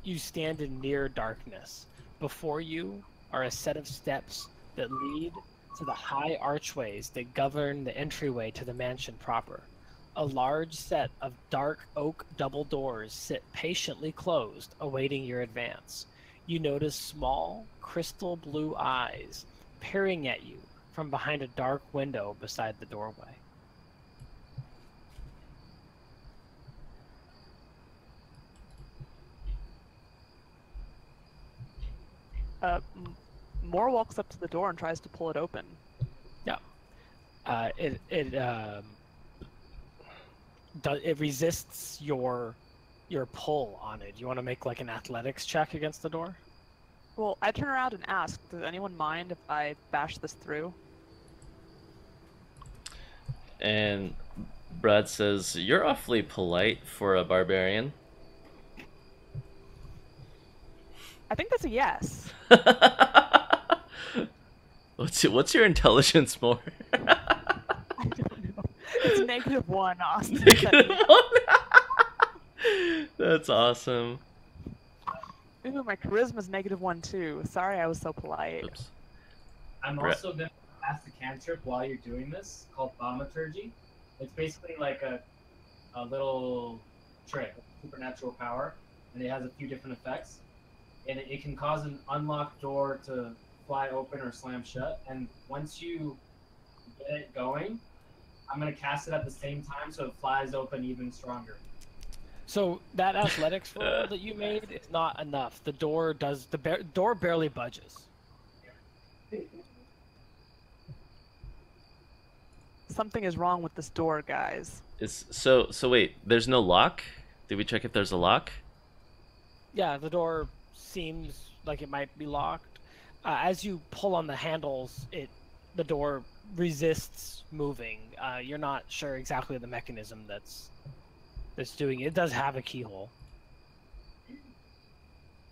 You stand in near darkness. Before you are a set of steps that lead to the high archways that govern the entryway to the mansion proper. A large set of dark oak double doors sit patiently closed, awaiting your advance. You notice small, crystal blue eyes peering at you from behind a dark window beside the doorway. Moore walks up to the door and tries to pull it open. Yeah. It resists your pull on it. You want to make like an athletics check against the door? Well, I turn around and ask, does anyone mind if I bash this through? And Brad says, "You're awfully polite for a barbarian." I think that's a yes. What's your intelligence more? I don't know. It's -1, Austin. -1? That's awesome. Ooh, my charisma's -1 too. Sorry I was so polite. Oops. I'm also going to cast a cantrip while you're doing this called Thaumaturgy. It's basically like a little trick, supernatural power, and it has a few different effects. And it can cause an unlocked door to fly open or slam shut. And once you get it going, I'm going to cast it at the same time so it flies open even stronger. So that athletics roll that you made is not enough. The door door barely budges. Something is wrong with this door, guys. So wait, there's no lock? Did we check if there's a lock? Yeah, the door seems like it might be locked. As you pull on the handles, the door resists moving. You're not sure exactly the mechanism that's doing it. It does have a keyhole.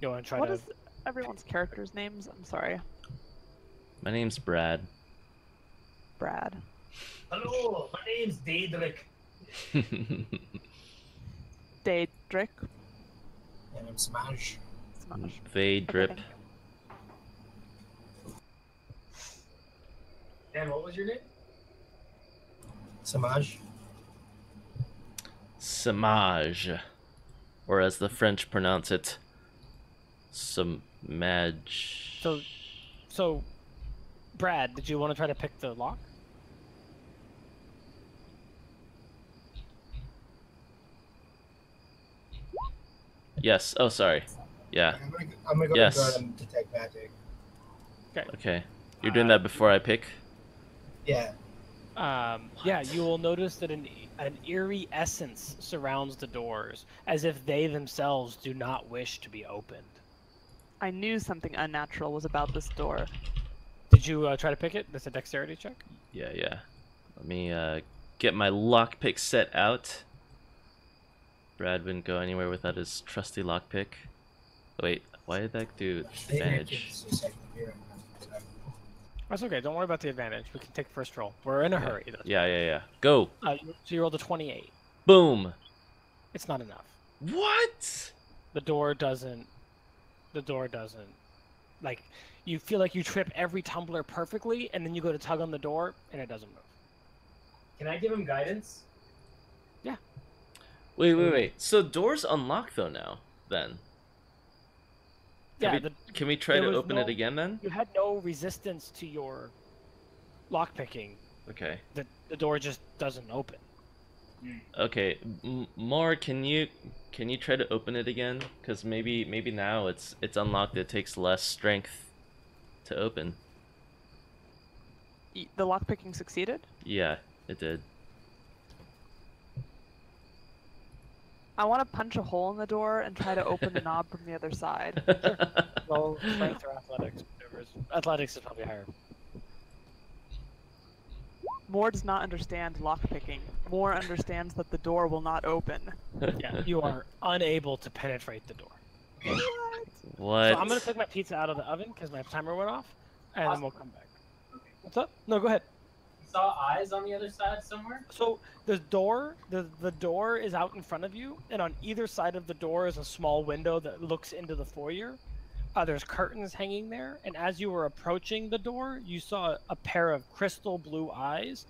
You want to try What to... is everyone's characters' names? I'm sorry. My name's Brad. Brad. Hello, my name's Daedric. Daedric. And I'm Smash. Smash. They drip. Okay. Dan, what was your name? Samaj. Samaj. Or as the French pronounce it, Samaj. So, Brad, did you want to try to pick the lock? Yes. Oh, sorry. Yeah. I'm gonna go Yes. to guard and detect magic. Okay. You're doing that before I pick? Yeah. Yeah, you will notice that an eerie essence surrounds the doors, as if they themselves do not wish to be opened. I knew something unnatural was about this door. Did you try to pick it? That's a dexterity check? Yeah. Let me get my lockpick set out. Brad wouldn't go anywhere without his trusty lockpick. Wait, why did that do advantage? That's okay, don't worry about the advantage. We can take first roll. We're in a hurry. Though. Yeah. Go. So you rolled a 28. Boom. It's not enough. What? The door doesn't... Like, you feel like you trip every tumbler perfectly, and then you go to tug on the door, and it doesn't move. Can I give him guidance? Yeah. Wait. So doors unlock though now, then? Yeah, Can we try to was open no- it again then? You had no resistance to your lockpicking. Okay. The door just doesn't open. Okay. More, can you try to open it again? Because maybe now it's unlocked. It takes less strength to open. The lockpicking succeeded? Yeah, it did. I want to punch a hole in the door and try to open the knob from the other side. Roll strength or athletics. Athletics is probably higher. Moore does not understand lockpicking. Moore understands that the door will not open. Yeah, you are unable to penetrate the door. What? So I'm gonna take my pizza out of the oven because my timer went off, and then we'll come back. What's up? No, go ahead. saw eyes on the other side somewhere? So the door is out in front of you, and on either side of the door is a small window that looks into the foyer. There's curtains hanging there, and as you were approaching the door, you saw a pair of crystal blue eyes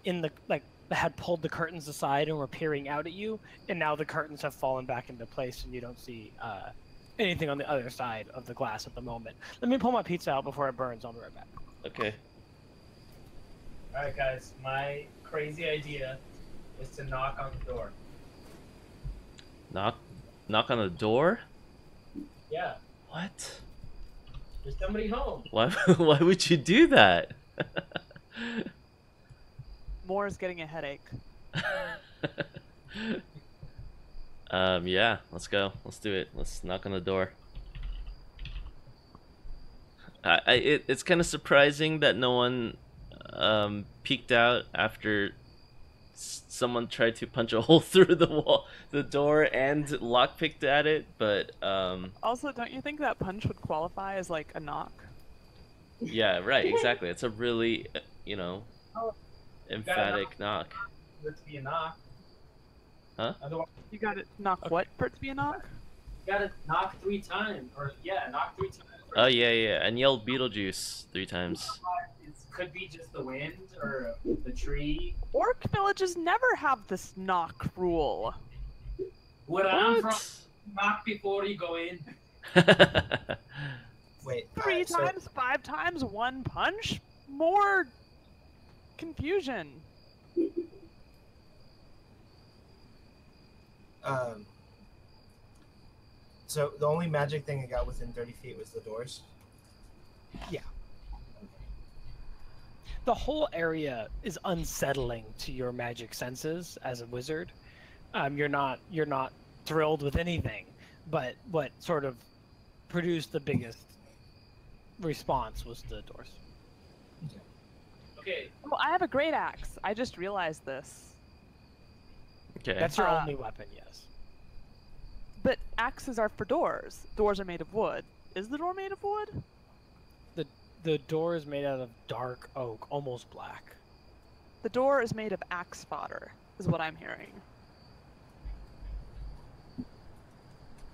in the that had pulled the curtains aside and were peering out at you, and now the curtains have fallen back into place and you don't see anything on the other side of the glass at the moment. Let me pull my pizza out before it burns. I'll be right back. Okay. Alright guys, my crazy idea is to knock on the door. Knock on the door? Yeah, What? there's somebody home. Why would you do that? Moore is getting a headache. Yeah, let's go. Let's do it. Let's knock on the door. It's kind of surprising that no one peeked out after someone tried to punch a hole through the door, and lockpicked at it. But Also, don't you think that punch would qualify as like a knock? yeah, right, exactly. It's a really, Oh, emphatic knock. for it to be a knock. Huh? Otherwise, You got to knock what for it to be a knock? you gotta knock 3 times. Or, yeah, knock 3 times. Oh yeah, and yell Beetlejuice 3 times. It could be just the wind or the tree. Orc villages never have this knock rule. Where I'm from, knock before you go in. Wait. 3 times, 5 times, 1 punch? More confusion. So the only magic thing I got within 30 feet was the doors. The whole area is unsettling to your magic senses as a wizard. You're not thrilled with anything, but what sort of produced the biggest response was the doors. Okay, Well, I have a great axe. I just realized this. Okay. That's your only weapon, yes. But axes are for doors. Doors are made of wood. Is the door made of wood? The door is made out of dark oak, almost black. The door is made of axe fodder, is what I'm hearing.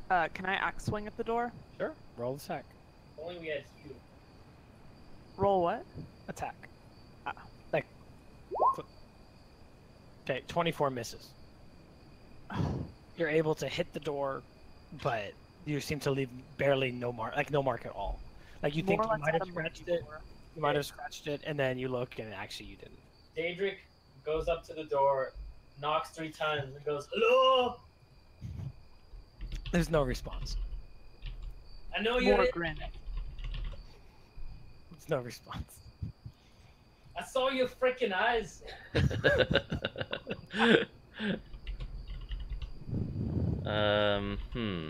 Can I axe swing at the door? Sure. Roll attack. only we had you. Roll what? Attack. Ah. Okay, 24 misses. You're able to hit the door, but you seem to leave barely no mark at all. Like you think More you or might have less scratched it. You might have scratched it, and then you look, and actually you didn't. Daedric goes up to the door, knocks 3 times, and goes, "Hello! There's no response. I know you're More in. grin. There's no response. I saw your freaking eyes." Hmm.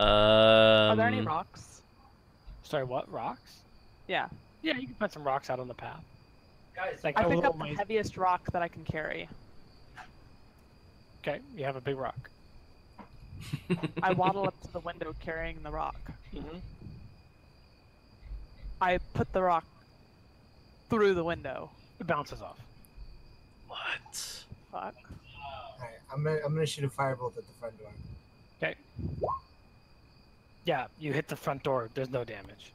Are there any rocks? Sorry, what? Rocks? Yeah. Yeah, you can find some rocks out on the path. Guys, Like I a pick little up the ways- heaviest rock that I can carry. Okay, you have a big rock. I waddle up to the window carrying the rock. Mm-hmm. I put the rock through the window. It bounces off. What? Fuck. Alright, I'm gonna shoot a firebolt at the front door. Okay. Yeah, you hit the front door. There's no damage.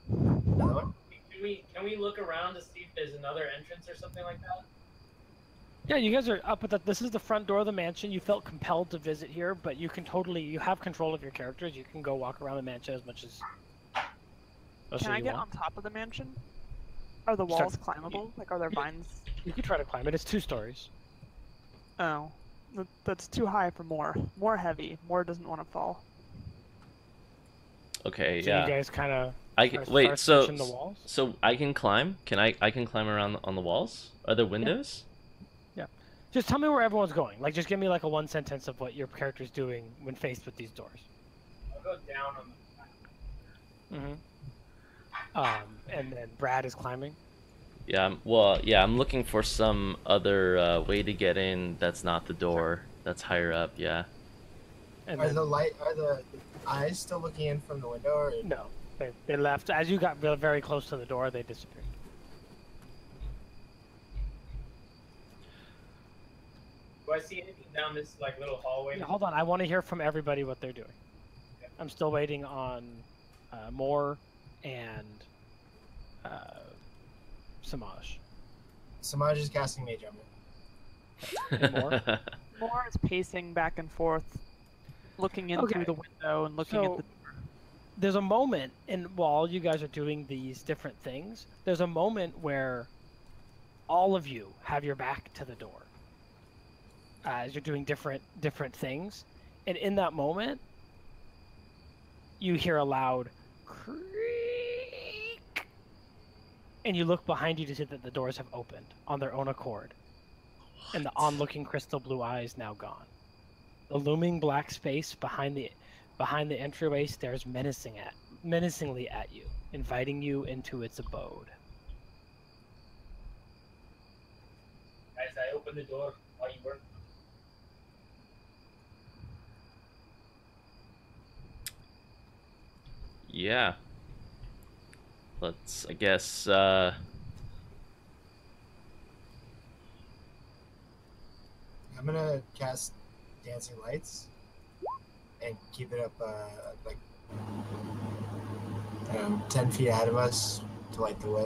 Another one? can we look around to see if there's another entrance or something like that? Yeah, you guys are up at the. This is the front door of the mansion. You felt compelled to visit here, but you can you have control of your characters. You can go walk around the mansion as much as. Can I you get want. on top of the mansion? Are the walls climbable? Like, are there vines? You could try to climb it. It's 2 stories. Oh. That's too high for Moore. More heavy. Moore doesn't want to fall. Okay, So yeah. you guys kind of. Wait, so the walls. so I can climb? I can climb around on the walls? Are there windows? Just tell me where everyone's going. Like, just give me like a 1 sentence of what your character's doing when faced with these doors. I'll go down on the And then Brad is climbing. Yeah, I'm looking for some other way to get in that's not the door. That's higher up, yeah. And Are then, the eyes still looking in from the window? Or... no, they left. As you got very close to the door, they disappeared. Do I see anything down this like little hallway? Yeah, hold on, I want to hear from everybody what they're doing. Okay. I'm still waiting on Moore and Samaj. Samaj is casting Mage Armor. And Moore? Moore is pacing back and forth, looking in Okay. through the window and looking at So- the. There's a moment, and while you guys are doing these different things, there's a moment where all of you have your back to the door as you're doing different things, and in that moment, you hear a loud creak, and you look behind you to see that the doors have opened on their own accord, and the onlooking crystal blue eye is now gone. The looming black space behind the entryway stares menacingly at you, inviting you into its abode. Guys, I opened the door while you were. Yeah. Let's, I guess, I'm gonna cast Dancing Lights and keep it up like 10 feet ahead of us to light the way.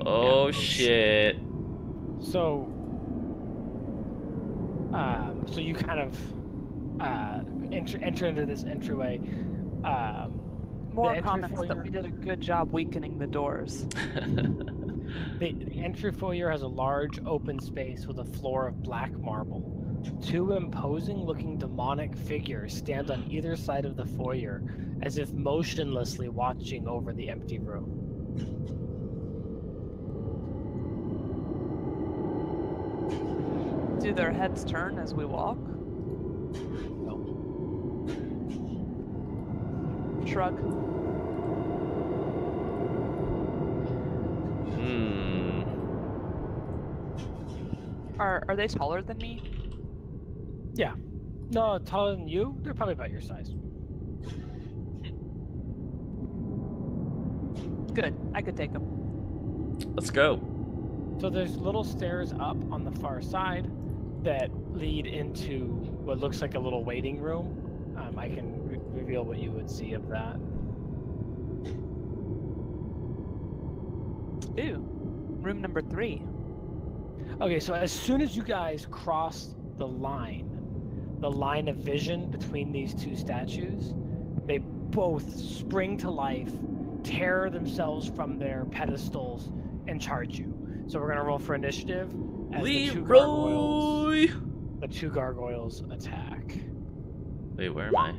oh shit. So, so you kind of enter into this entryway. Moore entry comments that foyer- we did a good job weakening the doors. The entry foyer has a large open space with a floor of black marble. Two imposing-looking demonic figures stand on either side of the foyer, as if motionlessly watching over the empty room. Do their heads turn as we walk? No. Shrug. Hmm. Are they taller than me? Yeah. No, taller than you? They're probably about your size. Good. I could take them. Let's go. So there's little stairs up on the far side that lead into what looks like a little waiting room. I can reveal what you would see of that. Ooh. Room number 3. Okay, so as soon as you guys cross the line of vision between these two statues, they both spring to life, tear themselves from their pedestals, and charge you. So we're gonna roll for initiative as the two gargoyles attack. Wait, where am I?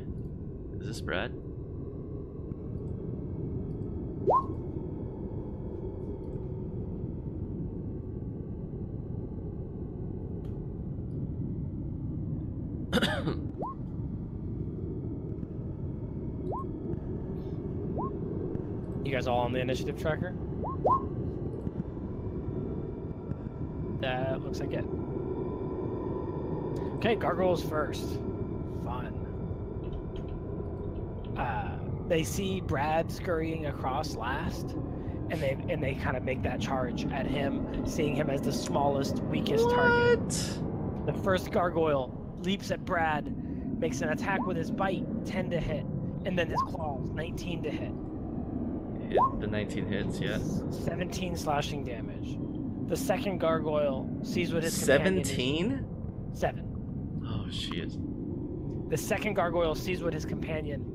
Is this Brad? You guys all on the initiative tracker? That looks like it. Okay, gargoyles first. Fun. They see Brad scurrying across last, and they kind of make that charge at him, seeing him as the smallest, weakest target. The first gargoyle leaps at Brad, makes an attack with his bite, 10 to hit, and then his claws, 19 to hit. Hit the 19 hits, yeah. 17 slashing damage. The second gargoyle sees what his companion 17? 7. Oh shit. The second gargoyle sees what his companion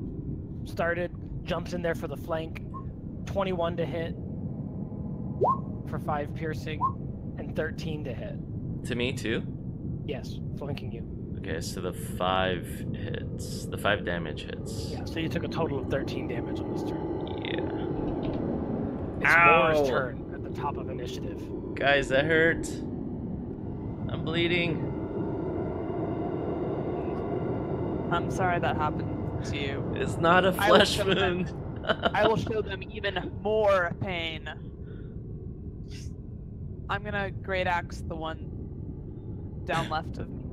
started, jumps in there for the flank, 21 to hit for 5 piercing, and 13 to hit. To me too? Yes, flanking you. Okay, so the 5 hits. The 5 damage hits. Yeah, so you took a total of 13 damage on this turn. Yeah. It's Ow! Moore's turn at the top of initiative. Guys, that hurt. I'm bleeding. I'm sorry that happened to you. It's not a I will flesh show them. wound. I will show them even more pain. I'm gonna great axe the one down left of me.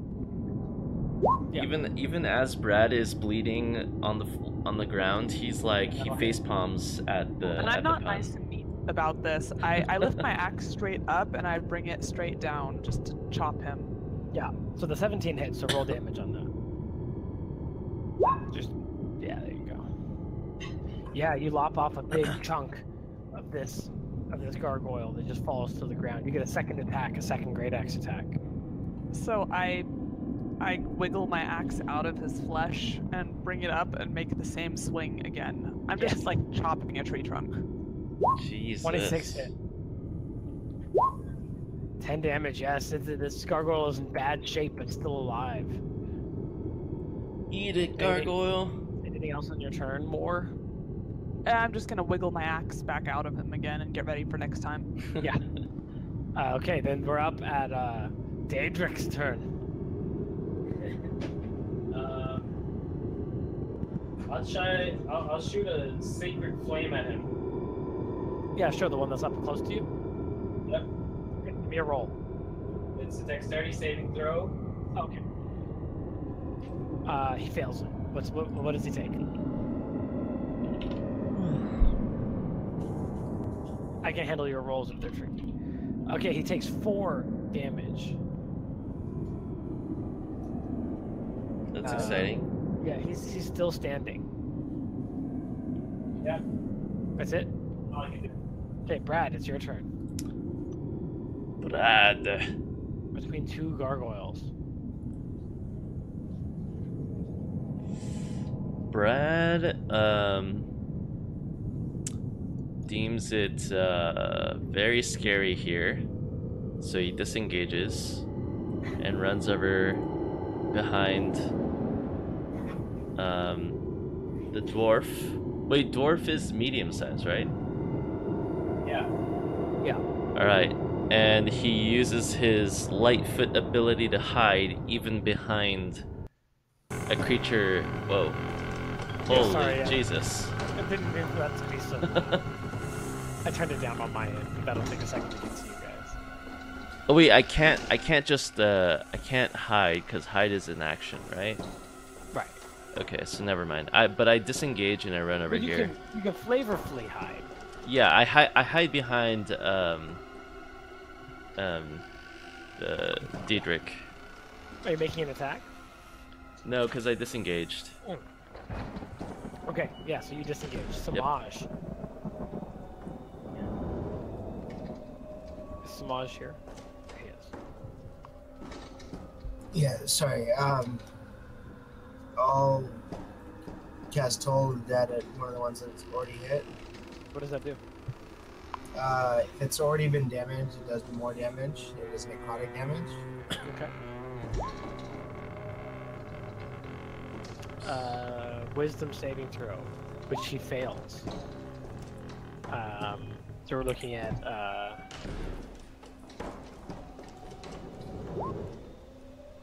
Yeah. Even as Brad is bleeding on the ground, he's like he face palms at the And I'm not pun. nice and neat about this. I lift my axe straight up and I bring it straight down just to chop him. Yeah. So the 17 hits, so roll damage on that. Just yeah, there you go. Yeah, you lop off a big chunk of this gargoyle that just falls to the ground. You get a second attack, a second great axe attack. So I wiggle my axe out of his flesh and bring it up and make the same swing again. I'm just like chopping a tree trunk. Jesus. 26 hit. 10 damage, yes. This gargoyle is in bad shape but still alive. Eat it, gargoyle. Anything else on your turn? More? I'm just gonna wiggle my axe back out of him again and get ready for next time. Yeah. Okay, then we're up at Daedric's turn. I'll shoot a sacred flame at him. Yeah, sure, the one that's up close to you. Yep. Okay, give me a roll. It's a dexterity saving throw. Okay. He fails it. What does he take? I can handle your rolls if they're tricky. Okay, he takes 4 damage. That's exciting. Yeah, he's still standing. Yeah. That's it? All I can do. Okay, Brad, it's your turn. Brad. Between 2 gargoyles. Brad deems it very scary here, so he disengages and runs over behind the dwarf. Wait, dwarf is medium size, right? Yeah. Yeah. Alright, and he uses his Lightfoot ability to hide even behind a creature. Whoa. Holy sorry, Jesus. I didn't mean for that to be so. I turned it down on my end, but that'll take a second to get to you guys. Oh wait, I can't just I can't hide because hide is an action, right? Right. Okay, so never mind. But I disengage and I run over here. You can flavorfully hide. Yeah, I hide behind Diedrich. Are you making an attack? No, because I disengaged. Okay, yeah, so you disengage. Samaj. Is Samaj here? He is. Yeah, sorry. I'll cast Toll that at one of the ones that's already hit. What does that do? If it's already been damaged, it does more damage. It is necrotic damage. Okay. Wisdom saving throw, which he fails. So we're looking at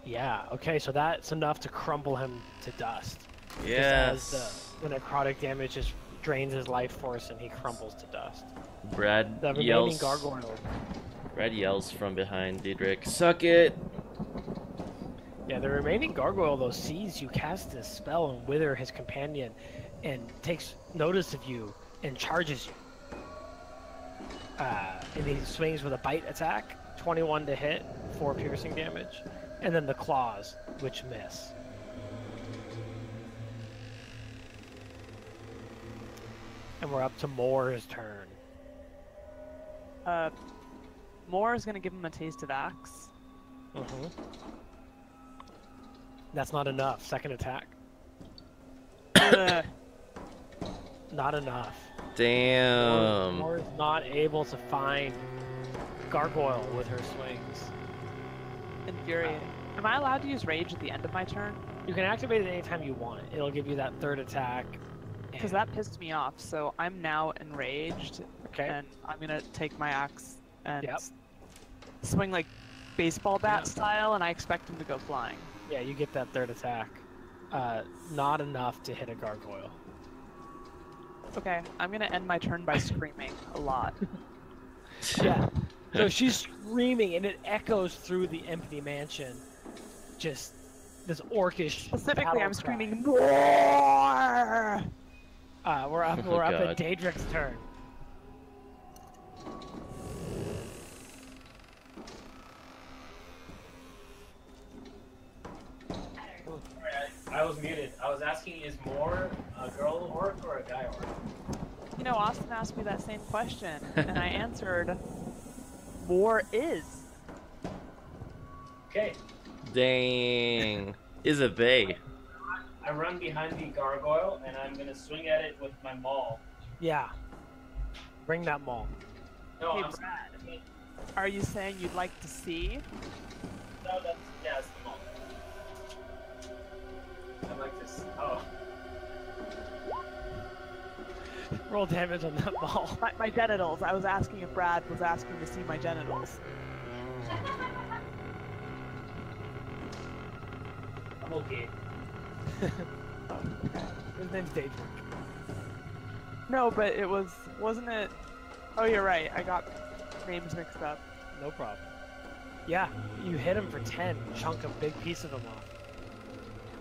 yeah, okay, so that's enough to crumble him to dust. Yes. Just as the necrotic damage just drains his life force and he crumbles to dust. Brad The remaining yells. gargoyle. Brad yells from behind Diedrich. Suck it. Yeah, the remaining gargoyle though sees you cast this spell and wither his companion, and takes notice of you and charges you. And he swings with a bite attack, 21 to hit, 4 piercing damage, and then the claws, which miss. And we're up to Moore's turn. Moore is gonna give him a taste of axe. Mm-hmm. That's not enough. Second attack. Not enough. Damn. Moore is not able to find gargoyle with her swings. Infuriating. Am I allowed to use rage at the end of my turn? You can activate it anytime you want. It'll give you that third attack. Because that pissed me off, so I'm now enraged, Okay. and I'm gonna take my axe and Yep. swing like baseball bat Yeah. style, and I expect him to go flying. Yeah, you get that third attack. Not enough to hit a gargoyle. Okay, I'm gonna end my turn by screaming a lot. Yeah. So she's screaming, and it echoes through the empty mansion. Just this orcish. Specifically, battle I'm cry. screaming more. We're up. Oh, We're up at God. Daedric's turn. I was muted. I was asking, is more a girl orc or a guy orc? You know, Austin asked me that same question, and I answered, more is. Okay. Dang. Is a bay. I run behind the gargoyle, and I'm gonna swing at it with my maul. Yeah. Bring that maul. No, Hey, I'm Brad. Are you saying you'd like to see? No, that's the maul. I like this. Oh. Roll damage on that maul. My genitals. I was asking if Brad was asking to see my genitals. I'm okay. His name's Daedric. No, but it wasn't it? Oh, you're right. I got names mixed up. No problem. Yeah, you hit him for 10. Chunk a big piece of him off.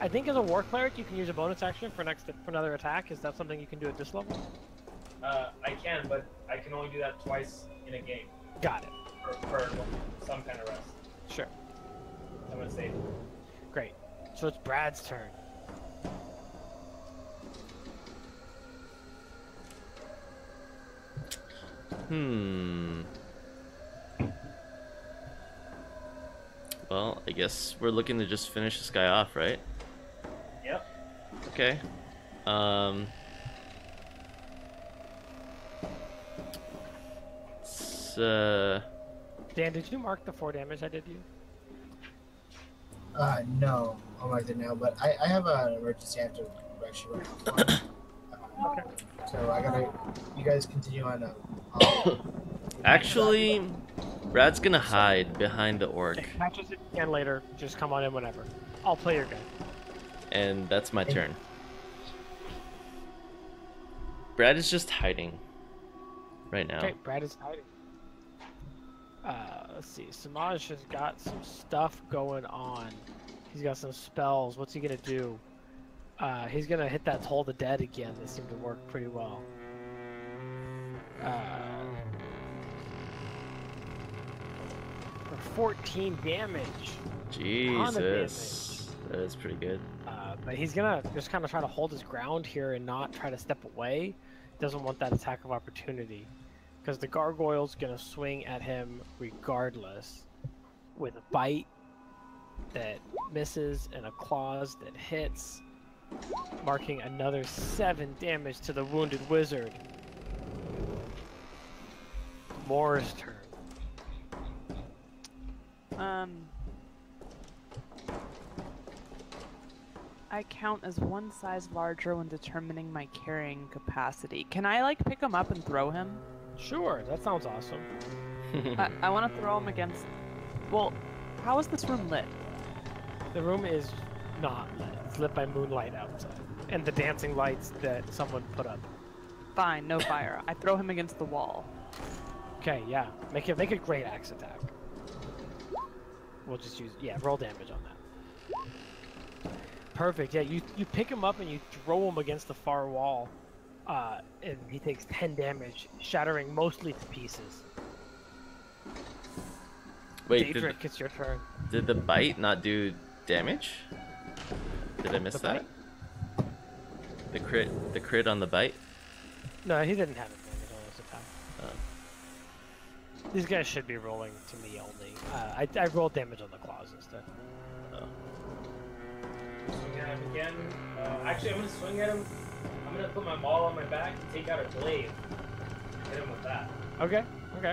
I think as a war cleric, you can use a bonus action for another attack. Is that something you can do at this level? I can, but I can only do that twice in a game. Got it. For some kind of rest. Sure. I'm gonna save it. Great. So it's Brad's turn. Well, I guess we're looking to just finish this guy off, right? Yep. Okay. Dan, did you mark the 4 damage I did you? No, I'll mark it now, but I have an emergency I have to actually run out. Okay. So I gotta, you guys continue on. Actually, Brad's gonna hide behind the orc, Catch us if you can later. Just come on in whenever. I'll play your game. and that's my turn. Brad is just hiding right now. Okay, Brad is hiding. Let's see. Samaj has got some stuff going on. He's got some spells. What's he gonna do? He's gonna hit that Toll the Dead again. They seem to work pretty well. For 14 damage. Jesus, that is pretty good. But he's gonna just kind of try to hold his ground here and not try to step away. Doesn't want that attack of opportunity. Because the gargoyle's gonna swing at him regardless. With a bite that misses and a claws that hits. Marking another 7 damage to the wounded wizard. Moore's turn. I count as one size larger when determining my carrying capacity. Can I, like, pick him up and throw him? Sure, that sounds awesome. I want to throw him against... Well, how is this room lit? The room is not lit. It's lit by moonlight outside. And the dancing lights that someone put up. Fine, no fire. I throw him against the wall. Okay, yeah. Make a great axe attack. We'll just use... Yeah, roll damage on that. Perfect, yeah. You pick him up and you throw him against the far wall. And he takes 10 damage, shattering mostly to pieces. Wait, Daedric, it's your turn. did the bite not do damage? Did I miss The that? The crit on the bite? No, he didn't have advantage on his attack. Oh. These guys should be rolling to me only. I rolled damage on the claws instead. Oh. Swing at him again. Actually, I'm gonna swing at him. I'm gonna put my maul on my back and take out a glaive. Hit him with that. Okay, okay.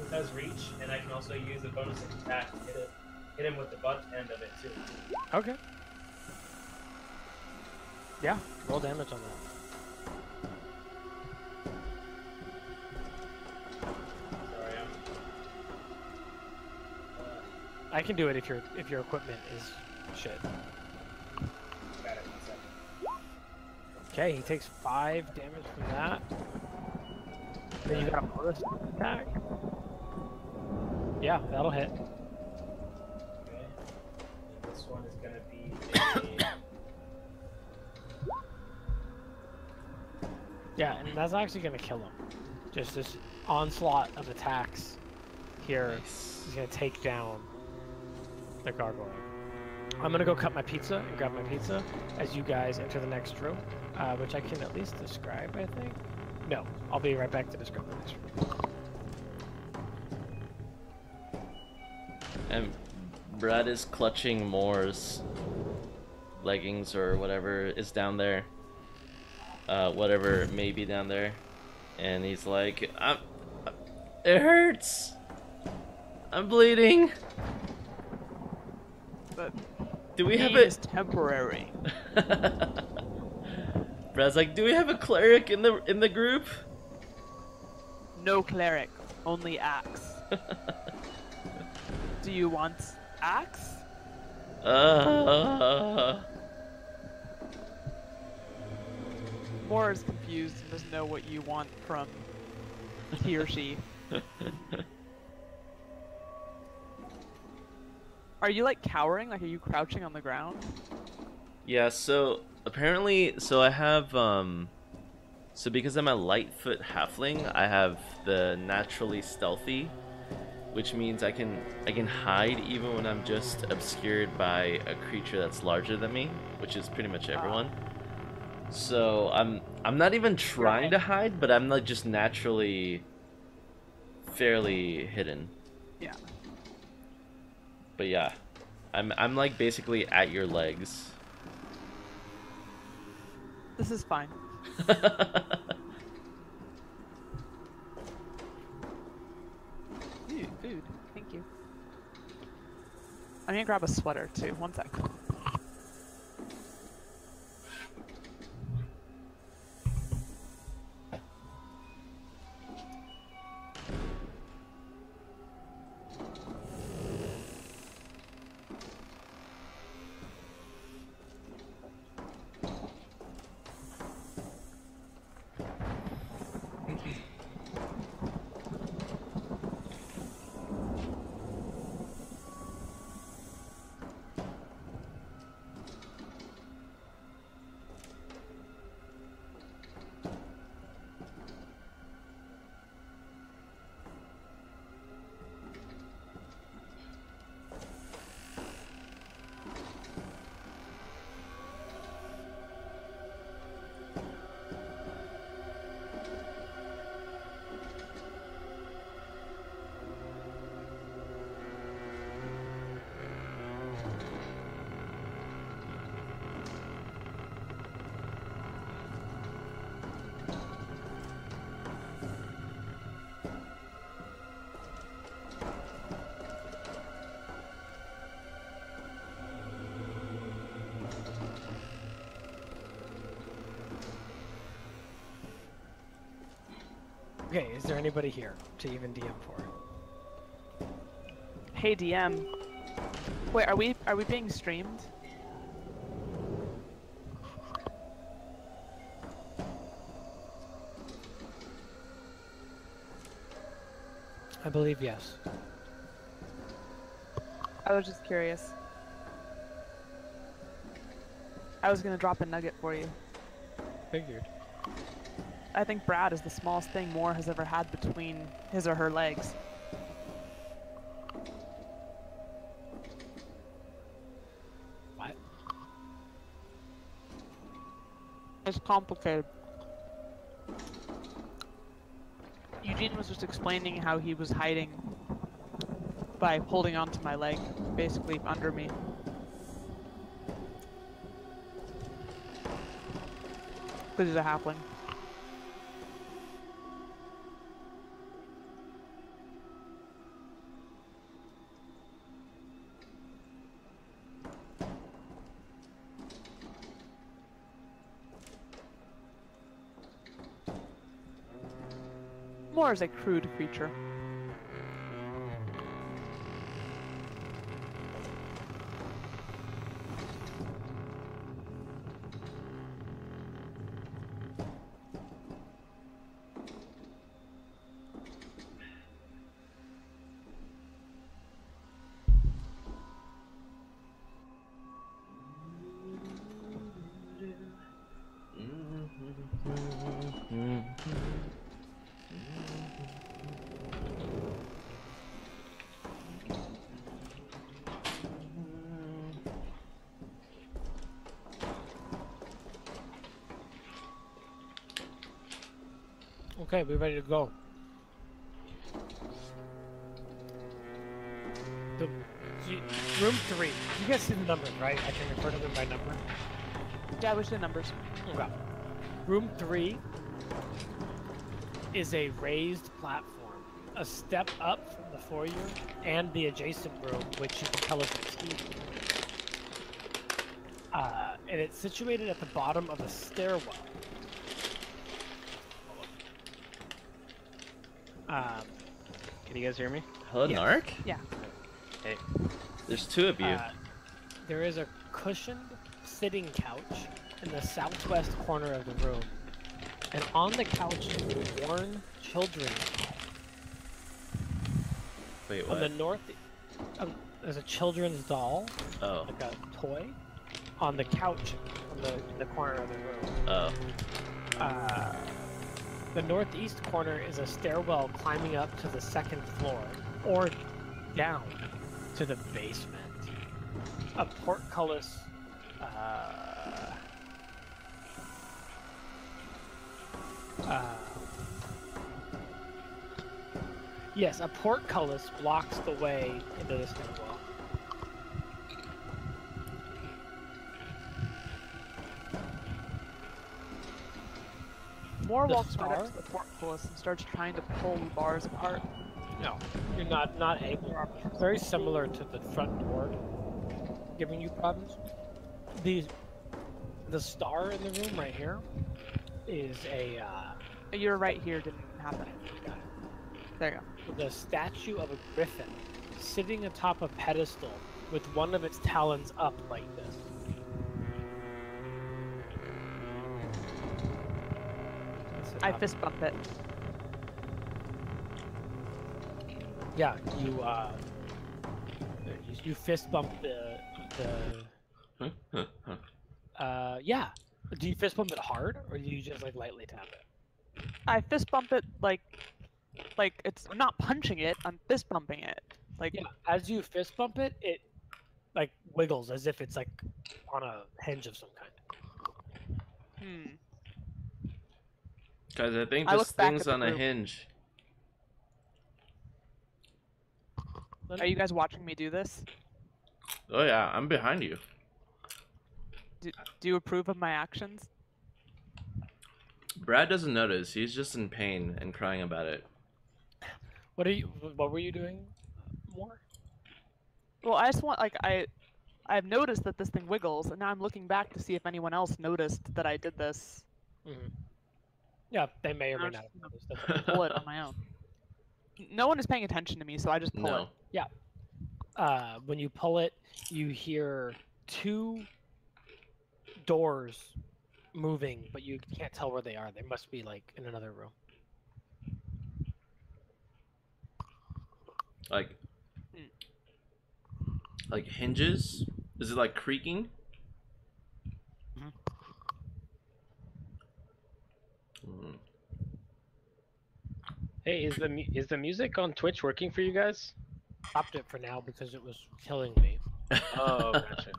It does reach, and I can also use the bonus attack to hit him with the butt end of it too. Okay. Yeah, roll damage on that. Sorry, I can do it if your equipment is shit. got it. 1 second. Okay, he takes 5 damage from that. Then you got a bonus attack. Yeah, that'll hit. Okay. And this one is gonna be a Yeah, and that's actually gonna kill him. Just this onslaught of attacks here Nice. is gonna take down the gargoyle. I'm gonna go cut my pizza and grab my pizza as you guys enter the next room, which I can at least describe, I think. No, I'll be right back to describe the next room. And Brad is clutching Moore's leggings or whatever is down there. Whatever may be down there. And he's like, it hurts! I'm bleeding! But Do we have pain is it? temporary. Brad's like, do we have a cleric in the group? No cleric, only axe. Do you want axe? Moore is confused and doesn't know what you want from he or she. Are you like cowering? Like, are you crouching on the ground? Yeah, so apparently, so I have, so because I'm a Lightfoot halfling, I have the naturally stealthy, which means I can hide even when I'm just obscured by a creature that's larger than me, which is pretty much everyone. So I'm not even trying to hide, but I'm like just naturally fairly hidden. Yeah. But yeah, I'm like basically at your legs. This is fine. Ooh, food. Thank you. I'm gonna grab a sweater too. One sec. Okay, is there anybody here to even DM for? Hey DM. Wait, are we being streamed? I believe yes. I was just curious. I was gonna drop a nugget for you. Figured. I think Brad is the smallest thing Moore has ever had between his or her legs. What? It's complicated. Eugene was just explaining how he was hiding by holding onto my leg, basically under me. Because he's a halfling. Moore is a crude creature. Okay, we're ready to go. Room 3. You guys see the numbers, right? I can refer to them by number. Yeah, which the numbers? Okay. Room 3 is a raised platform, a step up from the foyer and the adjacent room, which you can tell is a T. And it's situated at the bottom of a stairwell. Can you guys hear me? Hello, Yes. Narc? Yeah. Hey. There's two of you. There is a cushioned sitting couch in the southwest corner of the room, and on the couch is a worn children's doll. Wait, On the what? north, there's a children's doll, Oh. like a toy, on the couch in the corner of the room. Oh. The northeast corner is a stairwell climbing up to the second floor, or down to the basement. A portcullis, yes, a portcullis blocks the way into the stairwell. Moore The walks right up star? to the portcullis and starts trying to pull the bars apart. No, you're not able. Very similar to the front door, giving you problems. The star in the room right here is a You're right here, didn't happen. There you go. the statue of a griffin sitting atop a pedestal with one of its talons up like this. I fist bump it. Yeah, you fist bump the yeah. Do you fist bump it hard, or do you just like lightly tap it? I fist bump it like I'm not punching it. I'm fist bumping it. Like Yeah, as you fist bump it, it like wiggles as if it's like on a hinge of some kind. Guys, I think I this look back thing's at the on a group. hinge. Are you guys watching me do this? Oh yeah, I'm behind you. Do you approve of my actions? Brad doesn't notice. He's just in pain and crying about it. What were you doing more? Well, I just want I've noticed that this thing wiggles, and now I'm looking back to see if anyone else noticed that I did this. Yeah, they may or may I'm not just have noticed. That's okay. Pull it on my own. No one is paying attention to me, so I just pull it. No. When you pull it, you hear two doors moving, but you can't tell where they are. They must be like in another room. Like hinges? Is it like creaking? Hey, is the music on Twitch working for you guys? Stopped it for now because it was killing me. Oh, gotcha.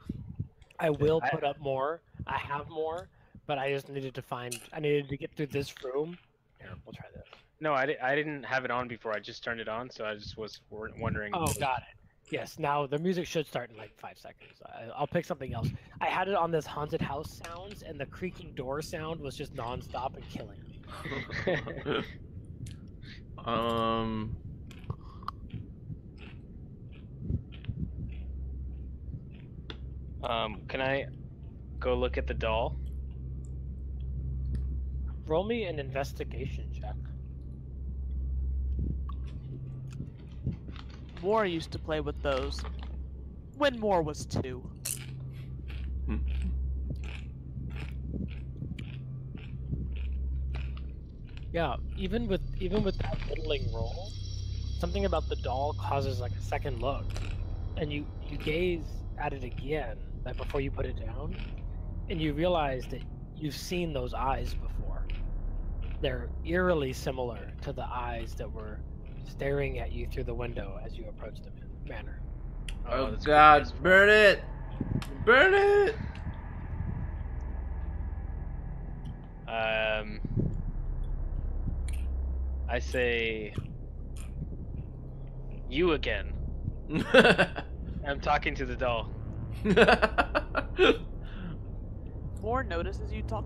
I will put up more. I have more, but I just needed to I needed to get through this room. Here, we'll try this. No, I didn't have it on before. I just turned it on, so I just was wondering. Oh, got it. Yes, now the music should start in like 5 seconds. I'll pick something else. I had it on this haunted house sounds, and the creaking door sound was just nonstop and killing me. Can I go look at the doll? Roll me an investigation check. Moore used to play with those when Moore was 2. Yeah, even with that middling roll, something about the doll causes like a second look, and you gaze at it again, like before you put it down, and you realize that you've seen those eyes before. They're eerily similar to the eyes that were staring at you through the window as you approached the manor. Oh that's God, good. burn it! Burn it! I say you again. I'm talking to the doll. Moore notices you talk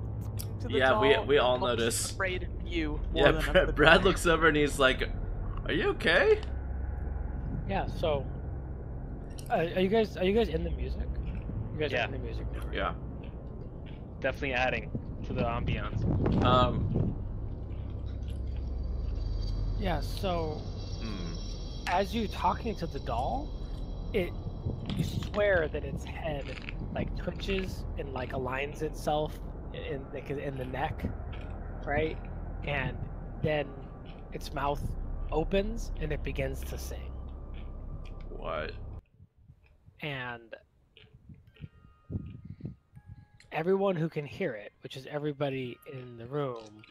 to the Yeah, doll. we all and looks notice. Afraid of you more than of Yeah, the Brad doll. looks over and he's like, "Are you okay?" Yeah. So, are you guys in the music? You guys Yeah. are in the music now, right? Yeah. Definitely adding to the ambiance. Yeah. So, as you talking to the doll, you swear that its head like twitches and like aligns itself in the neck, right? And then its mouth opens and it begins to sing. What? And everyone who can hear it, which is everybody in the room,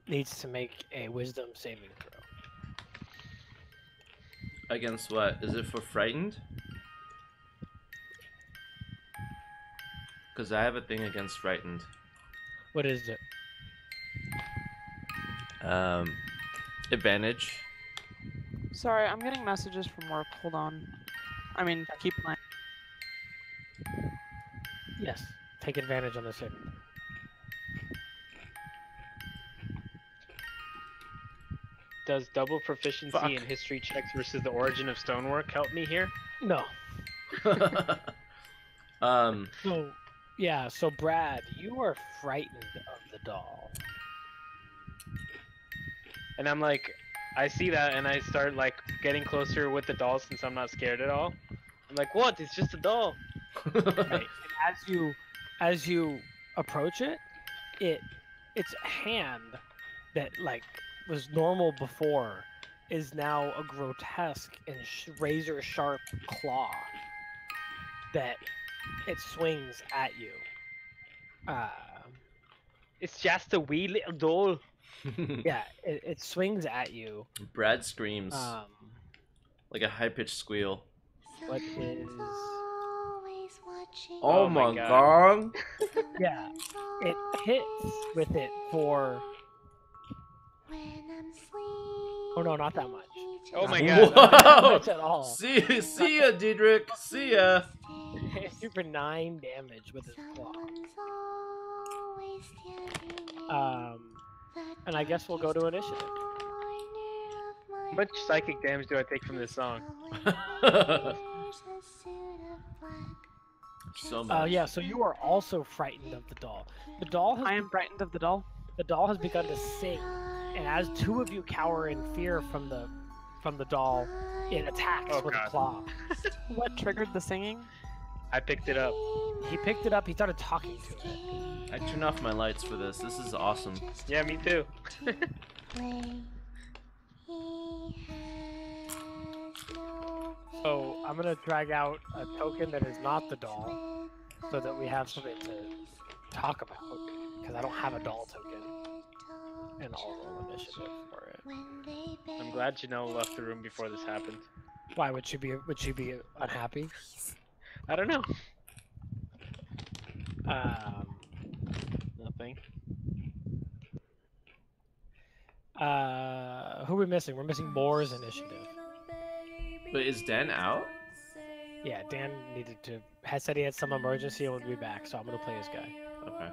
needs to make a wisdom saving throw. Against what? Is it for frightened? Because I have a thing against frightened. What is it? Advantage. Sorry, I'm getting messages from work. Hold on. I mean, keep playing. Yes. Take advantage on the saving. Does double proficiency Fuck. in history checks versus the origin of stonework help me here? No. So So Brad, you are frightened of the doll. And I'm like, I see that and I start like getting closer with the doll since I'm not scared at all. I'm like, what? It's just a doll. Right. And as you approach it, its hand that like was normal before is now a grotesque and razor sharp claw that it swings at you. It's just a wee little doll. Yeah, it swings at you. Brad screams Um, like a high-pitched squeal. what is? Oh, Oh my my god! Yeah, it hits with it for. Oh no, not that much. Oh Not my that- god. not that Whoa! much at all. See ya, Diedrich. See ya. Hits you for 9 damage with his claw. And I guess we'll go to initiative. How much psychic damage do I take from this song? So much. Yeah, so you are also frightened of the doll. The doll I am frightened of the doll. has begun to sing, and as two of you cower in fear from the doll, it attacks Oh, with God. a claw. What triggered the singing? I picked it up. He picked it up. He started talking to it. I turned off my lights for this. This is awesome. Yeah, me too. So I'm gonna drag out a token that is not the doll, so that we have something to talk about. Because I don't have a doll token, and I'll roll initiative for it. I'm glad Janelle left the room before this happened. Why would she be unhappy? I don't know. Nothing. Who are we missing? We're missing Moore's initiative. But is Dan out? Yeah, Dan said he had some emergency and would be back, so I'm gonna play his guy. Okay.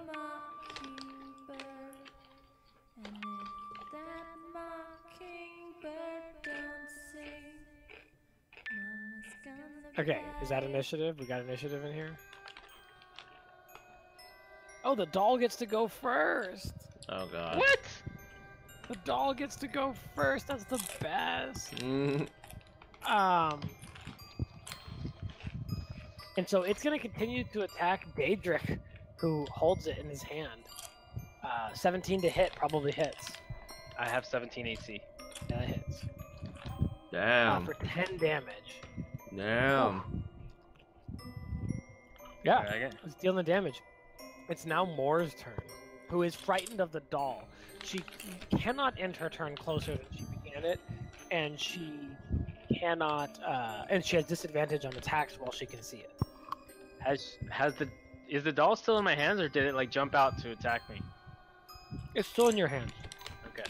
Okay, is that initiative? We got initiative in here? Oh, the doll gets to go first! Oh god. What? The doll gets to go first, that's the best! Mm. And so it's gonna continue to attack Daedric, who holds it in his hand. 17 to hit probably hits. I have 17 AC. Yeah, that hits. Damn. For 10 damage. Damn. Yeah, Drag it. it's dealing the damage. It's now Moore's turn, who is frightened of the doll. She cannot end her turn closer than she began it, and she cannot, and she has disadvantage on attacks while she can see it. Is the doll still in my hands, or did it like jump out to attack me? It's still in your hands. Okay.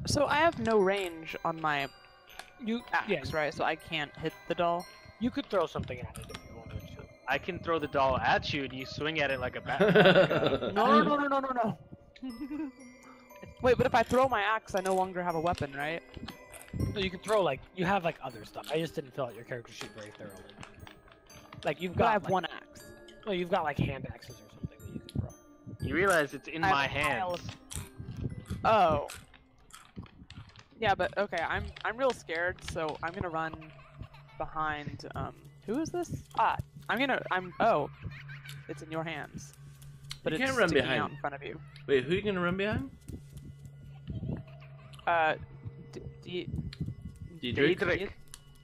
So I have no range on my You axe, right? So I can't hit the doll. You could throw something at it if you wanted to. I can throw the doll at you, and you swing at it like a bat. No. Wait, but if I throw my axe, I no longer have a weapon, right? So you can throw you have other stuff. I just didn't fill out your character sheet very thoroughly. Like you've But got I have one axe. Well, you've got hand axes or something that you can throw. You realize it's in I have my a pile hands. Oh. Yeah, but okay, I'm real scared, so I'm gonna run behind. Who is this? Oh, it's in your hands. But You it's can't run sticking behind. out in front of you. Wait, who are you gonna run behind? Diedrich? Daedric.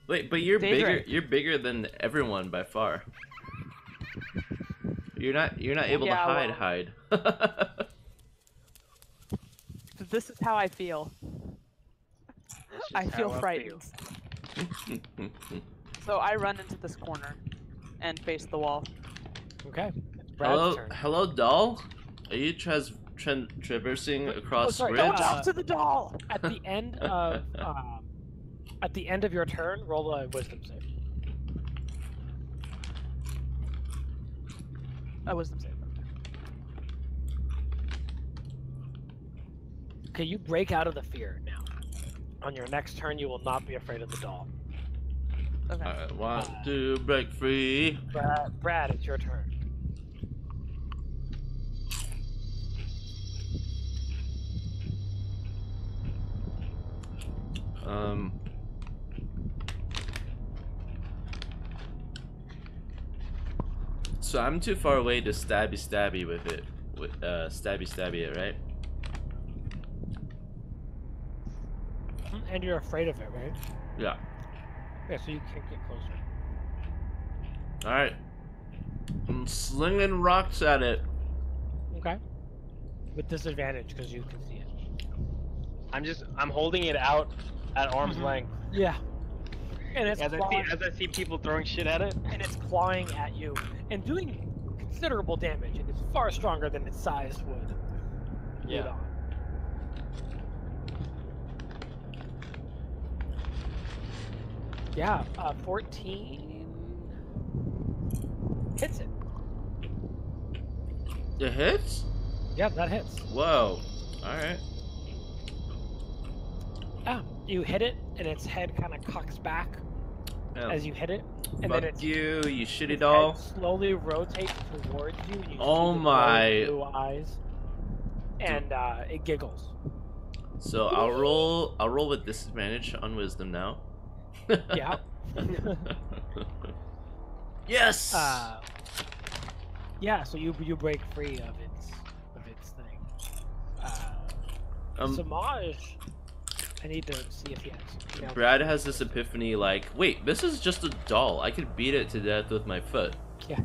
Wait, but you're bigger. Daedric. You're bigger than everyone by far. You're not able to Yeah, hide. This is how I feel. That's just I feel how frightened. So I run into this corner and face the wall. Okay. It's Brad's turn. Hello, doll. Are you traversing across sorry, bridge? Don't talk to the doll. At the end of your turn, roll a wisdom save. A wisdom save. Okay, you break out of the fear now. On your next turn, you will not be afraid of the doll. Okay. I want to break free. Brad, it's your turn. So I'm too far away to stabby with it. Stabby it, right? And you're afraid of it, right? Yeah. Yeah, so you can't get closer. Alright. I'm slinging rocks at it. Okay. With disadvantage because you can see it. I'm holding it out at arm's length. Yeah. And it's As clawing, I see people throwing shit at it. and it's clawing at you and doing considerable damage, and it's far stronger than its size would. Yeah. on. Yeah, 14 hits it. It hits? Yeah, that hits. Whoa. Alright. Yeah, you hit it, and its head kind of cocks back as you hit it, and then Fuck its you shitty its doll. head slowly rotates towards you. And you Oh see the my. blue eyes, and it giggles. So I'll roll with disadvantage on wisdom now. Yeah. Yes. Yeah. So you break free of its thing. Samaj, I need to see if he has. Brad has this epiphany like, wait, this is just a doll. I could beat it to death with my foot. Yeah.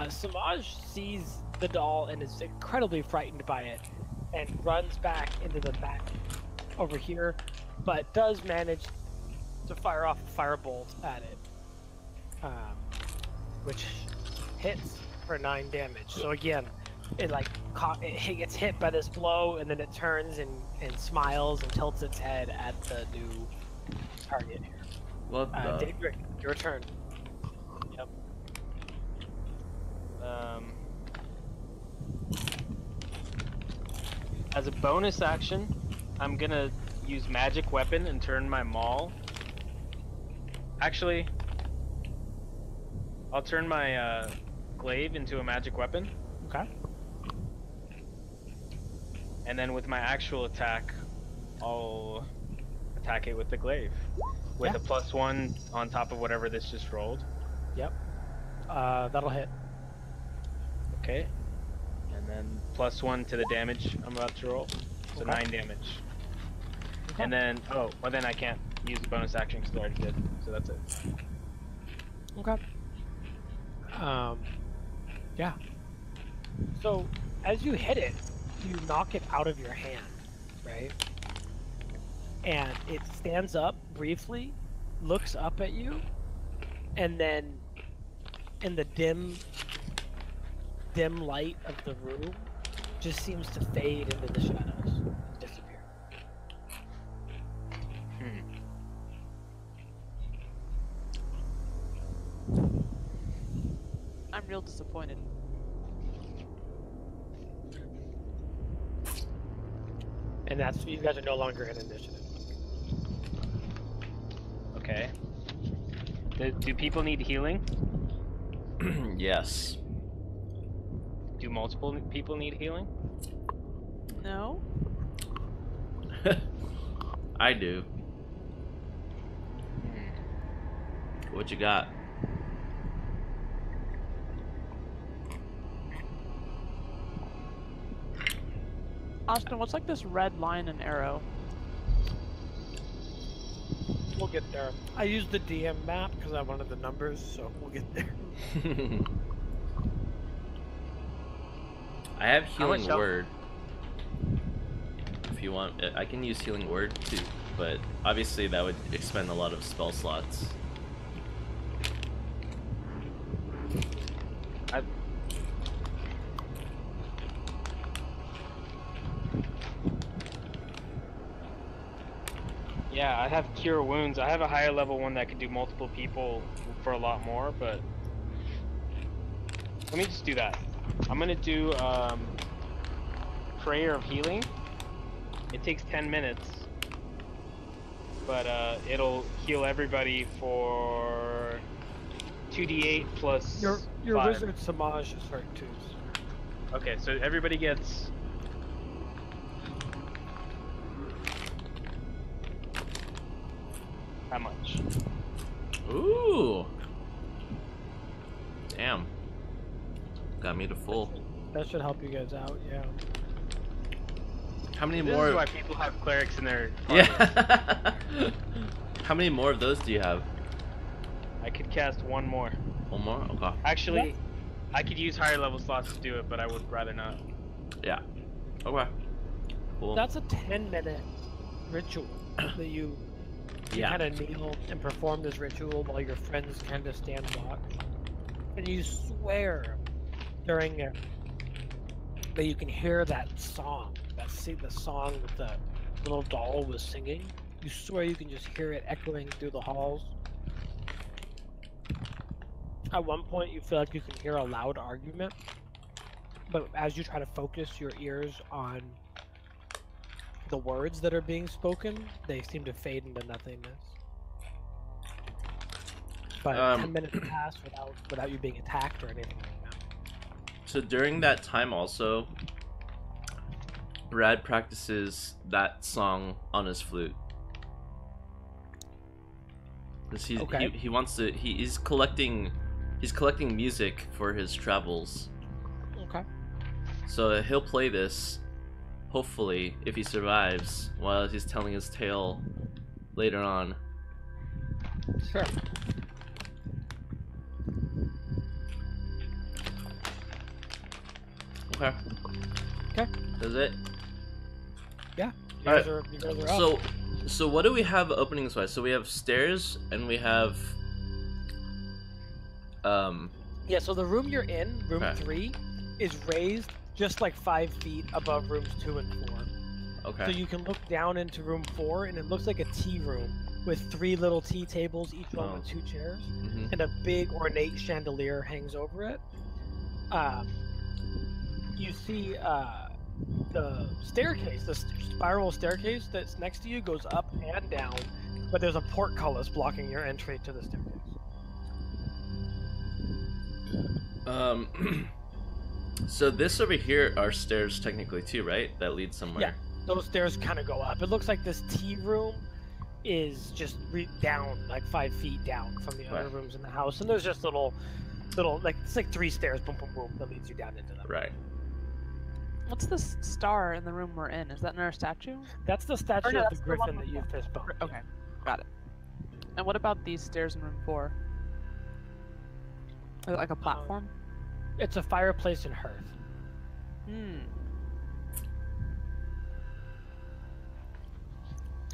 Samaj sees the doll and is incredibly frightened by it, and runs back into the back over here, but does manage to fire off a firebolt at it, which hits for 9 damage. So again, it it gets hit by this blow, and then it turns and smiles and tilts its head at the new target here. What the? Daedric, your turn. Yep. As a bonus action, I'm gonna use magic weapon and turn my maul. Actually, I'll turn my glaive into a magic weapon, Okay. and then with my actual attack, I'll attack it with the glaive with Yeah. a +1 on top of whatever this just rolled. Yep. That'll hit. Okay. And then +1 to the damage I'm about to roll. So Okay. 9 damage. Okay. And then, then I can't use the bonus action because I already did. So that's it. Okay. Yeah. So as you hit it, you knock it out of your hand, right? And it stands up briefly, looks up at you, and then in the dim light of the room, just seems to fade into the shadows, disappear. I'm real disappointed. And that's, you guys are no longer in initiative. Okay. Do people need healing? Yes. Do multiple people need healing? No? I do. Hmm. What you got? Austin, what's like this red line and arrow? We'll get there. I used the DM map because I wanted the numbers, so we'll get there. I have How much healing health- word. If you want, I can use healing word too, but obviously that would expend a lot of spell slots. Yeah, I have cure wounds. I have a higher level one that can do multiple people for a lot more, but let me just do that. I'm gonna do prayer of healing. It takes 10 minutes, but it'll heal everybody for 2d8 plus Your 5. wizard Samaj is hurt too. Okay, so everybody gets. How much? Ooh. Damn. Got me to full. That should help you guys out, yeah. How many This more? is why people have clerics in their party. Yeah. How many more of those do you have? I could cast one more. One more? Okay. Actually, I could use higher level slots to do it, but I would rather not. Yeah. Okay. Cool. That's a 10-minute ritual that you Yeah. kind of kneel and perform this ritual while your friends kind of stand watch. And you swear during it that you can hear that song, the song that the little doll was singing. You swear you can just hear it echoing through the halls. At one point, you feel like you can hear a loud argument, but as you try to focus your ears on the words that are being spoken, they seem to fade into nothingness. But 10 minutes pass without you being attacked or anything like that. So during that time also, Brad practices that song on his flute. 'Cause he wants to, he's collecting music for his travels. Okay. So he'll play this, hopefully, if he survives, while he's telling his tale later on. Sure. Okay. Okay. That's it. Yeah. You Alright. guys are up. So what do we have openings wise? So we have stairs and we have Yeah, so the room you're in, room Okay. 3, is raised just like 5 feet above rooms 2 and 4. okay. So you can look down into room 4, and it looks like a tea room with 3 little tea tables, each one with 2 chairs, Mhm. and a big ornate chandelier hangs over it. You see the staircase, the spiral staircase that's next to you goes up and down, but there's a portcullis blocking your entry to the staircase. So this over here are stairs technically too, right? That lead somewhere. Yeah. Those stairs kind of go up. It looks like this tea room is just down, like 5 feet down from the other Right. rooms in the house, and there's just little, like it's like 3 stairs, boom, boom, boom, that leads you down into them. Right. What's this star in the room we're in? Is that another statue? That's the statue no, of that's the the one griffin that with you the- fist bumped. Okay, got it. And what about these stairs in room 4? Is it like a platform? It's a fireplace and hearth.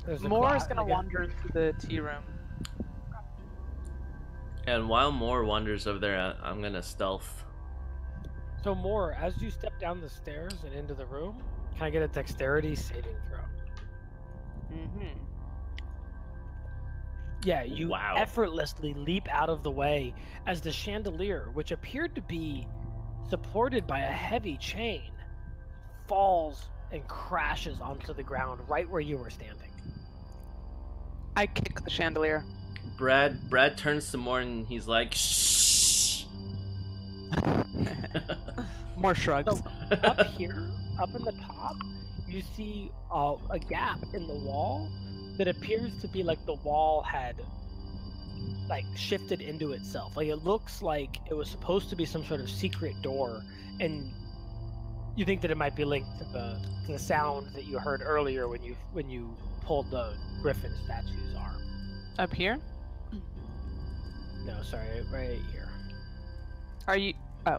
There's a Moore is clock gonna again. wander into the tea room. And while Moore wanders over there, I'm gonna stealth. So Moore, as you step down the stairs and into the room, can I get a dexterity saving throw? Mm-hmm. Yeah, you Wow. effortlessly leap out of the way as the chandelier, which appeared to be supported by a heavy chain, falls and crashes onto the ground right where you were standing. I kick the chandelier. Brad turns to Moore and he's like, shh. More shrugs. So up here, up in the top, you see a gap in the wall that appears to be like the wall had like shifted into itself. Like it looks like it was supposed to be some sort of secret door, and you think that it might be linked to the sound that you heard earlier when you pulled the griffin statue's arm. Up here? No, sorry, right here. Are you? Oh.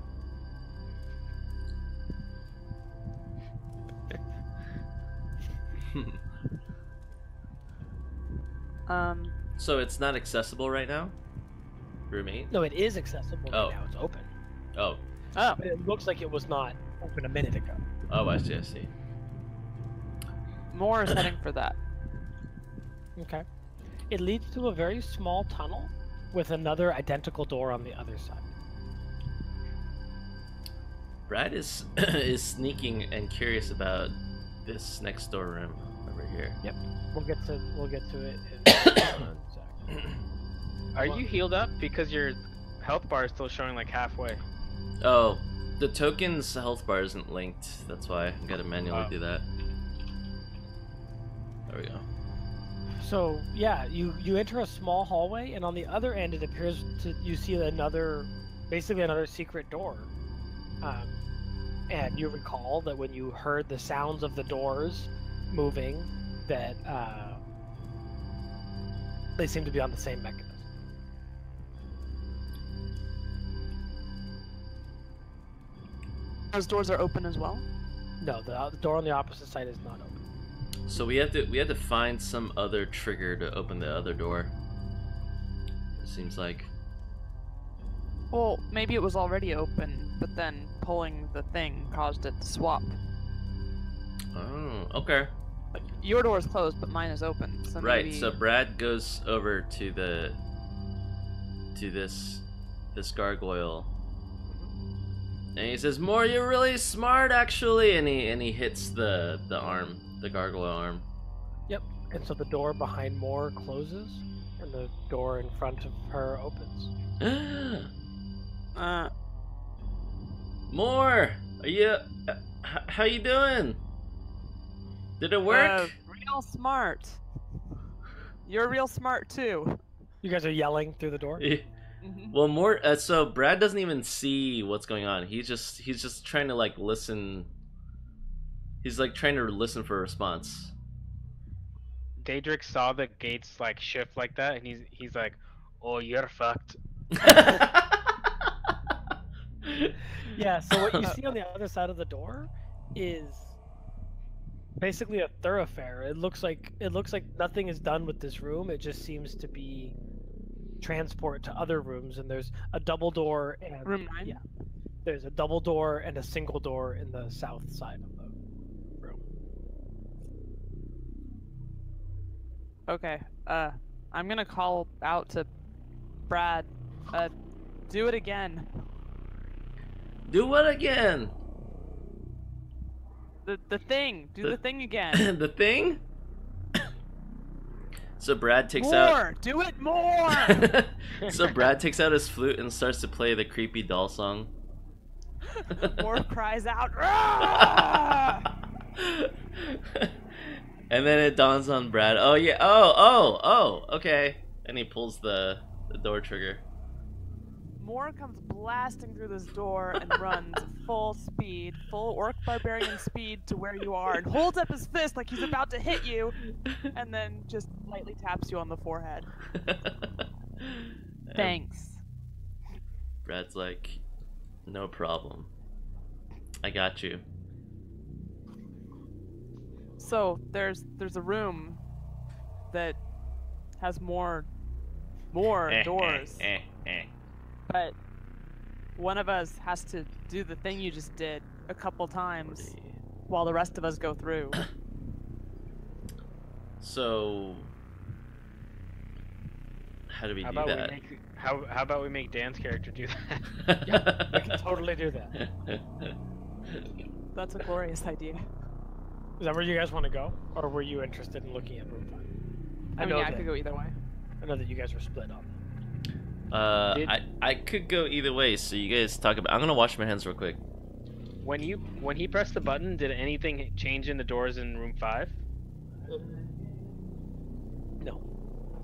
So it's not accessible right now? For me? No, it is accessible Oh. right now. It's open. Oh. Oh. But it looks like it was not open a minute ago. Oh, I see. Moore is heading for that. Okay. It leads to a very small tunnel with another identical door on the other side. Brad is sneaking and curious about this next door room over here. Yep. We'll get to it in one sec. Are you healed up? Because your health bar is still showing like halfway. Oh, the token's health bar isn't linked. That's why I gotta manually Oh. do that. There we go. So yeah, you enter a small hallway, and on the other end, it appears you see basically another secret door. And you recall that when you heard the sounds of the doors moving, that they seem to be on the same mechanism. Those doors are open as well. No, the door on the opposite side is not open. So we have to find some other trigger to open the other door. It seems like. Well, maybe it was already open, but then pulling the thing caused it to swap. Oh, okay. Like, your door is closed, but mine is open. So Right. maybe... So Brad goes over to this gargoyle, and he says, "Moore, you're really smart, actually." And he hits the arm, the gargoyle arm. Yep. And so the door behind Moore closes, and the door in front of her opens. Moore, are you? How you doing? Did it work? Real smart. You're real smart too. You guys are yelling through the door. Well, Moore. So Brad doesn't even see what's going on. He's just trying to like listen. He's like trying to listen for a response. Daedric saw the gates like shift like that, and he's like, "Oh, you're fucked." Yeah, so what you see on the other side of the door is basically a thoroughfare. It looks like nothing is done with this room. It just seems to be transport to other rooms, and there's a double door and Room 9? Yeah. There's a double door and a single door in the south side of the room. Okay. I'm gonna call out to Brad. Do it again. Do what again? The thing. Do the thing again. The thing? So Brad takes More! Do it more! So Brad takes out his flute and starts to play the creepy doll song. More cries out. "Rah!" And then it dawns on Brad. Oh yeah. Oh. Okay. And he pulls the door trigger. Moore comes blasting through this door and runs full speed, full orc barbarian speed to where you are, and holds up his fist like he's about to hit you, and then just lightly taps you on the forehead. Thanks. Brad's like, "No problem. I got you." So there's a room that has more doors, but one of us has to do the thing you just did a couple times while the rest of us go through. So, how do we How do about that? we make how about we make Dan's character do that? Yeah, we can totally do that. That's a glorious idea. Is that where you guys want to go, or were you interested in looking at room 5? I mean, yeah, I could go either way. I know that you guys were split on that. I could go either way. So you guys talk about. I'm gonna wash my hands real quick. When he pressed the button, did anything change in the doors in room 5? No,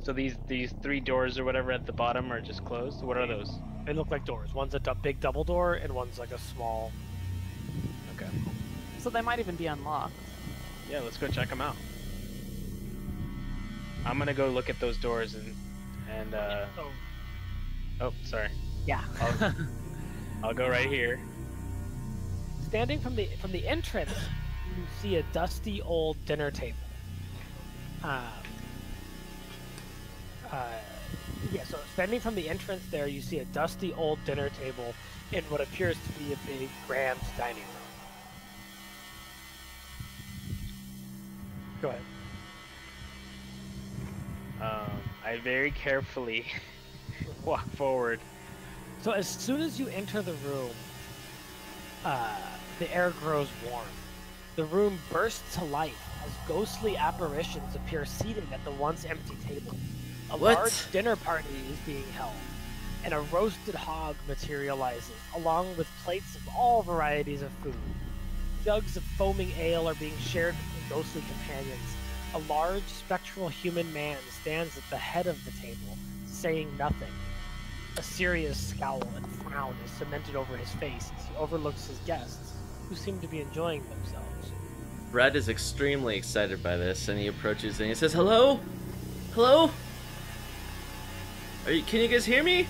So these 3 doors or whatever at the bottom are just closed. What are those? they look like doors. One's a big double door, and one's like a small. Okay. So they might even be unlocked. Yeah, let's go check them out. I'm gonna go look at those doors and So, oh, sorry. yeah. I'll go right here. Standing from the entrance, you see a dusty old dinner table. Yeah, so standing from the entrance there, you see a dusty old dinner table in what appears to be a big, grand dining room. Go ahead. I very carefully walk forward. So as soon as you enter the room, the air grows warm. The room bursts to life as ghostly apparitions appear seated at the once empty table. A What? large dinner party is being held, and a roasted hog materializes, along with plates of all varieties of food. Jugs of foaming ale are being shared between ghostly companions. A large, spectral human man stands at the head of the table, saying nothing. A serious scowl and frown is cemented over his face as he overlooks his guests, who seem to be enjoying themselves. Brad is extremely excited by this, and he approaches and he says, "Hello, hello. Can you guys hear me?"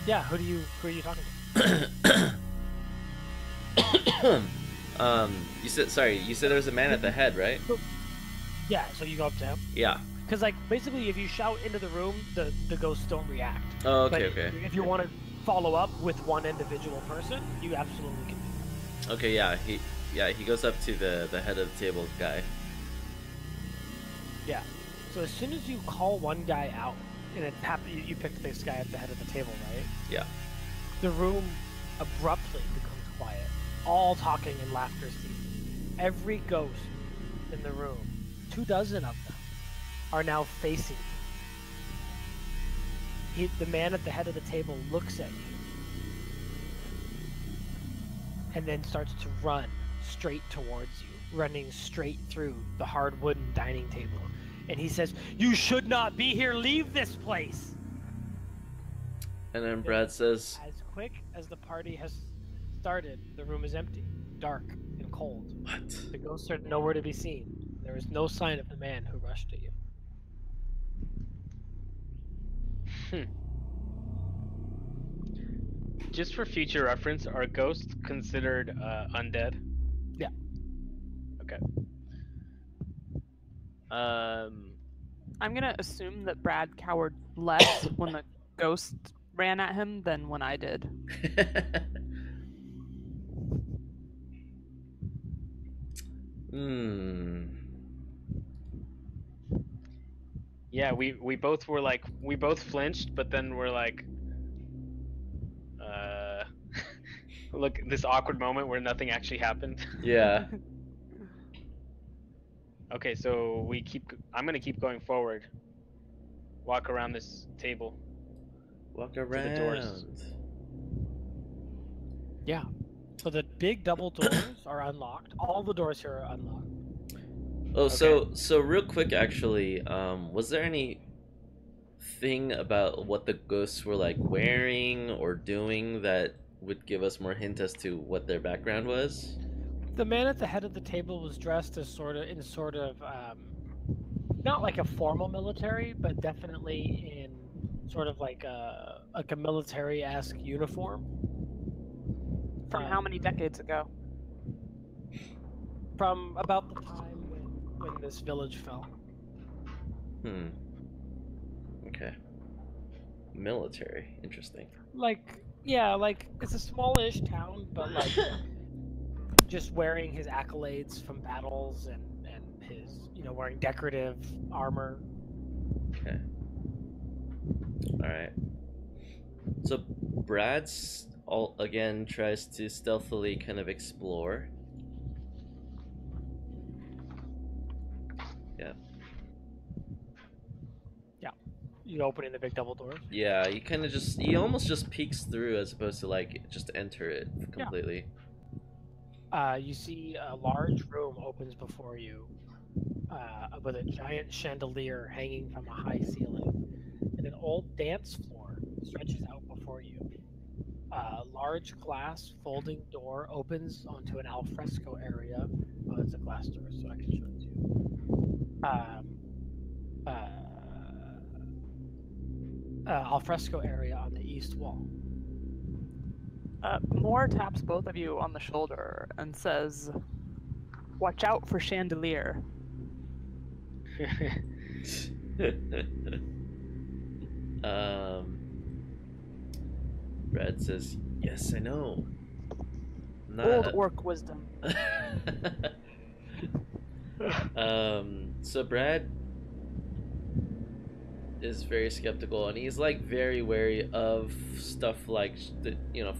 Yeah, who are you talking to? You said there was a man at the head, right? Yeah, so you go up to him. Yeah. Because, like, basically, if you shout into the room, the ghosts don't react. Oh, But okay, okay. if you want to follow up with one individual person, you absolutely can do that. Okay, he goes up to the head of the table guy. Yeah. So as soon as you call one guy out, and you pick this guy at the head of the table, right? Yeah. The room abruptly becomes quiet. All talking and laughter ceases. Every ghost in the room, 24 of them, are now facing you. The man at the head of the table looks at you and then starts to run straight towards you, running straight through the hard wooden dining table. And he says, "You should not be here. Leave this place." And then Brad says, As quick as the party has started, the room is empty, dark, and cold. "What?" The ghosts are nowhere to be seen. There is no sign of the man who rushed at you. Just for future reference, are ghosts considered undead? Yeah. Okay. I'm gonna assume that Brad cowered less when the ghost ran at him than when I did. Yeah, we both were like, we both flinched, but then we're like, look, this awkward moment where nothing actually happened. Yeah. Okay, so I'm gonna keep going forward. Walk around this table. Walk the around. doors. Yeah. So the big double doors are unlocked. All the doors here are unlocked. Oh, Okay. so real quick, actually, was there any thing about what the ghosts were like wearing or doing that would give us more hint as to what their background was? The man at the head of the table was dressed as not like a formal military, but definitely in sort of like a military-esque uniform. From how many decades ago? from about the time when this village fell. Okay. Military. Interesting. Like, yeah, like it's a smallish town, but like just wearing his accolades from battles and his, wearing decorative armor. Okay. Alright. So Brad's again tries to stealthily kind of explore. Yeah. You opening the big double doors. Yeah, he almost just peeks through as opposed to like just enter it completely. You see a large room opens before you, with a giant chandelier hanging from a high ceiling, and an old dance floor stretches out before you. A large glass folding door opens onto an alfresco area. Oh, it's a glass door, so I can show it to you. Alfresco area on the east wall. Moore taps both of you on the shoulder and says, "Watch out for chandelier." Brad says, "Yes, I know." Old orc wisdom. So Brad is very skeptical, and he's like very wary of stuff like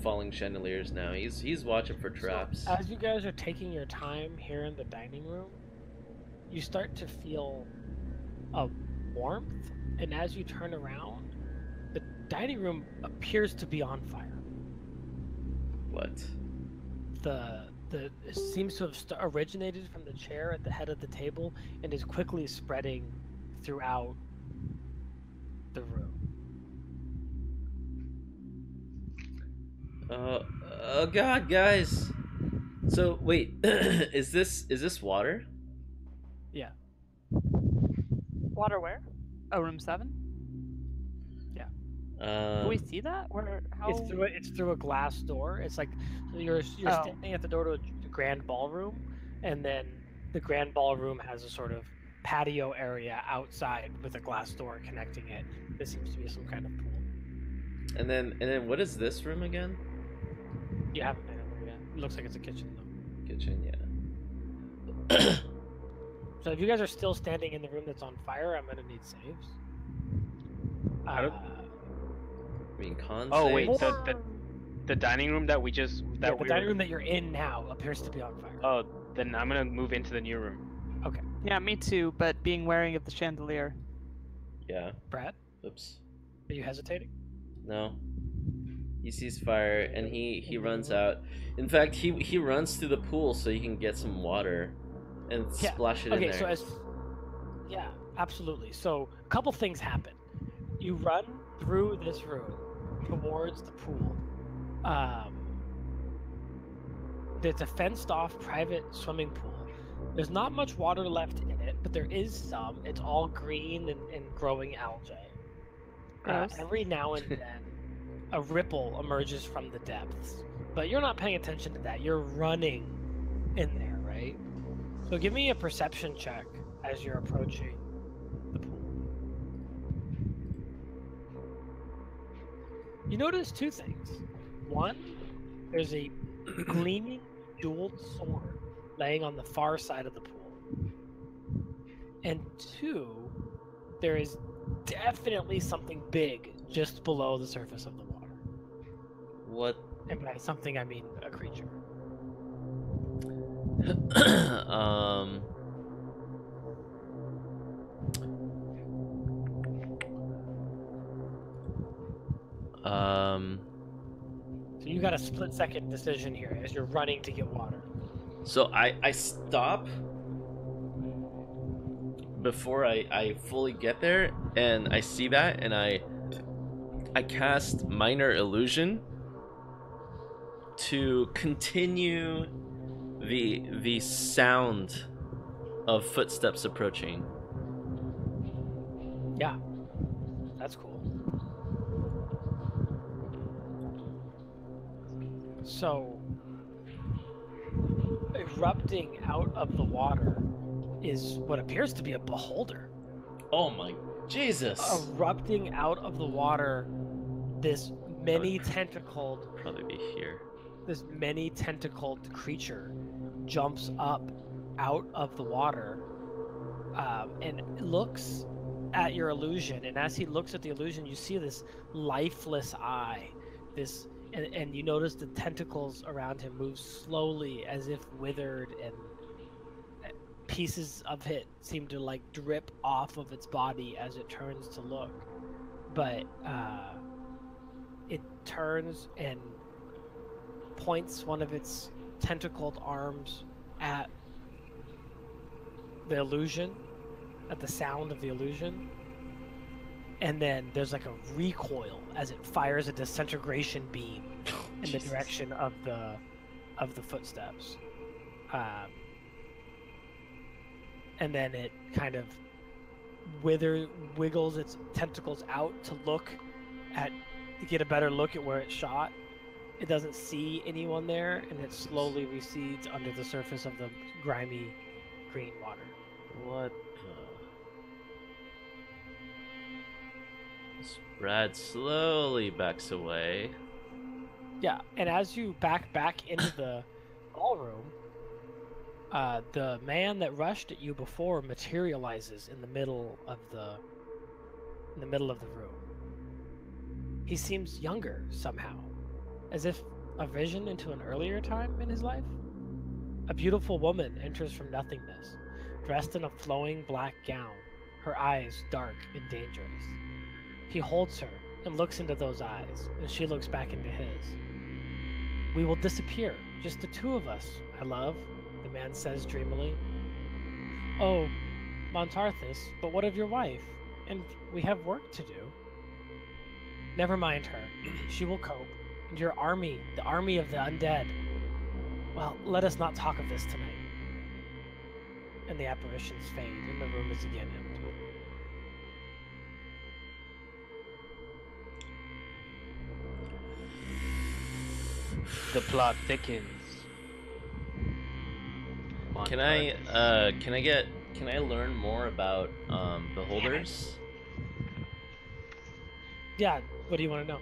falling chandeliers. Now he's watching for traps. So, as you guys are taking your time here in the dining room, you start to feel a warmth, and as you turn around, the dining room appears to be on fire. What? It seems to have originated from the chair at the head of the table and is quickly spreading throughout the room. Oh God, guys! So wait, is this water? Yeah. Water where? Oh, room 7? Yeah. Can we see that? How? It's through a glass door. It's like you're standing at the door to the grand ballroom, and then the grand ballroom has a sort of patio area outside with a glass door connecting it. This seems to be some kind of pool. And then what is this room again? You haven't been in there yet. It looks like it's a kitchen though. Kitchen, yeah. So if you guys are still standing in the room that's on fire, I'm gonna need saves. I mean, con Oh saves? wait, the dining room that we just the dining room that you're in now appears to be on fire. Oh, then I'm gonna move into the new room. Okay. Yeah, me too, but being wary of the chandelier. Yeah. Brad, Oops. are you hesitating? No. He sees fire and he runs out. In fact, he runs to the pool so he can get some water and splash it in there. Okay, yeah, absolutely. So a couple things happen. You run through this room towards the pool. It's a fenced-off private swimming pool. There's not much water left in it, but there is some. It's all green and growing algae. Every now and then, a ripple emerges from the depths, but you're not paying attention to that. You're running in there, right? So give me a perception check as you're approaching the pool. You notice two things. One, there's a gleaming jeweled sword laying on the far side of the pool. And two, there is definitely something big just below the surface of the water. What? And by something, I mean a creature. So you got a split-second decision here as you're running to get water. So I stop before I fully get there, and I see that, and I cast Minor Illusion to continue the sound of footsteps approaching. Yeah, that's cool. So a erupting out of the water is what appears to be a beholder. Oh my Jesus! Erupting out of the water, this many tentacled, Probably be here. this many tentacled creature jumps up out of the water and looks at your illusion. And as he looks at the illusion, you see this lifeless eye. And you notice the tentacles around him move slowly, as if withered, and pieces of it seem to like drip off of its body as it turns to look. But it turns and points one of its tentacled arms at the illusion, at the sound of the illusion. And then there's like a recoil as it fires a disintegration beam in the direction of the footsteps. And then it kind of wiggles its tentacles out to get a better look at where it shot. It doesn't see anyone there, and it slowly recedes under the surface of the grimy green water. What the? Brad slowly backs away. Yeah, and as you back into the ballroom, the man that rushed at you before materializes in the middle of the room. He seems younger somehow, as if a vision into an earlier time in his life. A beautiful woman enters from nothingness, dressed in a flowing black gown, her eyes dark and dangerous. He holds her and looks into those eyes, and she looks back into his. "We will disappear, just the two of us, my love," the man says dreamily. "Oh, Montarthus, but what of your wife? And we have work to do." "Never mind her. She will cope. And your army, the army of the undead. Well, let us not talk of this tonight." And the apparitions fade, and the room is again empty. The plot thickens. Can I learn more about beholders? Yeah, what do you want to know?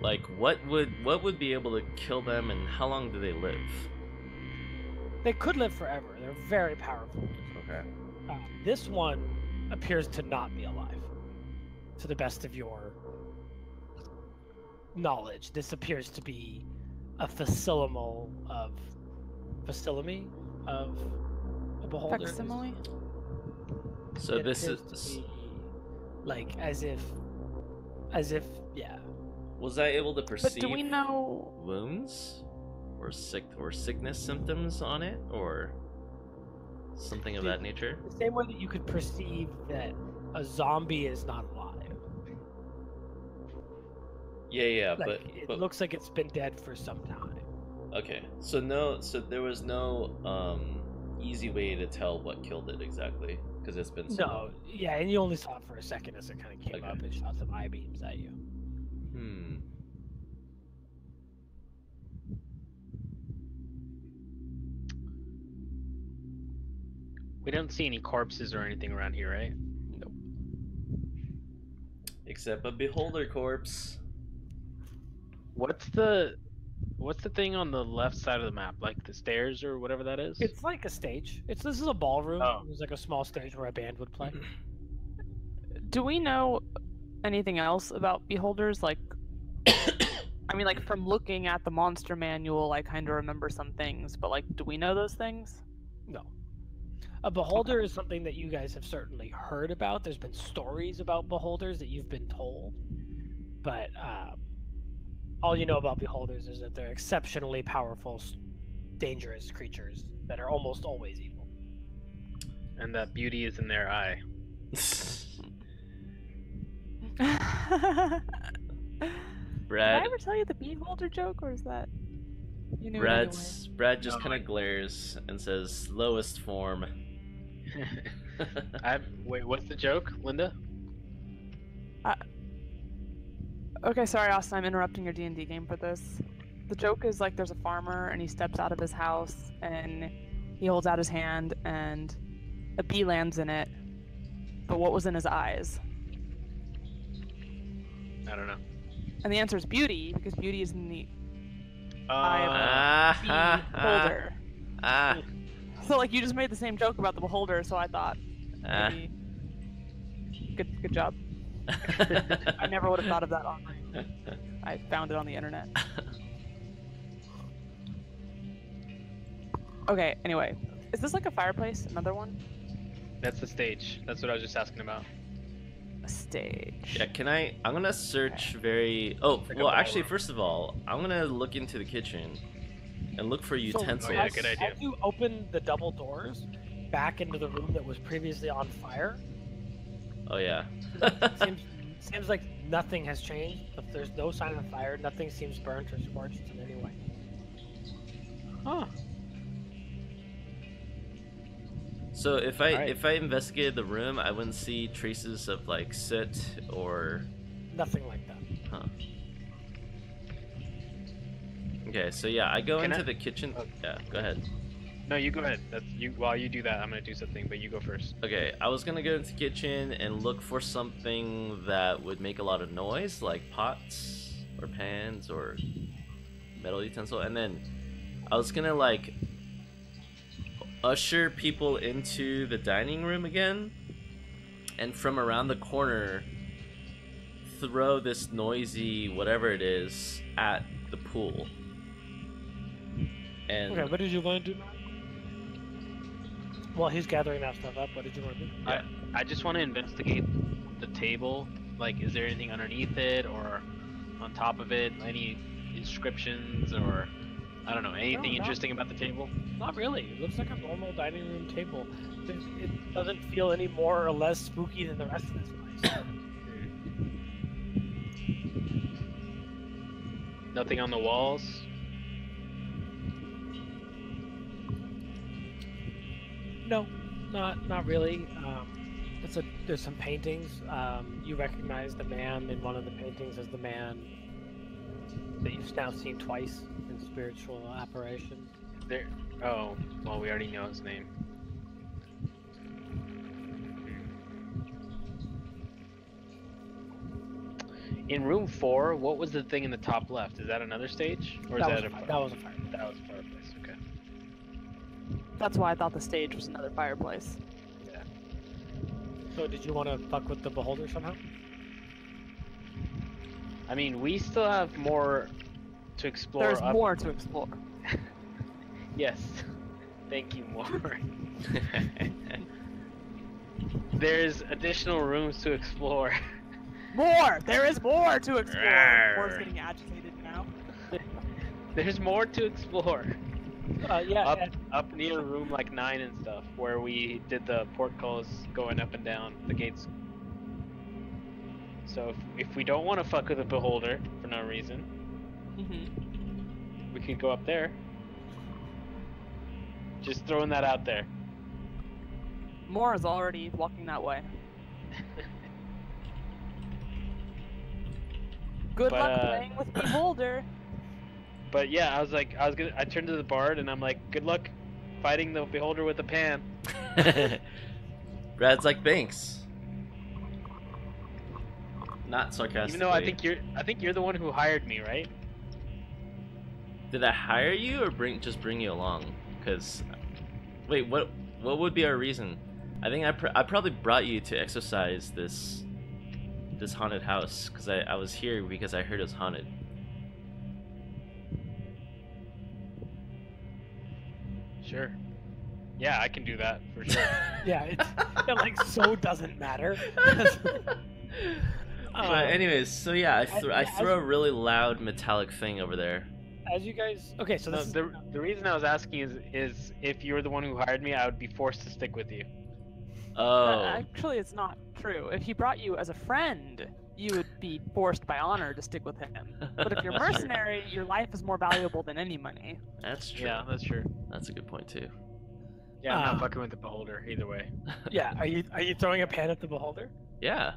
Like what would be able to kill them, and how long do they live? They could live forever. They're very powerful. Okay. This one appears to not be alive, to the best of your knowledge. This appears to be a facilimy of a beholder. Facsimile? So It this appears is. to be like as if, yeah. Was I able to perceive But do we know? wounds or sickness symptoms on it, or something of that nature? The same way that you could perceive that a zombie is not alive. Yeah, Like, it but looks like it's been dead for some time. okay. So there was no easy way to tell what killed it exactly, because it's been so long. Yeah, and you only saw it for a second as it kind of came Okay. up and shot some eye beams at you. We don't see any corpses or anything around here, right? Nope. Except a beholder corpse. What's the thing on the left side of the map? Like the stairs or whatever that is? It's like a stage. This is a ballroom. Oh. There's like a small stage where a band would play. Do we know anything else about beholders? Like, I mean, like from looking at the monster manual, I kind of remember some things, but like, do we know those things? No. A beholder is something that you guys have certainly heard about. There's been stories about beholders that you've been told, but all you know about beholders is that they're exceptionally powerful, dangerous creatures that are almost always evil. And that beauty is in their eye. Brad. Did I ever tell you the beholder joke, or is that you knew it Brad just No, kind of glares and says, "Lowest form." Wait, what's the joke, Linda? anyway? Okay, sorry, Austin. I'm interrupting your D&D game for this. The joke is like there's a farmer and he steps out of his house and he holds out his hand and a bee lands in it. But what was in his eyes? I don't know. And the answer is beauty, because beauty is in the eye of the beholder. So like you just made the same joke about the beholder, so I thought maybe good job. I never would have thought of that online. I found it on the internet. Okay, anyway. Is this like a fireplace? Another one? That's the stage. That's what I was just asking about. A stage. Yeah, I'm gonna search very... Oh, Like a well, actually, ballroom. first of all, I'm gonna look into the kitchen and look for utensils. Oh, yeah, good idea. As you open the double doors back into the room that was previously on fire, Oh, yeah. seems like nothing has changed. If there's no sign of fire, nothing seems burnt or scorched in any way. Huh. So if Alright. I investigated the room, I wouldn't see traces of, like, soot or... Nothing like that. Huh. Okay, so yeah, I go Can into I- the kitchen. Oh. Yeah, go ahead. No, you go ahead. While you do that, I'm gonna do something, but you go first. Okay, I was gonna go into the kitchen and look for something that would make a lot of noise, like pots or pans or metal utensil, and then I was gonna like usher people into the dining room again, and from around the corner throw this noisy whatever it is at the pool. And Okay, what did you want to do now? While he's gathering that stuff up, what did you want to do? I just want to investigate the table. Like, is there anything underneath it or on top of it? Any inscriptions or I don't know, anything No. interesting about the table? Not really. It looks like a normal dining room table. It doesn't feel any more or less spooky than the rest of this place. Nothing on the walls. No, not really. There's some paintings. You recognize the man in one of the paintings as the man that you've now seen twice in spiritual apparition. There. Oh, well, we already know his name. In room 4, what was the thing in the top left? Is that another stage, or is that a that was a fire. That was a fireplace. Okay. That's why I thought the stage was another fireplace. So did you want to fuck with the beholder somehow? I mean, we still have more to explore. There's up- more to explore. Yes. Thank you, more. There's additional rooms to explore. More! There is more to explore! Rawr. Mor's getting agitated now. There's more to explore. Yeah. Up, up near room like 9 and stuff, where we did the portcullis going up and down the gates. So if we don't want to fuck with the beholder for no reason, Mm-hmm. we could go up there. Just throwing that out there. More is already walking that way. Good But, luck playing with Beholder. But yeah, I turned to the bard and I'm like, good luck fighting the beholder with the pan. Brad's like Banks. Not sarcastically. Even though I think you're the one who hired me, right? Did I hire you or just bring you along? Because, wait, what would be our reason? I think I probably brought you to exercise this haunted house because I was here because I heard it was haunted. Sure. Yeah, I can do that for sure. Yeah, it like so doesn't matter. But anyways, so yeah, I as- throw a really loud metallic thing over there. As you guys, okay, so No, this is the reason I was asking is if you were the one who hired me, I would be forced to stick with you. Oh, Actually, it's not true. If he brought you as a friend, you would be forced by honor to stick with him. But if you're That's true. mercenary, your life is more valuable than any money. That's true. Yeah, that's true. That's a good point too. Yeah, I'm Ah. not fucking with the beholder either way. yeah. Are you throwing a pan at the beholder? Yeah.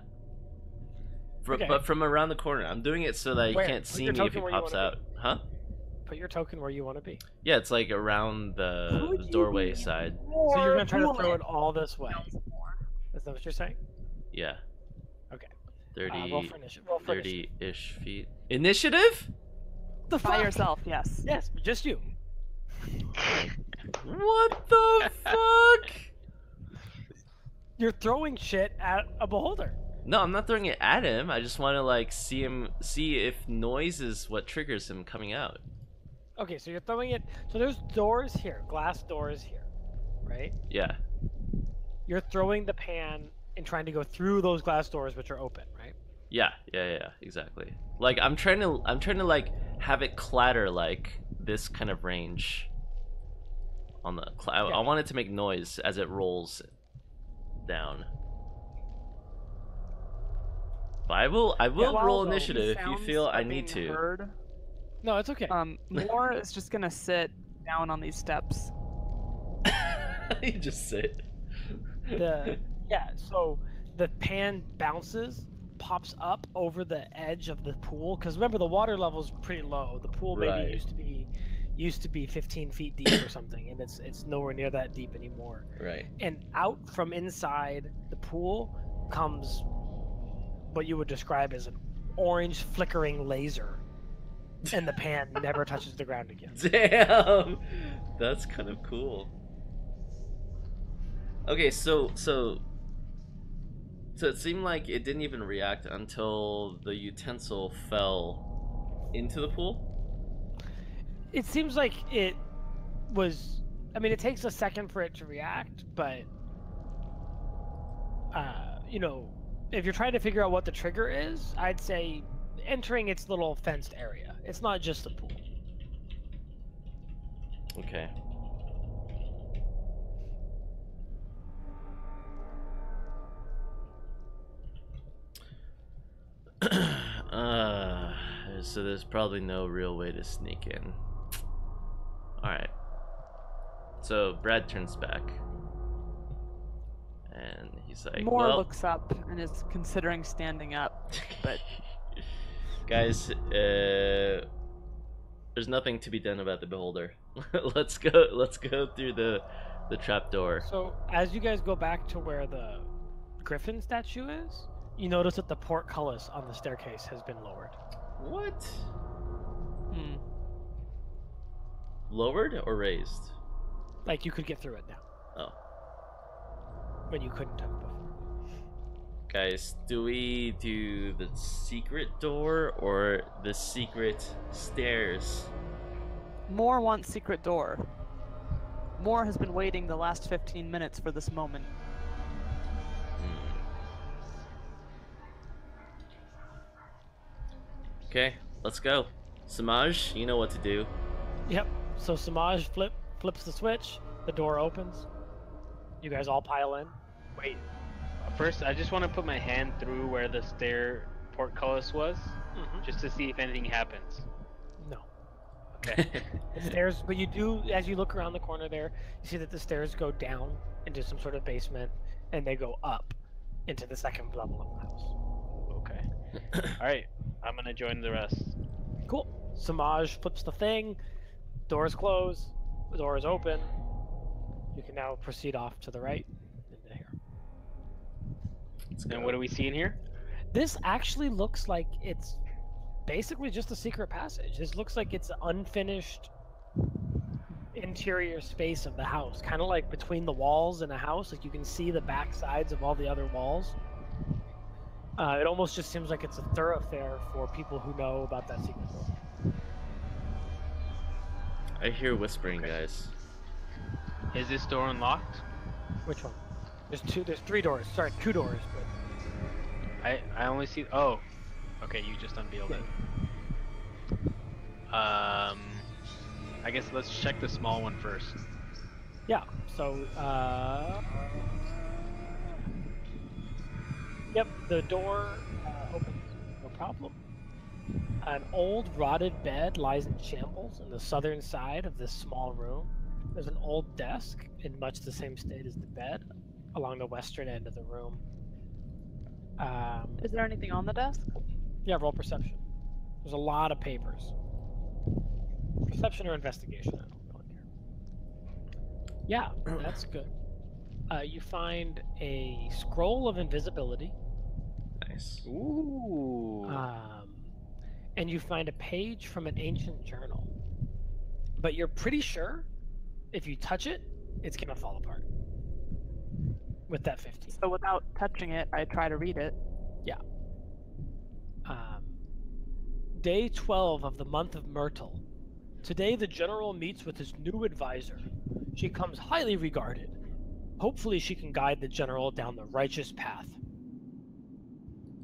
Okay. But from around the corner, I'm doing it so that he Where? can't Put see your me if he token where you pops wanna out. Huh? Put your token where you want to be. Yeah, it's like around the Could you doorway be side. So you're more gonna try to throw fluent? it all this way. More. Is that what you're saying? Yeah. Okay. 30, Roll for initiative. Roll for initiative. 30-ish feet. Initiative? The By fuck? yourself, yes. Yes, just you. What the fuck? You're throwing shit at a beholder. No, I'm not throwing it at him. I just want to like see if noise is what triggers him coming out. Okay, so you're throwing it. So there's doors here, glass doors here, right? Yeah. You're throwing the pan and trying to go through those glass doors, which are open, right? Yeah, exactly. Like I'm trying to like have it clatter like this kind of range on the I want it to make noise as it rolls down. But I will roll initiative if you feel I need to. Heard, No, it's okay. Moore is just gonna sit down on these steps. You just sit. So the pan bounces, pops up over the edge of the pool. Because remember, the water level's pretty low. The pool maybe Right. used to be 15 feet deep or something, and it's nowhere near that deep anymore. Right. And out from inside the pool comes what you would describe as an orange flickering laser, and the pan never touches the ground again. Damn, that's kind of cool. Okay, so it seemed like it didn't even react until the utensil fell into the pool. It seems like it was. I mean, it takes a second for it to react, but if you're trying to figure out what the trigger is, I'd say entering its little fenced area. It's not just a pool. Okay. So there's probably no real way to sneak in. Alright. So Brad turns back. And he's like, Moore well, looks up and is considering standing up, but guys, there's nothing to be done about the beholder. Let's go through the trap door. So as you guys go back to where the griffin statue is, you notice that the portcullis on the staircase has been lowered. What? Lowered or raised? Like you could get through it now. Oh. But you couldn't have before. Guys, do we do the secret door or the secret stairs? Moore wants secret door. Moore has been waiting the last 15 minutes for this moment. Okay, let's go. Samaj, you know what to do. Yep. So Samaj flips the switch. The door opens. You guys all pile in. Wait. First, I just want to put my hand through where the stair portcullis was, just to see if anything happens. No. Okay. The stairs, but you do, as you look around the corner there, you see that the stairs go down into some sort of basement, and they go up into the second level of the house. Okay. All right. I'm gonna join the rest. Cool. Samaj flips the thing. Doors close. The door is open. You can now proceed off to the right into here. And what do we see in here? This actually looks like it's basically just a secret passage. This looks like it's an unfinished interior space of the house, kind of like between the walls in a house. Like you can see the back sides of all the other walls. It almost just seems like it's a thoroughfare for people who know about that secret door. I hear whispering, guys. Is this door unlocked? Which one? There's three doors. Sorry, two doors. But I only see. Oh, okay. You just unveiled it. I guess let's check the small one first. yeah. So yep, the door opens. No problem. An old rotted bed lies in shambles in the southern side of this small room. There's an old desk in much the same state as the bed along the western end of the room. Is there anything on the desk? Yeah, roll perception. There's a lot of papers. Perception or investigation? I don't really care. Yeah, that's good. You find a scroll of invisibility. Nice. Ooh. And you find a page from an ancient journal. But you're pretty sure if you touch it, it's gonna fall apart. With that 15. So without touching it, I try to read it. Yeah. Day 12 of the month of Myrtle. Today the general meets with his new advisor. She comes highly regarded. Hopefully she can guide the general down the righteous path.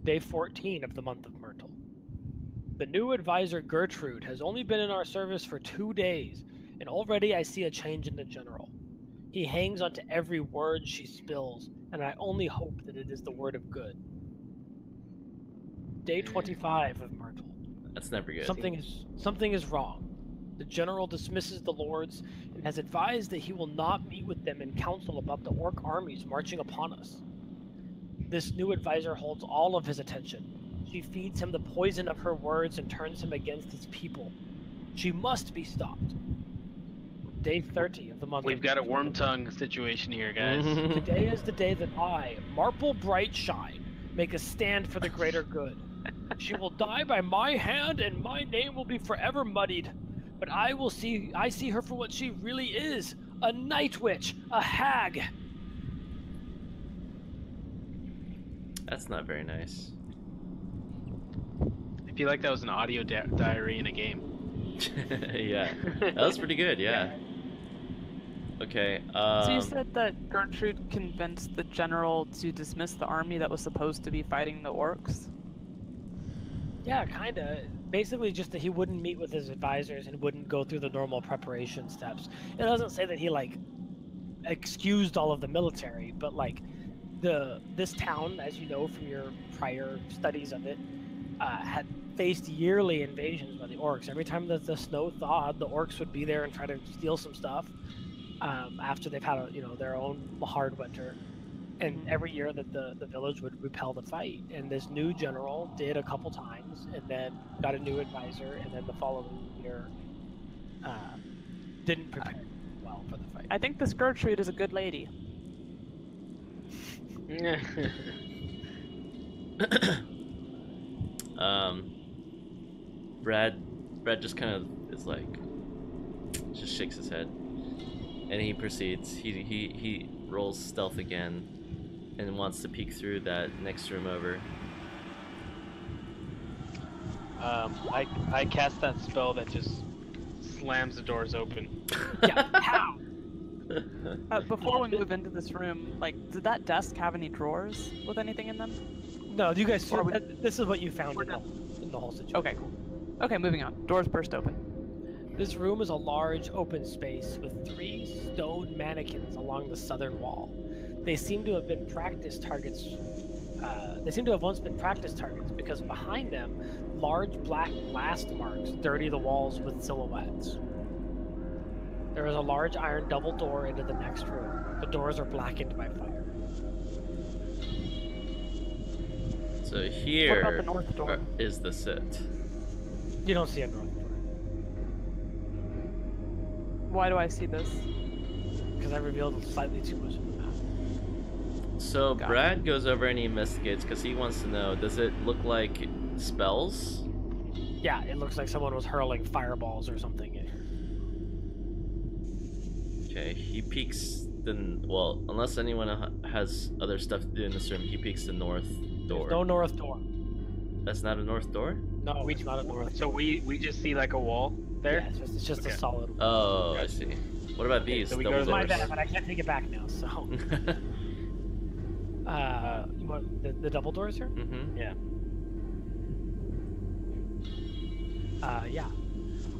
Day 14 of the month of Myrtle. The new advisor Gertrude has only been in our service for 2 days, and already I see a change in the general. He hangs onto every word she spills, and I only hope that it is the word of good. Day 25 of Myrtle. That's never good. Something is wrong. The general dismisses the lords and has advised that he will not meet with them in council about the orc armies marching upon us. This new advisor holds all of his attention. She feeds him the poison of her words and turns him against his people. She must be stopped. Day 30 of the month. We've got a worm tongue situation here, guys. Today is the day that I, Marple Brightshine, make a stand for the greater good. She will die by my hand, and my name will be forever muddied. But I see her for what she really is, a night witch, a hag. That's not very nice. I feel like that was an audio diary in a game. Yeah, that was pretty good. Yeah. Okay. So you said that Gertrude convinced the general to dismiss the army that was supposed to be fighting the orcs? Yeah, kinda. Basically just that he wouldn't meet with his advisors and wouldn't go through the normal preparation steps. It doesn't say that he, like, excused all of the military, but, like, this town, as you know from your prior studies of it, had faced yearly invasions by the orcs. Every time that the snow thawed, the orcs would be there and try to steal some stuff after they've had their own hard winter. And every year that the village would repel the fight. And this new general did a couple times, and then got a new advisor, and then the following year didn't prepare well for the fight. I think this Gertrude is a good lady. Brad just kind of is like, just shakes his head, and he proceeds. He rolls stealth again, and wants to peek through that next room over. I cast that spell that just slams the doors open. Yeah, how? Before we move into this room, like, did that desk have any drawers with anything in them? No, you guys. Or we- This is what you found in the whole situation. Okay, cool. Okay, moving on. Doors burst open. This room is a large open space with 3 stone mannequins along the southern wall. They seem to have been practice targets. They seem to have once been practice targets because behind them, large black blast marks dirty the walls with silhouettes. There is a large iron double door into the next room. The doors are blackened by fire. So What about here the north door? is the sit. You don't see a north door Why do I see this? because I revealed slightly too much of the map. So Got Brad goes over and he investigates because he wants to know, does it look like spells? Yeah, it looks like someone was hurling fireballs or something in here. Okay, he peeks well, unless anyone has other stuff to do in this room, he peeks the north door. There's no north door. That's not a north door? No, it's not a north. So we just see like a wall there. Yeah, it's just Okay. a solid. Oh, I see. What about these? so we go double to the My doors? bad, but I can't take it back now. So, you want the double doors here? Mm-hmm. Yeah. Yeah.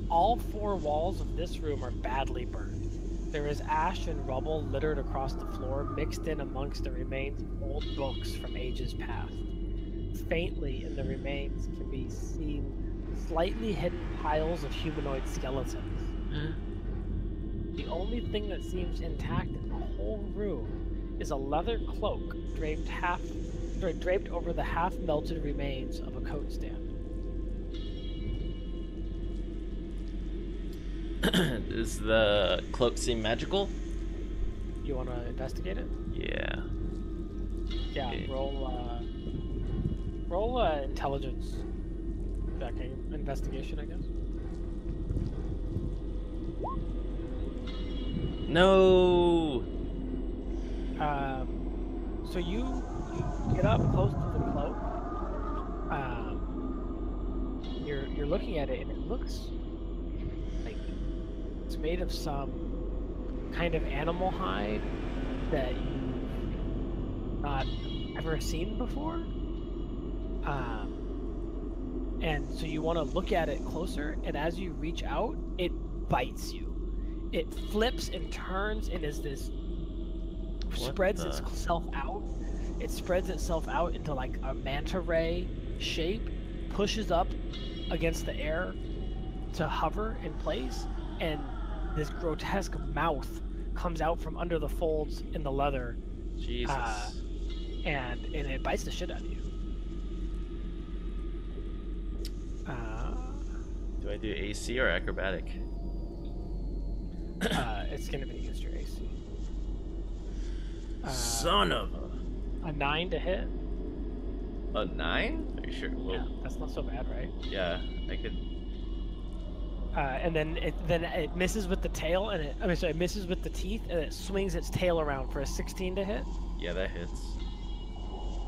All 4 walls of this room are badly burned. There is ash and rubble littered across the floor, mixed in amongst the remains of old books from ages past. Faintly in the remains can be seen slightly hidden piles of humanoid skeletons. The only thing that seems intact in the whole room is a leather cloak draped over the half-melted remains of a coat stand. Does the cloak seem magical? You want to investigate it? Yeah. Yeah. Okay. Roll intelligence. Investigation, I guess. No. So you get up close to the cloak. You're looking at it, and it looks like it's made of some kind of animal hide that you've not ever seen before. And so you want to look at it closer, and as you reach out, it bites you. It flips and turns and is this spreads itself out. It spreads itself out into like a manta ray shape, pushes up against the air to hover in place, and this grotesque mouth comes out from under the folds in the leather. Jesus. And it bites the shit out of you. Do I do AC or acrobatic? It's gonna be against your AC. Son of a 9 to hit. a 9? Are you sure? Well, Yeah, that's not so bad, right? yeah, I could. And then it misses with the tail, and it misses with the teeth, and it swings its tail around for a 16 to hit Yeah, that hits.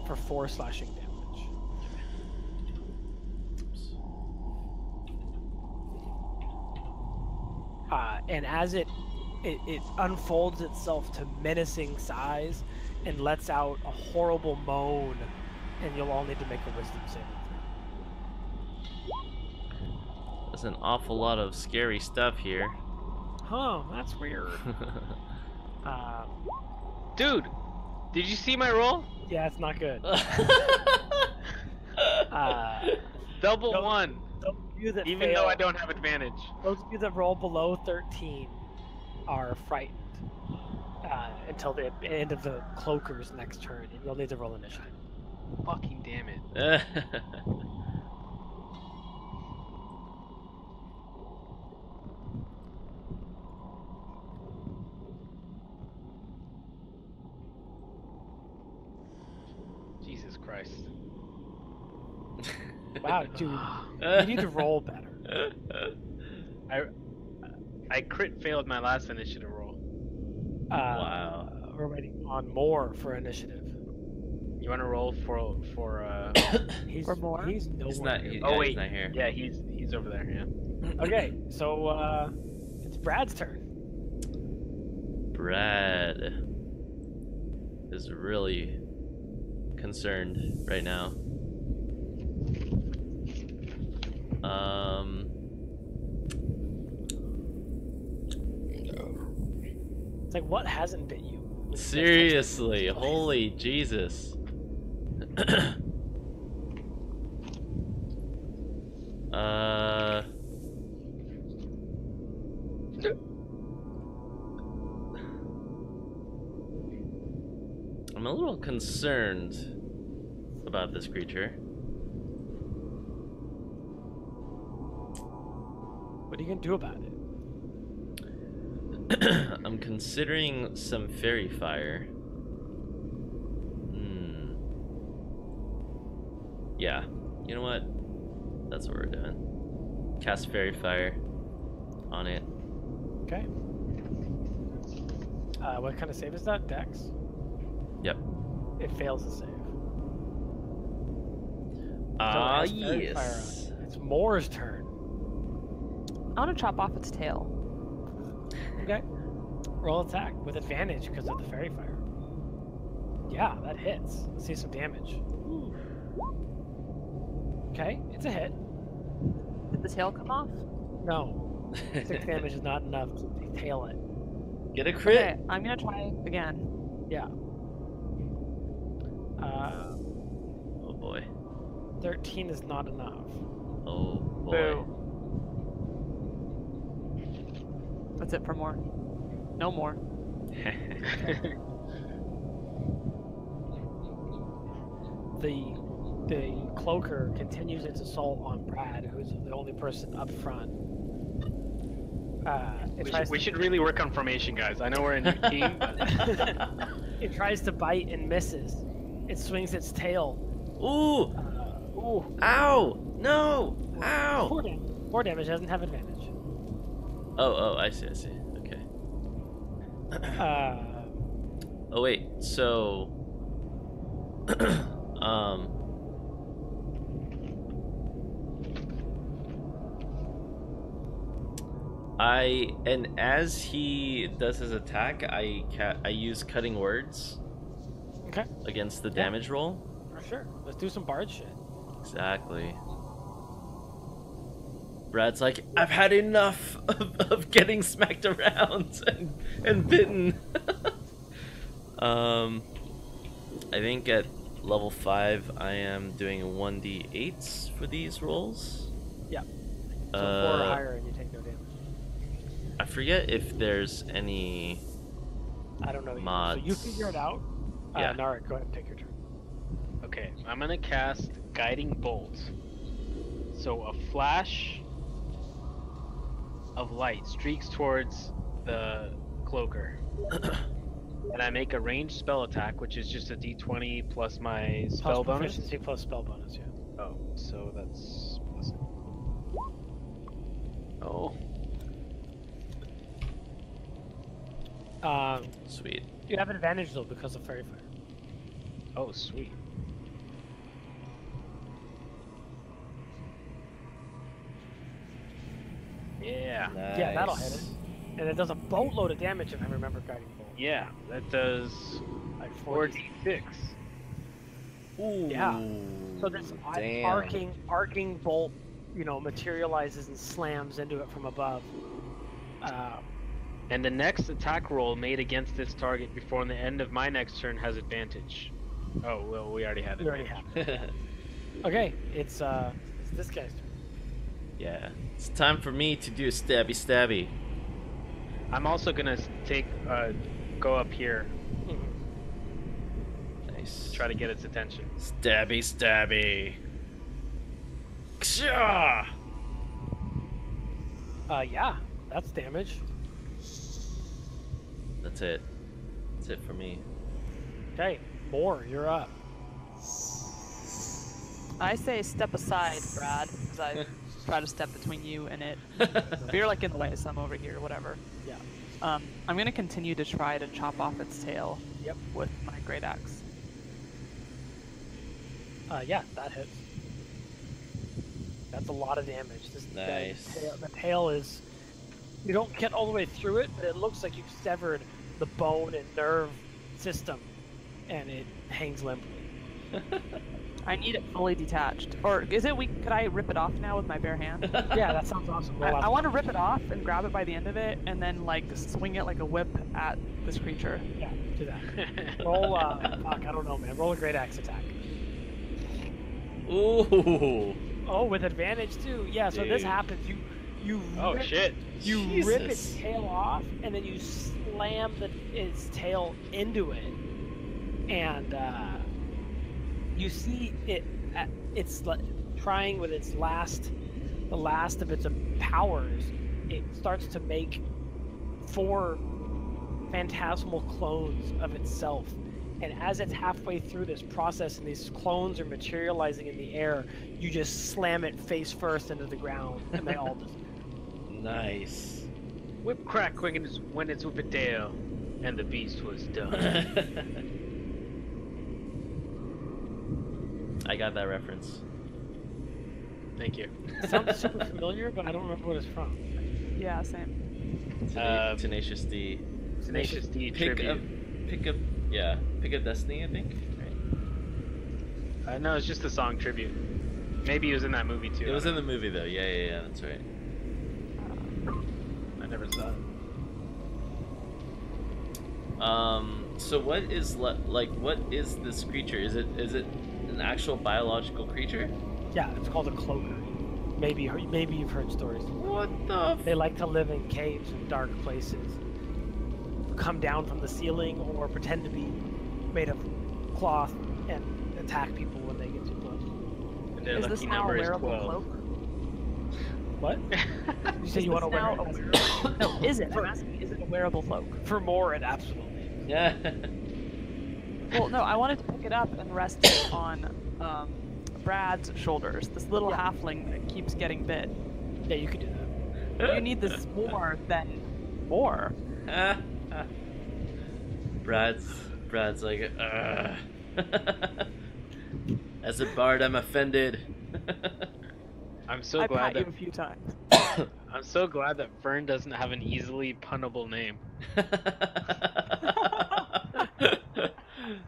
for 4 slashing damage. And as it unfolds itself to menacing size and lets out a horrible moan, and you'll all need to make a wisdom saving throw. There's an awful lot of scary stuff here. Huh, that's weird. Dude, did you see my roll? Yeah, it's not good. Double Nope. one. Those of you that Even fail, though I don't have advantage. those of you that roll below 13 are frightened until the end of the cloaker's next turn, and you'll need to roll initiative. Fucking damn it. Jesus Christ. Wow, dude, you need to roll better. I crit failed my last initiative roll. Wow. We're waiting on more for initiative. You want to roll for He's For more? He's nowhere. He's not. near. Oh, wait. He's not here. Yeah, he's over there. Yeah. Okay, so it's Brad's turn. Brad is really concerned right now. It's like, what hasn't bit you? Seriously, holy Jesus. I'm a little concerned about this creature. What are you gonna do about it? I'm considering some fairy fire. Yeah, you know what? That's what we're doing. Cast fairy fire on it. Okay. What kind of save is that? Dex? Yep. It fails the save. Ah, So it has fairy fire yes. on it. It's Moore's turn. I want to chop off its tail. Okay. Roll attack with advantage because of the fairy fire. Yeah, that hits. Let's see some damage. Okay, it's a hit. Did the tail come off? No. 6 damage is not enough to tail it. Get a crit. Okay, I'm gonna try again. Yeah. Oh boy. 13 is not enough. Oh boy. Boo. That's it for more. No more. The cloaker continues its assault on Brad, who's the only person up front. It We tries should, we to, should really work on formation, guys. I know we're a new team, but it tries to bite and misses. It swings its tail. Ooh! Ooh, Ow! No! Ow! 4 damage. Doesn't have advantage. Oh, I see. Okay. Uh, Oh wait, so and as he does his attack, I use cutting words okay, against the Yeah. damage roll. for sure. Let's do some bard shit. Exactly. Brad's like, I've had enough of getting smacked around and bitten. I think at level 5 I am doing 1d8s for these rolls. Yeah. So 4 or higher and you take no damage. I forget if there's any. I don't know. Either. Mods. So you figure it out. Yeah. Nara, go ahead and take your turn. okay. I'm gonna cast Guiding Bolt. So a flash of light streaks towards the cloaker, and I make a ranged spell attack, which is just a D20 plus my spell Plus bonus. proficiency plus spell bonus, yeah. Oh, so that's plus. Oh, Sweet. You have an advantage though because of fairy fire. oh, sweet. Yeah, Yeah, that'll hit it. And it does a boatload of damage if I remember guiding bolt. yeah, that does Like 4d6. Ooh. Yeah. So this damn. arcing bolt, materializes and slams into it from above. And the next attack roll made against this target before the end of my next turn has advantage. Oh, well, we already had it. We already have it. Okay, it's this guy's turn. Yeah. It's time for me to do a stabby. I'm also gonna go up here, Nice. try to get its attention. Stabby. Ksha! Yeah, that's damage. That's it. That's it for me. Okay, Moore, you're up. I say step aside, Brad, because I try to step between you and it. But you're like in the way, so I'm over here, whatever. Yeah. I'm gonna continue to try to chop off its tail. Yep. With my great axe. Yeah, that hits. That's a lot of damage. Nice. The tail is. You don't get all the way through it, but it looks like you've severed the bone and nerve system, and it hangs limply. I need it fully detached. Or is it weak? Could I rip it off now with my bare hand? Yeah, that sounds awesome. I want to rip it off and grab it by the end of it, and then like swing it like a whip at this creature. Yeah, do that. Roll. Fuck, I don't know, man. Roll a great axe attack. Ooh. Oh, with advantage too. Yeah. So this Dude. happens. You. Oh rip, shit! You rip its Jesus. tail off, and then you slam its tail into it, and you see it's like trying with the last of its powers. It starts to make 4 phantasmal clones of itself, and as it's halfway through this process and these clones are materializing in the air, you just slam it face first into the ground, and they all just. Nice. Whip crack when it's with a tail, and the beast was done. I got that reference. Thank you. It sounds super familiar, but I don't remember what it's from. Yeah, same. Tenacious D. Tenacious D Pick tribute. up Destiny, I think. Right. No, it's just a song tribute. Maybe it was in that movie too. It was in the movie though. Yeah. That's right. I never saw it. So what is what is this creature? Is it an actual biological creature? Yeah, it's called a cloaker. Maybe you've heard stories. What the? They like to live in caves and dark places, come down from the ceiling, or pretend to be made of cloth and attack people when they get too close. And their Is this lucky now a number is wearable 12. cloak? What? You say Is you want to this wear now it? a wearable? No, is it? I'm asking, is it a wearable cloak? For more, it absolutely. Yeah. Well, no, I wanted to pick it up and rest it on Brad's shoulders. This little Yeah. halfling that keeps getting bit. Yeah, you could do that. You need this more than more. Brad's like, as a bard, I'm offended. I'm so I glad pat you that a few times. I'm so glad that Fern doesn't have an easily punnable name.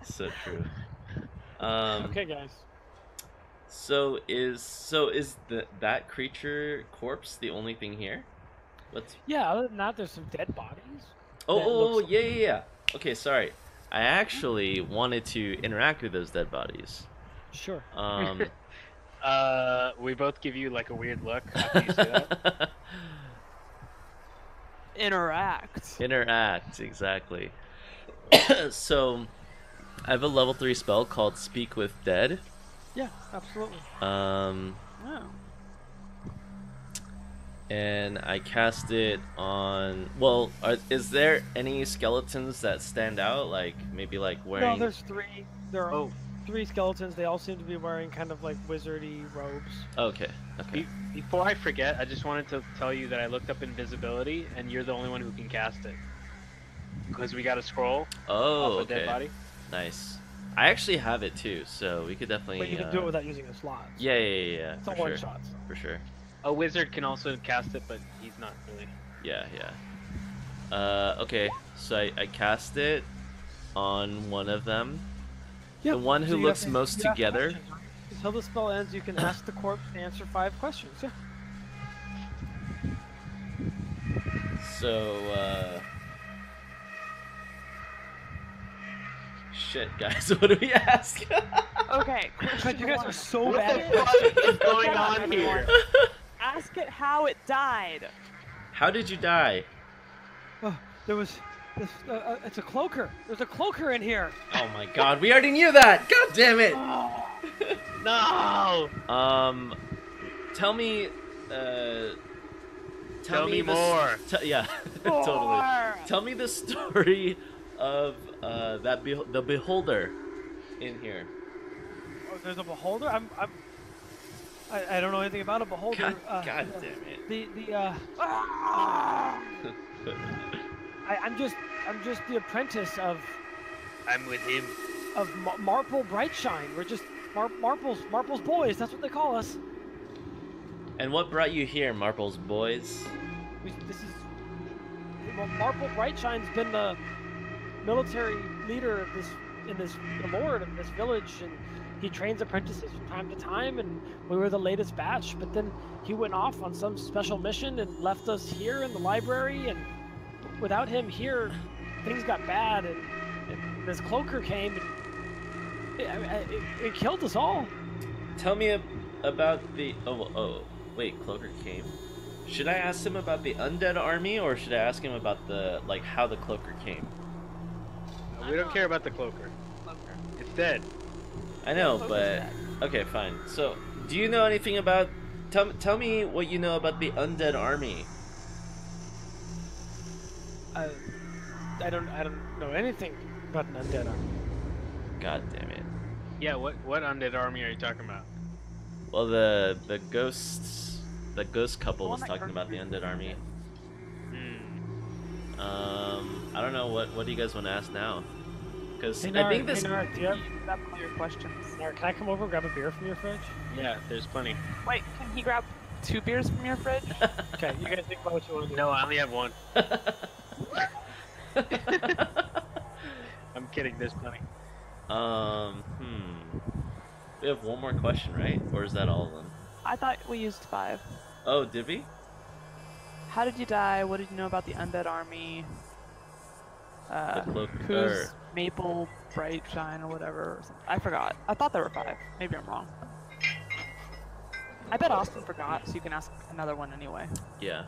So true. Okay, guys. So is that creature corpse the only thing here? What's Yeah, other than that, there's some dead bodies. Oh, that oh, looks- yeah. Okay, sorry. I actually wanted to interact with those dead bodies. Sure. We both give you like a weird look after you say that. Interact. Interact, exactly. So, I have a level 3 spell called Speak with Dead. Yeah, absolutely. Oh. And I cast it on. Well, is there any skeletons that stand out? Like maybe like wearing. No, there's three. There are Oh. 3 skeletons. They all seem to be wearing kind of like wizardy robes. Okay. Okay. Before I forget, I just wanted to tell you that I looked up invisibility, and you're the only one who can cast it. Because we got a scroll Oh, off a dead okay. body. Nice. I actually have it too, so we could definitely. But you can do it without using the slots. Yeah. It's a For one sure. shot. For sure. A wizard can also cast it, but he's not really. Yeah. Okay. So I cast it on one of them. Yep. The one who So you looks have to- most you have together. questions, right? Until the spell ends, you can ask the corpse to answer 5 questions. Yeah. So, shit, guys, what do we ask? Okay. God, you guys are so What bad the at fuck is going Shut up, on here? everyone. Ask it how it died. How did you die? Oh, there was this. It's a cloaker. There's a cloaker in here. Oh my god, we already knew that! God damn it! No! Tell me, Tell me the more. yeah, totally. More. Tell me the story of the beholder in here. Oh, there's a beholder. I don't know anything about a beholder. God damn it. I'm just the apprentice of I'm with him. Marple Brightshine. We're just Marple's boys. That's what they call us. And what brought you here, Marple's boys? Marple Brightshine's been the military leader of the lord of this village, and he trains apprentices from time to time, and we were the latest batch, but then he went off on some special mission and left us here in the library, and without him here, things got bad, and this cloaker came, and it killed us all. Tell me about the... Oh, wait, Cloaker came? Should I ask him about the undead army, or should I ask him about how the Cloaker came? We don't care about the cloaker. It's dead. I know, Cloaker's but... dead. Okay, fine. So, do you know anything about... Tell me what you know about the undead army. I don't know anything about an undead army. God damn it. Yeah, what undead army are you talking about? Well, the ghosts... The ghost couple The was one that talking about the hurt undead army. Hmm. I don't know, what do you guys want to ask now? Because Hey, I think Narek, this... hey, Narek, do you have... That's all your questions. Narek, can I come over and grab a beer from your fridge? Yeah, there's plenty. Wait, can he grab 2 beers from your fridge? Okay, you guys think about what you want to do. No, I only have one. I'm kidding, there's plenty. We have one more question, right? Or is that all of them? I thought we used 5. Oh, did we? How did you die? What did you know about the undead army? The cloak- Who's Maple Brightshine or whatever? Or something. I forgot. I thought there were 5. Maybe I'm wrong. I bet Austin forgot, so you can ask another one anyway. Yeah.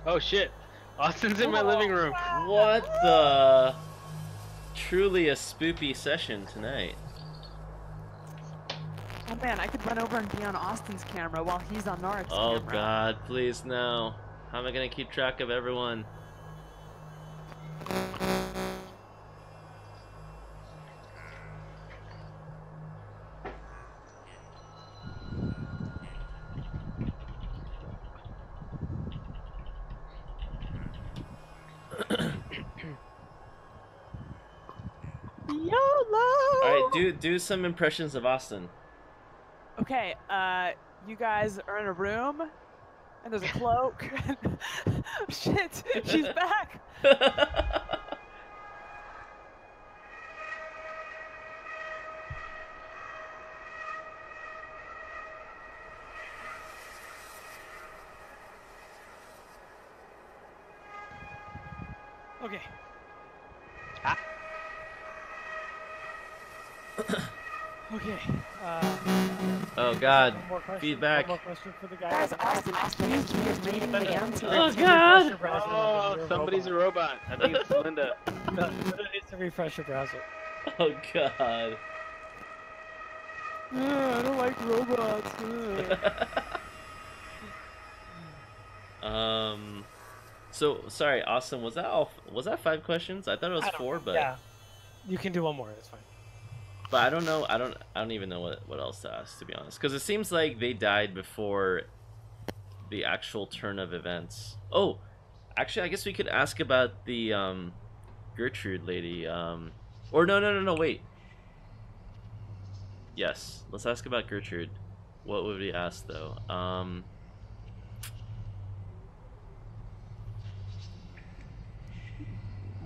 Oh shit! Austin's in my living room. What the... Truly a spoopy session tonight. man, I could run over and be on Austin's camera while he's on Narek's Oh camera. God, please no. How am I gonna keep track of everyone? YOLO! Alright, do some impressions of Austin. Okay, you guys are in a room, and there's a cloak. Shit, she's back! Okay. Okay. Oh God, One more question. feedback. One more question for the guys. Austin, excuse me, is reading the answer. Oh God! Oh, somebody's a robot. I think it's Linda. No, it's to refresh your browser. Oh God. I don't like robots. So sorry, Austin. Was that all? Was that 5 questions? I thought it was 4, but Yeah. You can do one more. That's fine. but I don't know. I don't even know what else to ask, to be honest. Because it seems like they died before the actual turn of events. Oh, actually, I guess we could ask about the Gertrude lady. Or no. Wait. Yes, let's ask about Gertrude. What would we ask though?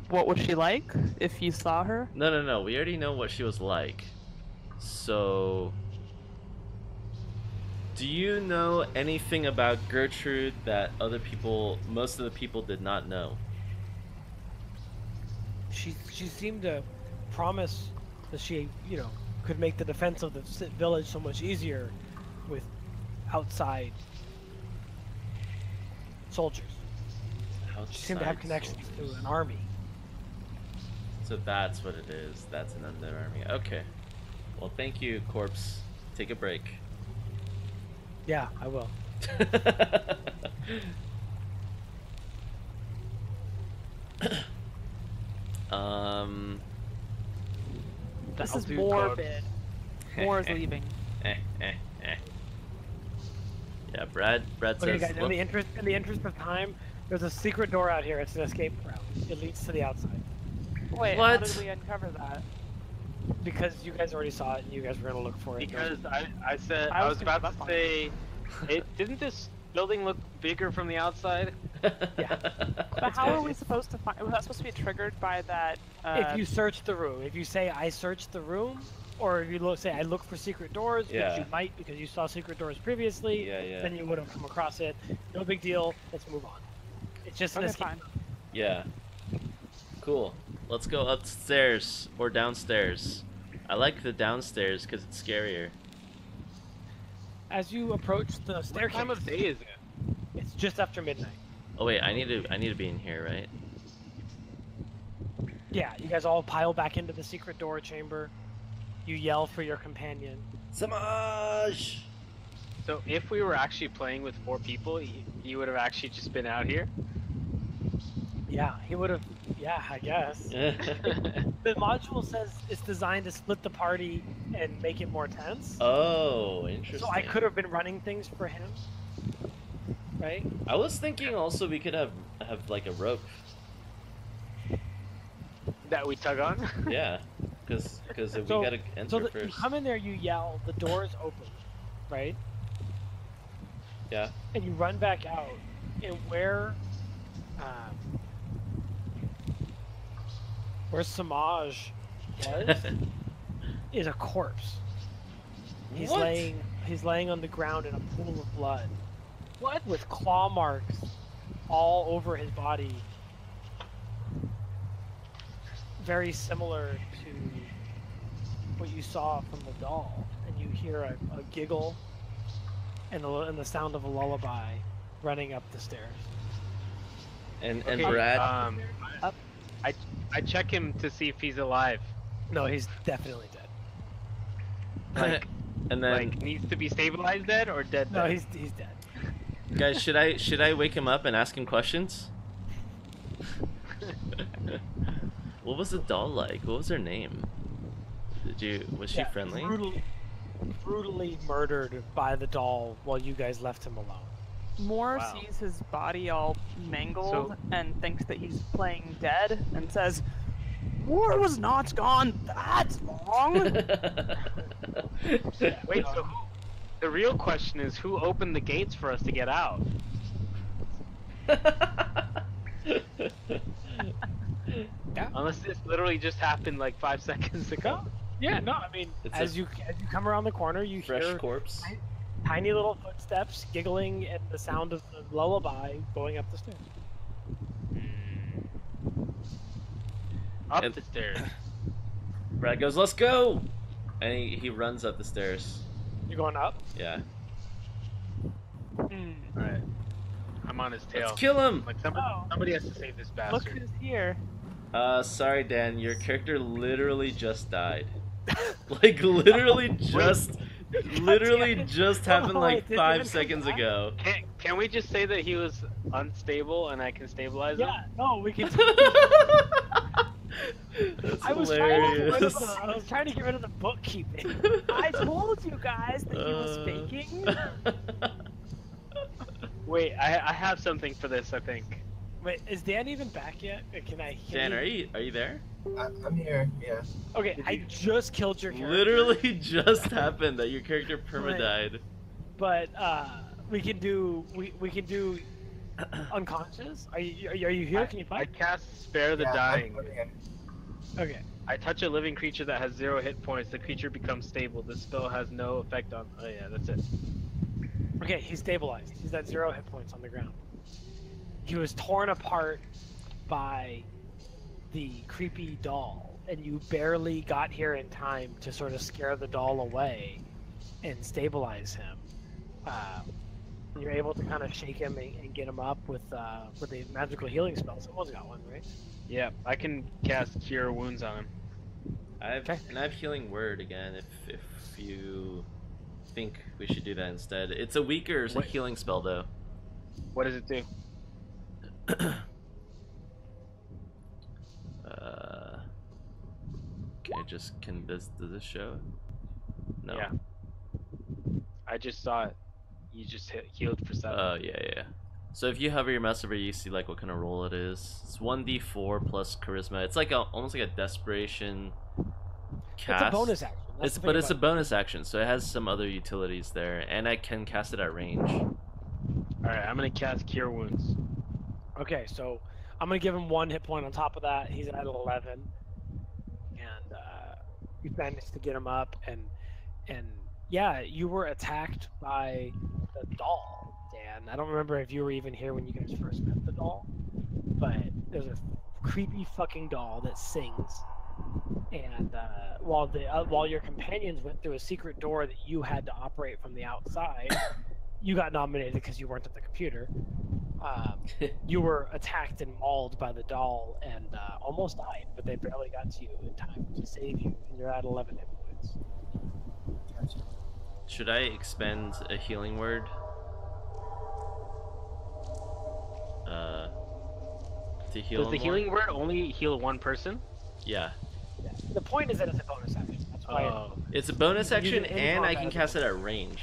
What was she like if you saw her? No. We already know what she was like. So, do you know anything about Gertrude that most of the people did not know? She seemed to promise that she, could make the defense of the village so much easier with outside soldiers. She seemed to have connections to an army. So that's what it is. That's an undead army. Okay. Well, thank you, Corpse. Take a break. Yeah, I will. This That'll is do, morbid. Moore is leaving. Yeah, Brad Okay, says. guys. In the interest of time, there's a secret door out here. It's an escape route. It leads to the outside. Wait, What? how did we uncover that? Because you guys already saw it and you guys were gonna look for it. Because I said I I was was gonna about up to on say, didn't this building look bigger from the outside? Yeah. But how are we supposed to find? Was that supposed to be triggered by that? If you search the room, if you say I searched the room, or if you say I look for secret doors, which Yeah. you might because you saw secret doors previously, Yeah. then you would have come across it. No big deal. Let's move on. It's just an Okay, escape. fine. Yeah. Cool. Let's go upstairs or downstairs. I like the downstairs because it's scarier. As you approach the What staircase, time of day is it? it's just after midnight. Oh wait, I need to be in here, right? Yeah, you guys all pile back into the secret door chamber. You yell for your companion. Samaj! So if we were actually playing with 4 people, you would have actually just been out here? Yeah, he would have. Yeah, I guess. The module says it's designed to split the party and make it more tense. Oh, interesting. So I could have been running things for him, right? I was thinking also we could have like a rope. That we tug on? Yeah, because we So- gotta enter So you first. come in there, you yell, the door's open, right? Yeah. And you run back out, and where Samaj was is a corpse. He's What? laying on the ground in a pool of blood. What? With claw marks all over his body. Very similar to what you saw from the doll. And you hear a giggle and the sound of a lullaby running up the stairs. And Okay, Brad. Up. I check him to see if he's alive. No, he's definitely dead. Like, And then, Like, needs to be stabilized dead or dead? No, dead? he's dead. guys, should I wake him up and ask him questions? What was the doll like? What was her name? Was she friendly? Brutally murdered by the doll while you guys left him alone. Moore Wow. sees his body all mangled So- and thinks that he's playing dead and says, "Moore was not gone that long." Wait, so the real question is who opened the gates for us to get out? Yeah. Unless this literally just happened like 5 seconds ago. Yeah, no, I mean, It's as a you come around the corner, you Fresh hear corpse. tiny little footsteps, giggling, and the sound of the lullaby going up the stairs. Up And- the stairs. Brad goes, "Let's go!" And he runs up the stairs. You're going up? Yeah. Alright. I'm on his tail. Let's kill him! Like Oh. somebody has to save this Look bastard. who's here. Sorry, Dan, your character literally just died. Like, literally just happened Oh, like it didn't 5 even come seconds back? ago. Can we just say that he was unstable and I can stabilize him? Yeah, no, we can. That's I was trying to get rid of hilarious. I was trying to get rid of the bookkeeping. I told you guys that he was faking. Wait, I have something for this, I think. Wait, is Dan even back yet? Or can Dan, he- are you there? I'm here. Yeah. Okay, I just killed your character. Literally just happened that your character perma Right. died. But we can do unconscious. Are you here? Can you I fight? cast Spare the Yeah, Dying. I'm here. Okay. I touch a living creature that has 0 hit points. The creature becomes stable. This spell has no effect on. Oh yeah, that's it. Okay, he's stabilized. He's at 0 hit points on the ground. He was torn apart by the creepy doll, and you barely got here in time to sort of scare the doll away and stabilize him. You're able to kind of shake him and get him up with a magical healing spell. Someone's got one, right? Yeah, I can cast Cure Wounds on him. I have Okay. Healing Word again if you think we should do that instead. It's a weaker Wait. healing spell though. What does it do? Does this show? No. Yeah. I just saw it. You just healed for 7. Oh yeah. So if you hover your mouse over, you see like what kind of roll it is. It's 1d4 plus charisma. It's like almost like a desperation cast. It's a bonus action. That's the thing It's a about it. bonus action, so it has some other utilities there, and I can cast it at range. Alright, I'm gonna cast Cure Wounds. Okay, so I'm gonna give him 1 hit point on top of that. He's at 11, and you managed to get him up. And yeah, you were attacked by the doll, Dan. I don't remember if you were even here when you guys first met the doll, but there's a creepy fucking doll that sings. And while your companions went through a secret door that you had to operate from the outside, you got nominated because you weren't at the computer. You were attacked and mauled by the doll and almost died, but they barely got to you in time to save you, and you're at 11 hit points. Gotcha. Should I expend a healing word? To heal Does the him healing more? word only heal one person? Yeah. Yeah. The point is that it's a bonus action. That's why. Oh. It's a bonus You can use action, it in and I combat can as cast it at range.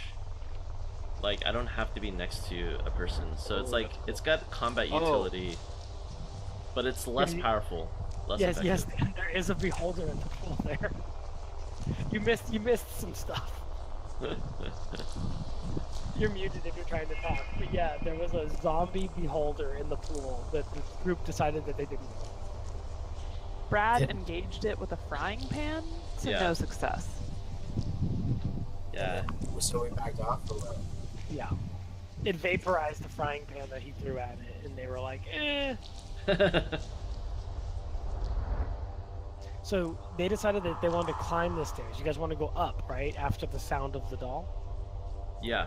Like, I don't have to be next to a person, so it's like, it's got combat Oh. utility, but it's less you- powerful, less yes, effective. yes, there is a beholder in the pool there. You missed some stuff. You're muted if you're trying to talk. But yeah, there was a zombie beholder in the pool that the group decided that they didn't want. Brad engaged it with a frying pan to Yeah. no success. Yeah. So we backed off or what? Yeah. It vaporized the frying pan that he threw at it, and they were like, eh. So they decided that they wanted to climb the stairs. You guys want to go up, right? After the sound of the doll? Yeah.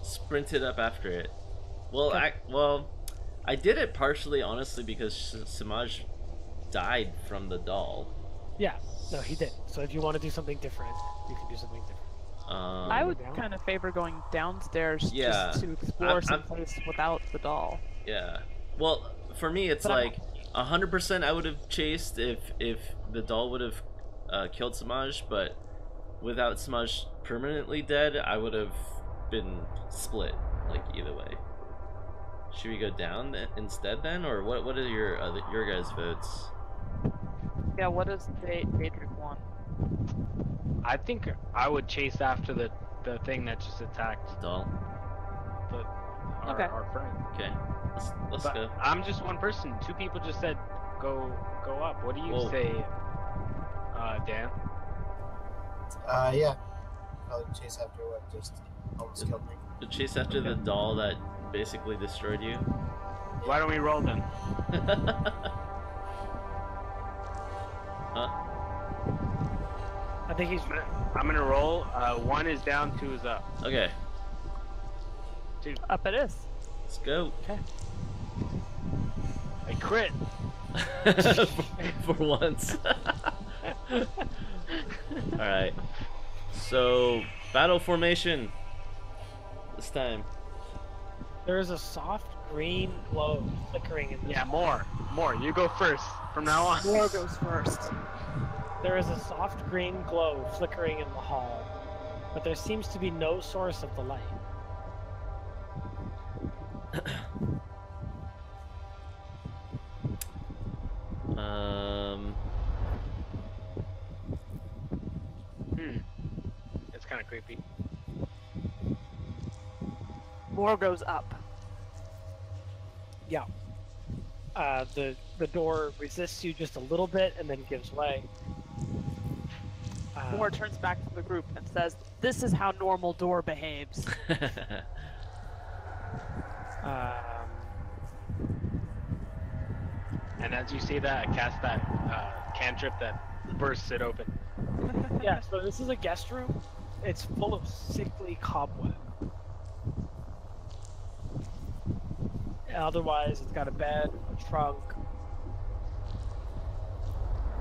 Sprinted up after it. Well, Okay. I did it partially, honestly, because Samaj died from the doll. Yeah. No, he did. So if you want to do something different, you can do something different. I would down? kind of favor going downstairs Yeah. just to explore I'm- some place without the doll. Yeah. Well, for me, it's But I'm- like 100% I would have chased if the doll would have killed Samaj, but without Samaj permanently dead, I would have been split. Like either way. Should we go down instead then, or what are your guys' votes? Yeah, what does Daedric want? I think I would chase after the thing that just attacked Doll. Okay. our friend. Okay. Let's But go. I'm just one person. Two people just said go up. What do you Whoa. say, Dan? Yeah. Probably chase after what just almost killed me. To chase after the doll that basically destroyed you. Why don't we roll then? Huh? I think he's. I'm gonna roll. 1 is down, 2 is up. Okay. Up it is. Let's go. A crit. For once. Alright. So, battle formation. This time. There is a soft green glow flickering in the Yeah, more. You go first from now on. War goes first. There is a soft green glow flickering in the hall, but there seems to be no source of the light. It's kind of creepy. War goes up. Yeah. The door resists you just a little bit and then gives way. War turns back to the group and says, "This is how normal door behaves." And as you say that, I cast that cantrip that bursts it open. Yeah, so this is a guest room. It's full of sickly cobweb. Otherwise, it's got a bed, a trunk.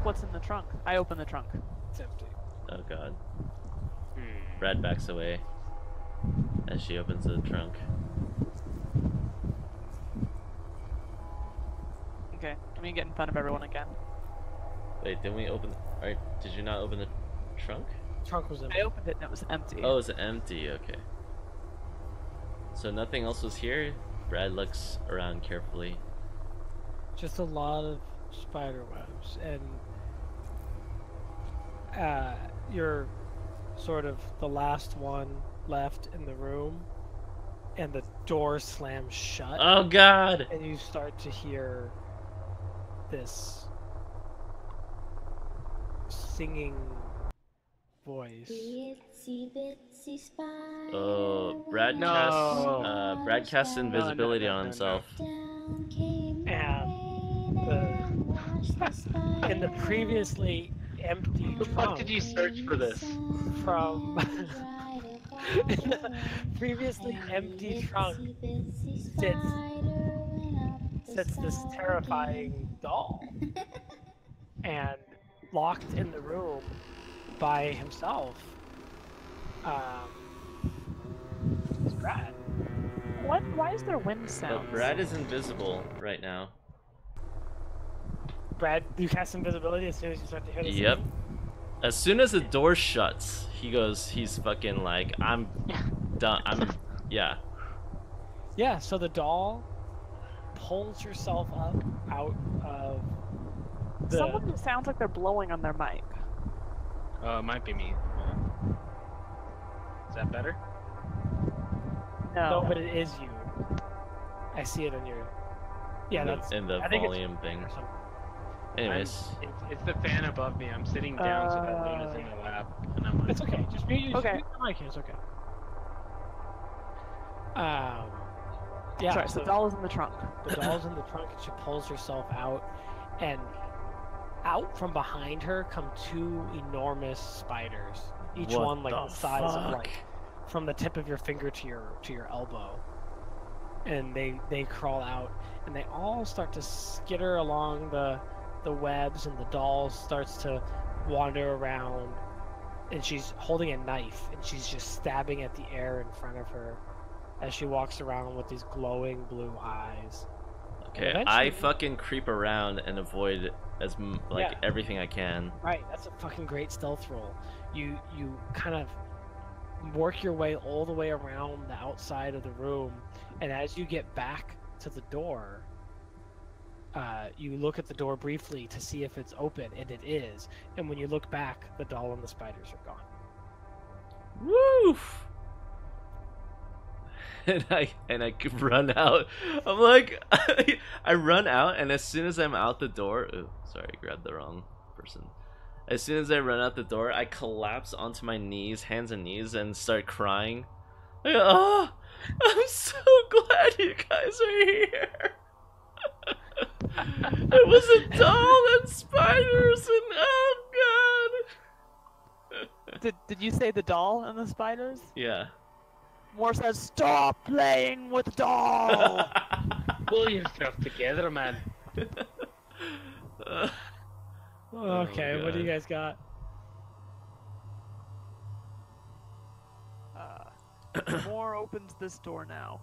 What's in the trunk? I open the trunk. It's empty. Oh god. Brad backs away as she opens the trunk. Okay, let me get in front of everyone again. Wait, didn't we open? Alright, did you not open the trunk? Trunk was empty. I opened it and it was empty. Oh, it's empty. Okay. So nothing else was here. Brad looks around carefully. Just a lot of spider webs, and you're sort of the last one left in the room, and the door slams shut. Oh god! And you start to hear this singing voice. Itsy bitsy spider. Oh, Brad No. casts Brad casts No, invisibility no, on no. himself. Down came And rain, washed the spider In the previously empty The fuck did you search for this? from in the previously empty trunk sits this terrifying doll, and locked in the room by himself is Brad. What? Why is there wind But sounds? Brad is invisible right now. Brad, you cast invisibility as soon as you start to hear this. Yep. As soon as the door shuts, he's fucking like, I'm done. Yeah. Yeah, so the doll pulls herself up out of the... Someone sounds like they're blowing on their mic. It might be me. Is that better? No, but it is you. I see it on your... Yeah, that's... in the I think it's- volume thing. or something. Anyways, It's the fan above me. I'm sitting down so that Luna's in my lap, and I'm like, It's okay, just mute you. Okay. Mute the mic, it's okay. Yeah, Sorry, so the doll is in the trunk. the doll's in the trunk and she pulls herself out, and out from behind her come two enormous spiders, each What one like the the size of fuck? like from the tip of your finger to your elbow. And they crawl out, and they all start to skitter along the webs, and the doll starts to wander around, and she's holding a knife, and she's just stabbing at the air in front of her as she walks around with these glowing blue eyes. Okay, Eventually- I fucking creep around and avoid Yeah. everything I can. Right, that's a fucking great stealth roll. You kind of work your way all the way around the outside of the room, and as you get back to the door, you look at the door briefly to see if it's open, and it is. And when you look back, the doll and the spiders are gone. Woof! And I run out. I'm like, I run out, and as soon as I'm out the door, ooh, sorry, I grabbed the wrong person. As soon as I run out the door, I collapse onto my knees, hands and knees, and start crying. Like, oh, I'm so glad you guys are here. It was a doll and spiders, and oh god. Did you say the doll and the spiders? Yeah. Moore says, "Stop playing with the doll." Pull yourself together, man. Okay, what do you God. guys got? Moore opens this door now.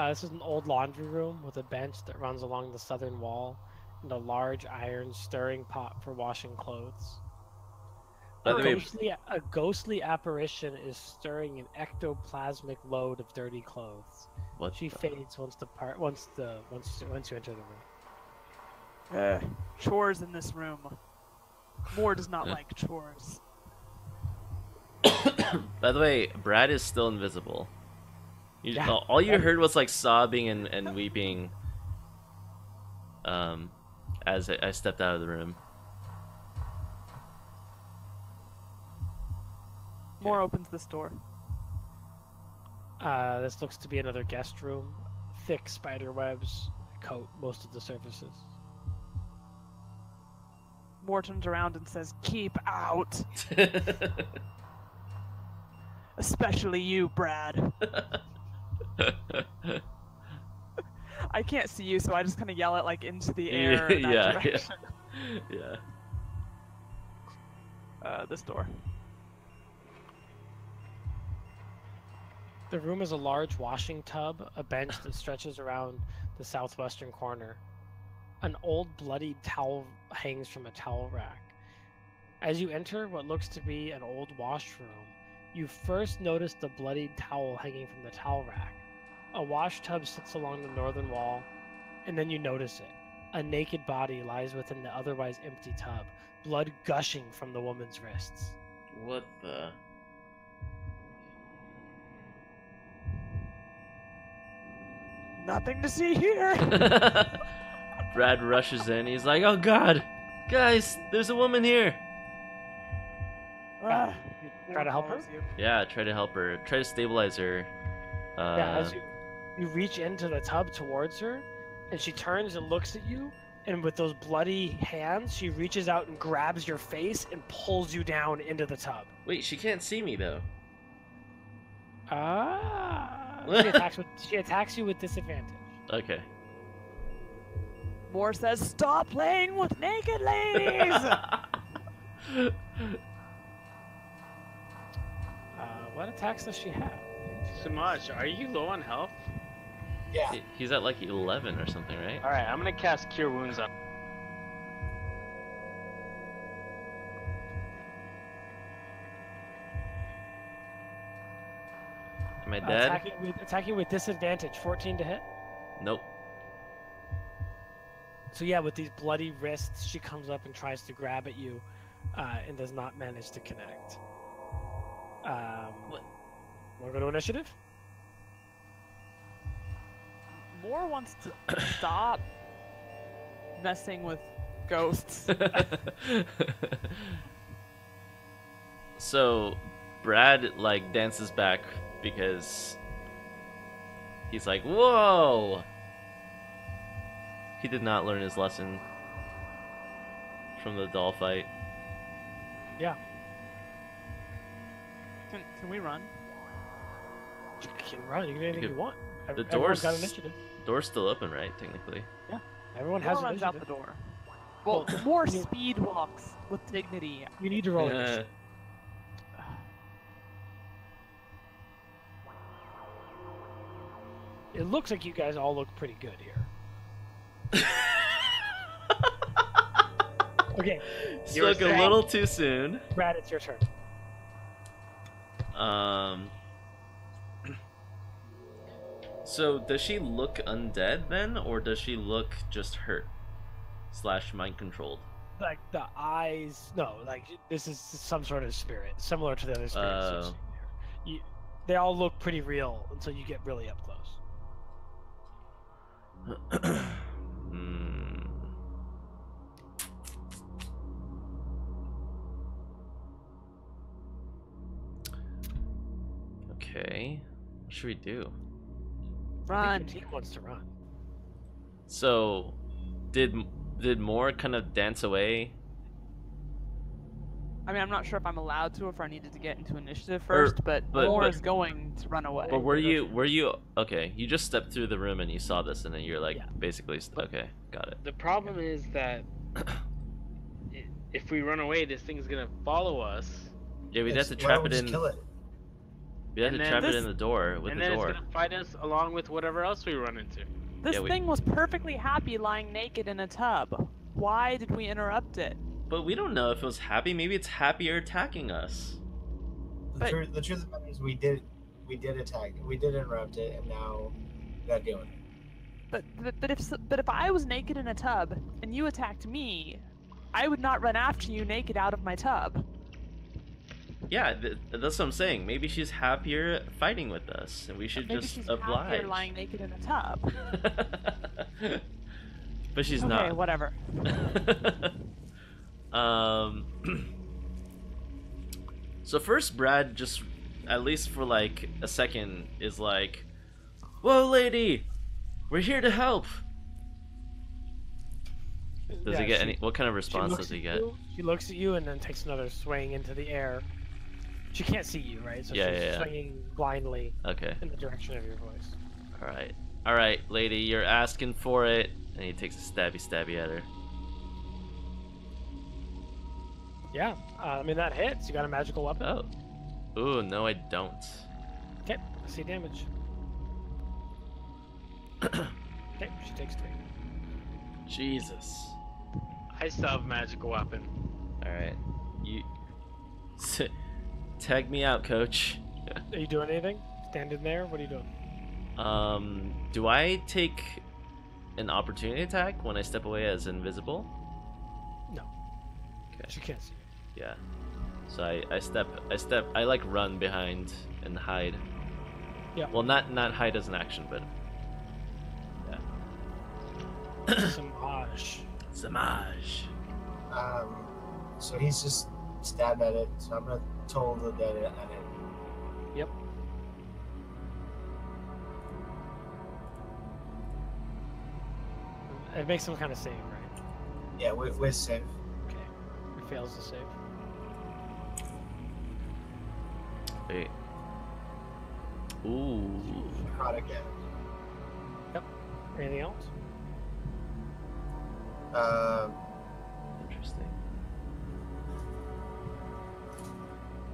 This is an old laundry room with a bench that runs along the southern wall and a large iron stirring pot for washing clothes. By the way, A ghostly apparition is stirring an ectoplasmic load of dirty clothes. what? She fades once you enter the room. Chores in this room. Moore does not like chores. By the way, Brad is still invisible. Yeah. All you heard was like sobbing and weeping. As I stepped out of the room. Moore opens this door. This looks to be another guest room. Thick spider webs coat most of the surfaces. Moore turns around and says, "Keep out, especially you, Brad." I can't see you, so I just kind of yell it like into the air. In that Yeah, direction. yeah. This door. The room is a large washing tub, a bench that stretches around the southwestern corner. An old bloodied towel hangs from a towel rack. As you enter what looks to be an old washroom, you first notice the bloodied towel hanging from the towel rack. A wash tub sits along the northern wall, and then you notice it. A naked body lies within the otherwise empty tub, blood gushing from the woman's wrists. What the? Nothing to see here. Brad rushes in. He's like, "Oh God, guys, there's a woman here." Ah, Try to help her? follows you. Yeah, try to help her. Try to stabilize her. Yeah, as you reach into the tub towards her, and she turns and looks at you, and with those bloody hands, she reaches out and grabs your face and pulls you down into the tub. Wait, she can't see me though. She attacks you with disadvantage. Okay. Moore says, "Stop playing with naked ladies." What attacks does she have? Samaj, are you low on health? Yeah. He's at like 11 or something, right? Alright, I'm gonna cast Cure Wounds on. Am I dead? Attacking with disadvantage, 14 to hit. Nope. So yeah, with these bloody wrists, she comes up and tries to grab at you, and does not manage to connect. Want to go to initiative? Moore wants to stop messing with ghosts. So, Brad like dances back because he's like, "Whoa!" He did not learn his lesson from the doll fight. Yeah. Can we run? You can run. You can do anything you want. The Everyone's door's got initiative. Door's still open, right? Technically. Everyone has Moore runs out initiative. the door. Well, Well, more you- speed walks with dignity. You need to roll initiative. It looks like you guys all look pretty good here. Okay, Spoke a saying- little too soon. Brad, it's your turn. So does she look undead then, or does she look just hurt / mind controlled? Like the eyes, no, like this is some sort of spirit, similar to the other spirits you've seen here. They all look pretty real until you get really up close. Hmm. Okay, what should we do? I Run. think your team wants to run. So, did Moore kind of dance away? I mean, I'm not sure if I'm allowed to, or if I needed to get into initiative first, but but- Moore but- is going to run away. But were you okay? You just stepped through the room and you saw this, and then you're like, Yeah. basically, okay, got it. The problem is that if we run away, this thing's gonna follow us, Yeah, we'd have to Why trap don't we it just in. kill it? We'd have to And then trap it this- in the door with and the then door. it's gonna fight us along with whatever else we run into. This Yeah, we- thing was perfectly happy lying naked in a tub. Why did we interrupt it? But we don't know if it was happy. Maybe it's happier attacking us. But- The truth of the matter is we did attack, we did interrupt it, and now we gotta deal with it. But if I was naked in a tub and you attacked me, I would not run after you naked out of my tub. Yeah, that's what I'm saying. Maybe she's happier fighting with us, and we should Maybe just she's oblige. happier lying naked in a tub. But she's Okay, not. whatever. So first, Brad just, at least for like a second, is like, "Whoa, lady, we're here to help." Does he get any? What kind of response looks does he at get? you, she looks at you and then takes another swing into the air. She can't see you, right? So Yeah, she's yeah, yeah. swinging blindly Okay. in the direction of your voice. All right, lady, you're asking for it, and he takes a stabby at her. Yeah, I mean that hits. You got a magical weapon. Oh. Ooh, no, I don't. Okay, I see damage. Okay, she takes 3. Jesus. I still have a magical weapon. All right, you tag me out, coach. Are you doing anything? Standing there? What are you doing? Do I take an opportunity attack when I step away as invisible? No. Okay. She can't see you. Yeah. So I like run behind and hide. Yeah. Well, not hide as an action, but yeah. Samaj. Samaj. So he's just stabbed at it, so I'm gonna toll the dead at it. Yep. It makes some kind of save, right? Yeah, we're safe. Okay. It fails to save. Wait. Ooh. Necrotic damage. Anything else? Interesting.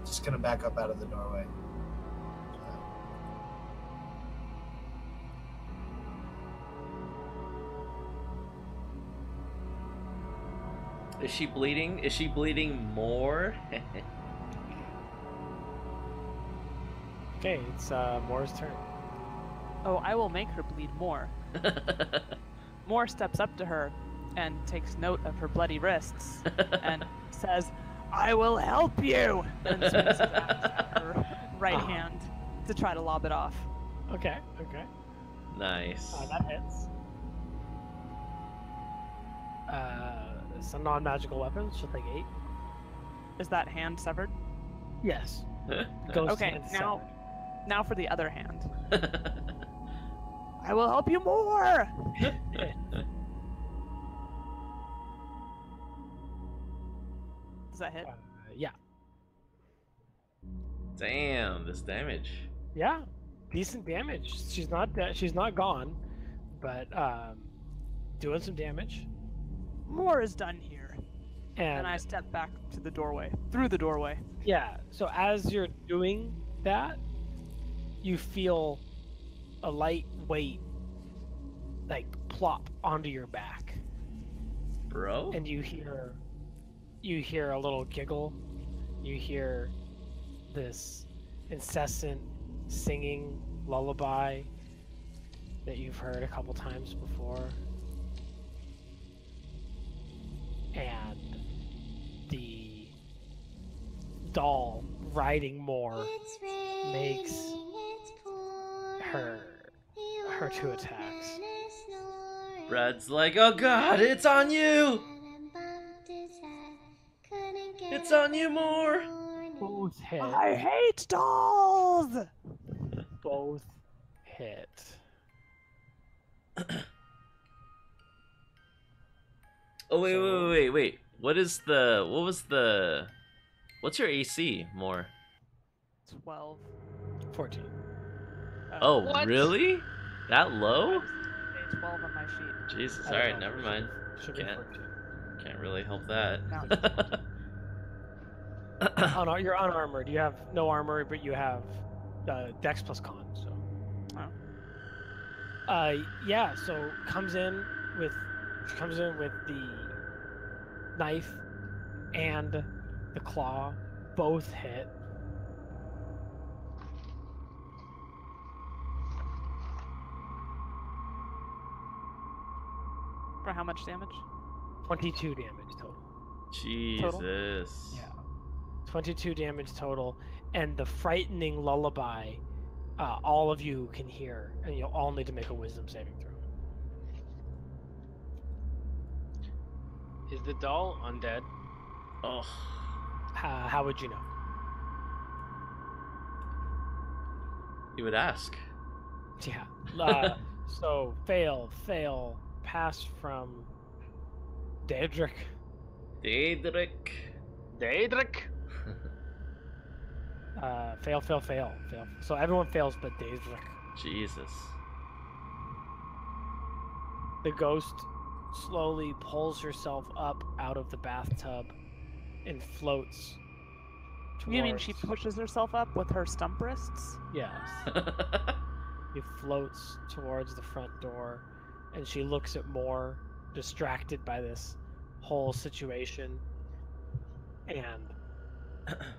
Just gonna back up out of the doorway. Is she bleeding? Is she bleeding more? Okay, it's Moore's turn. Oh, I will make her bleed more. Moore steps up to her and takes note of her bloody wrists and says, "I will help you!" and swings his axe at her right hand to try to lob it off. Okay, okay. Nice. That hits. It's a non-magical weapon. She'll take 8. Is that hand severed? Yes. Ghost Okay, hand's now for the other hand. I will help you more! severed. Does that hit? Yeah. Damn, this damage. Yeah. Decent damage. She's not gone, but doing some damage. more is done here. And I step back to the doorway, through the doorway. Yeah, so as you're doing that, you feel a light weight like plop onto your back. Bro? And you hear a little giggle. You hear this incessant singing lullaby that you've heard a couple times before. And the doll riding more makes her two attacks. Brad's like, oh god, it's on you! It's on you more! Both hit. I hate dolls! Both hit. Oh wait. What's your AC, more? 12. 14. Oh, What? really? That low? 12 on my sheet. Jesus, I don't alright, know. never mind. Should be Can't. 14. Can't really help that. Now it's 14. Oh no, you're unarmored. You have no armor, but you have Dex plus Con. So. Yeah. So comes in with the knife and the claw, both hit. For how much damage? 22 damage total. Jesus. Yeah. 22 damage total, and the frightening lullaby, all of you can hear, and you'll all need to make a wisdom saving throw. Is the doll undead? Oh. How would you know? You would ask. Yeah. So fail, pass from Daedric. Daedric. Fail. So everyone fails but Daedric. Jesus. The ghost slowly pulls herself up out of the bathtub and floats towards... You mean she pushes herself up with her stump wrists? Yes. She floats towards the front door, and she looks at Moore, distracted by this whole situation, and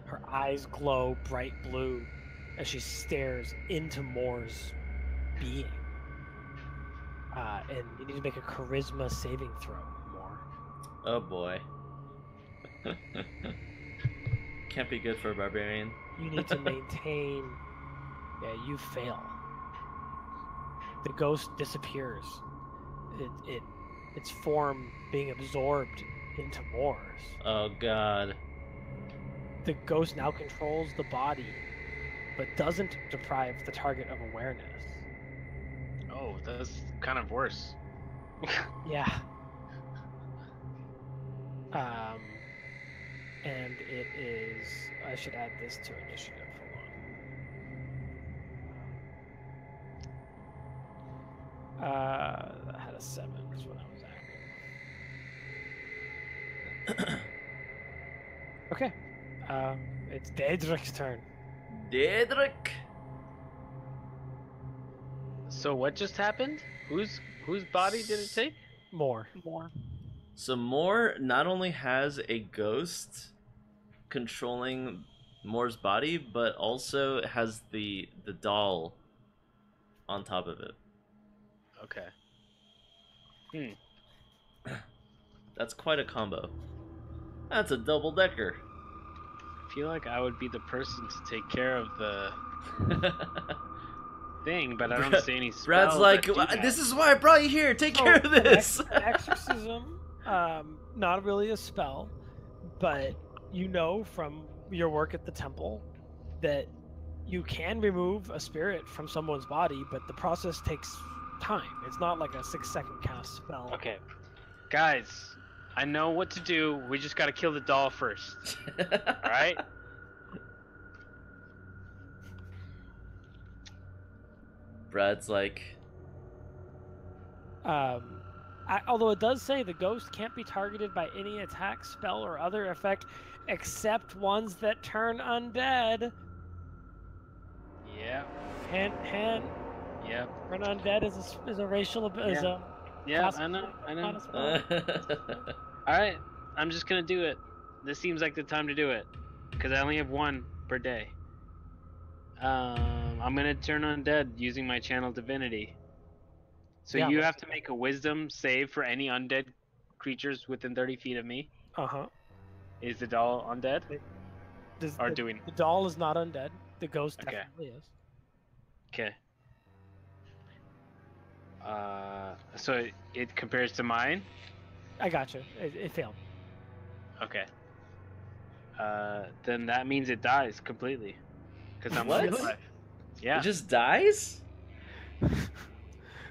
her eyes glow bright blue as she stares into Moore's being. And you need to make a charisma saving throw, Moore. Oh boy. Can't be good for a barbarian. You need to maintain... Yeah, you fail. The ghost disappears. Its form being absorbed into Moore's. Oh god. The ghost now controls the body, but doesn't deprive the target of awareness. Oh, that's kind of worse. Yeah. And it is... I should add this to initiative. Hold on. I had a 7 is what I was acting. Okay. It's Daedric's turn. Daedric. So what just happened? Whose body did it take? More. So Moore not only has a ghost controlling Moore's body, but also has the doll on top of it. Okay. That's quite a combo. That's a double decker. I feel like I would be the person to take care of the thing, but I don't see any spells. Brad's like, that do that. this is why I brought you here. Take care of this. Exorcism, not really a spell, but you know from your work at the temple that you can remove a spirit from someone's body, but the process takes time. It's not like a 6-second cast spell. Okay, guys, I know what to do. We just gotta kill the doll first. All right? Brad's like, Although it does say the ghost can't be targeted by any attack, spell, or other effect except ones that turn undead. Yeah. Hint. Yep. Turn undead is a racial is a Yeah, class. I know. Not a spell. All right, I'm just gonna do it. This seems like the time to do it, because I only have one per day. I'm gonna turn undead using my channel divinity. So Yeah, you but- have to make a wisdom save for any undead creatures within 30 feet of me. Uh-huh. Is the doll undead? Or The doing? doll is not undead. The ghost Okay. definitely is. Okay. So it compares to mine. I got you. It failed. Okay. Then that means it dies completely. Because I'm What? level 5. Yeah. It just dies?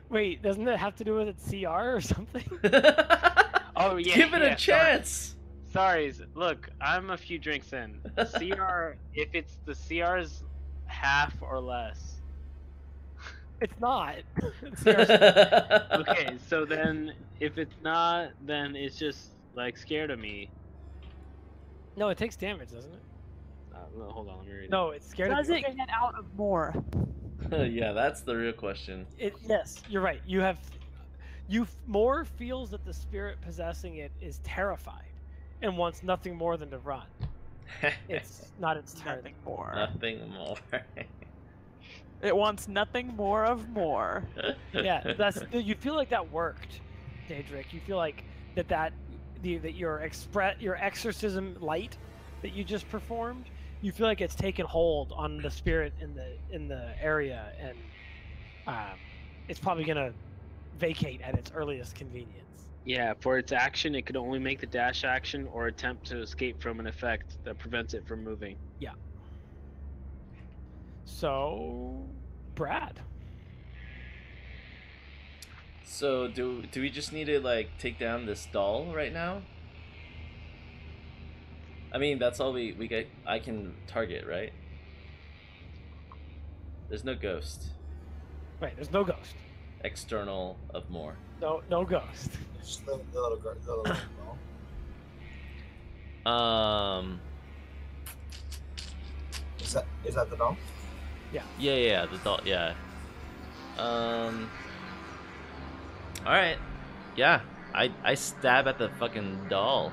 Wait, doesn't it have to do with its CR or something? Oh yeah. Give it yeah, a chance. Sorry. Look, I'm a few drinks in. CR, if it's the CR's half or less. It's not. Okay, so then if it's not, then it's just like scared of me. No, it takes damage, doesn't it? No, hold on, let me read No, it's scared Does of it get out of more? Yeah, that's the real question. Yes, you're right. More feels that the spirit possessing it is terrified and wants nothing more than to run. It's not its turn. Nothing more. Nothing more. It wants nothing more of more. Yeah, you feel like that worked, Daedric. You feel like that your exorcism light that you just performed, you feel like it's taken hold on the spirit in the area, and it's probably gonna vacate at its earliest convenience. Yeah, for its action, it could only make the dash action or attempt to escape from an effect that prevents it from moving. Yeah. So, Brad. So do we just need to like take down this doll right now? I mean, that's all we get. I can target, right? There's no ghost. Wait, there's no ghost. External of more. No ghost. Just the little girl. The little doll. Is that the doll? Yeah, the doll. Yeah. All right. Yeah, I stab at the fucking doll.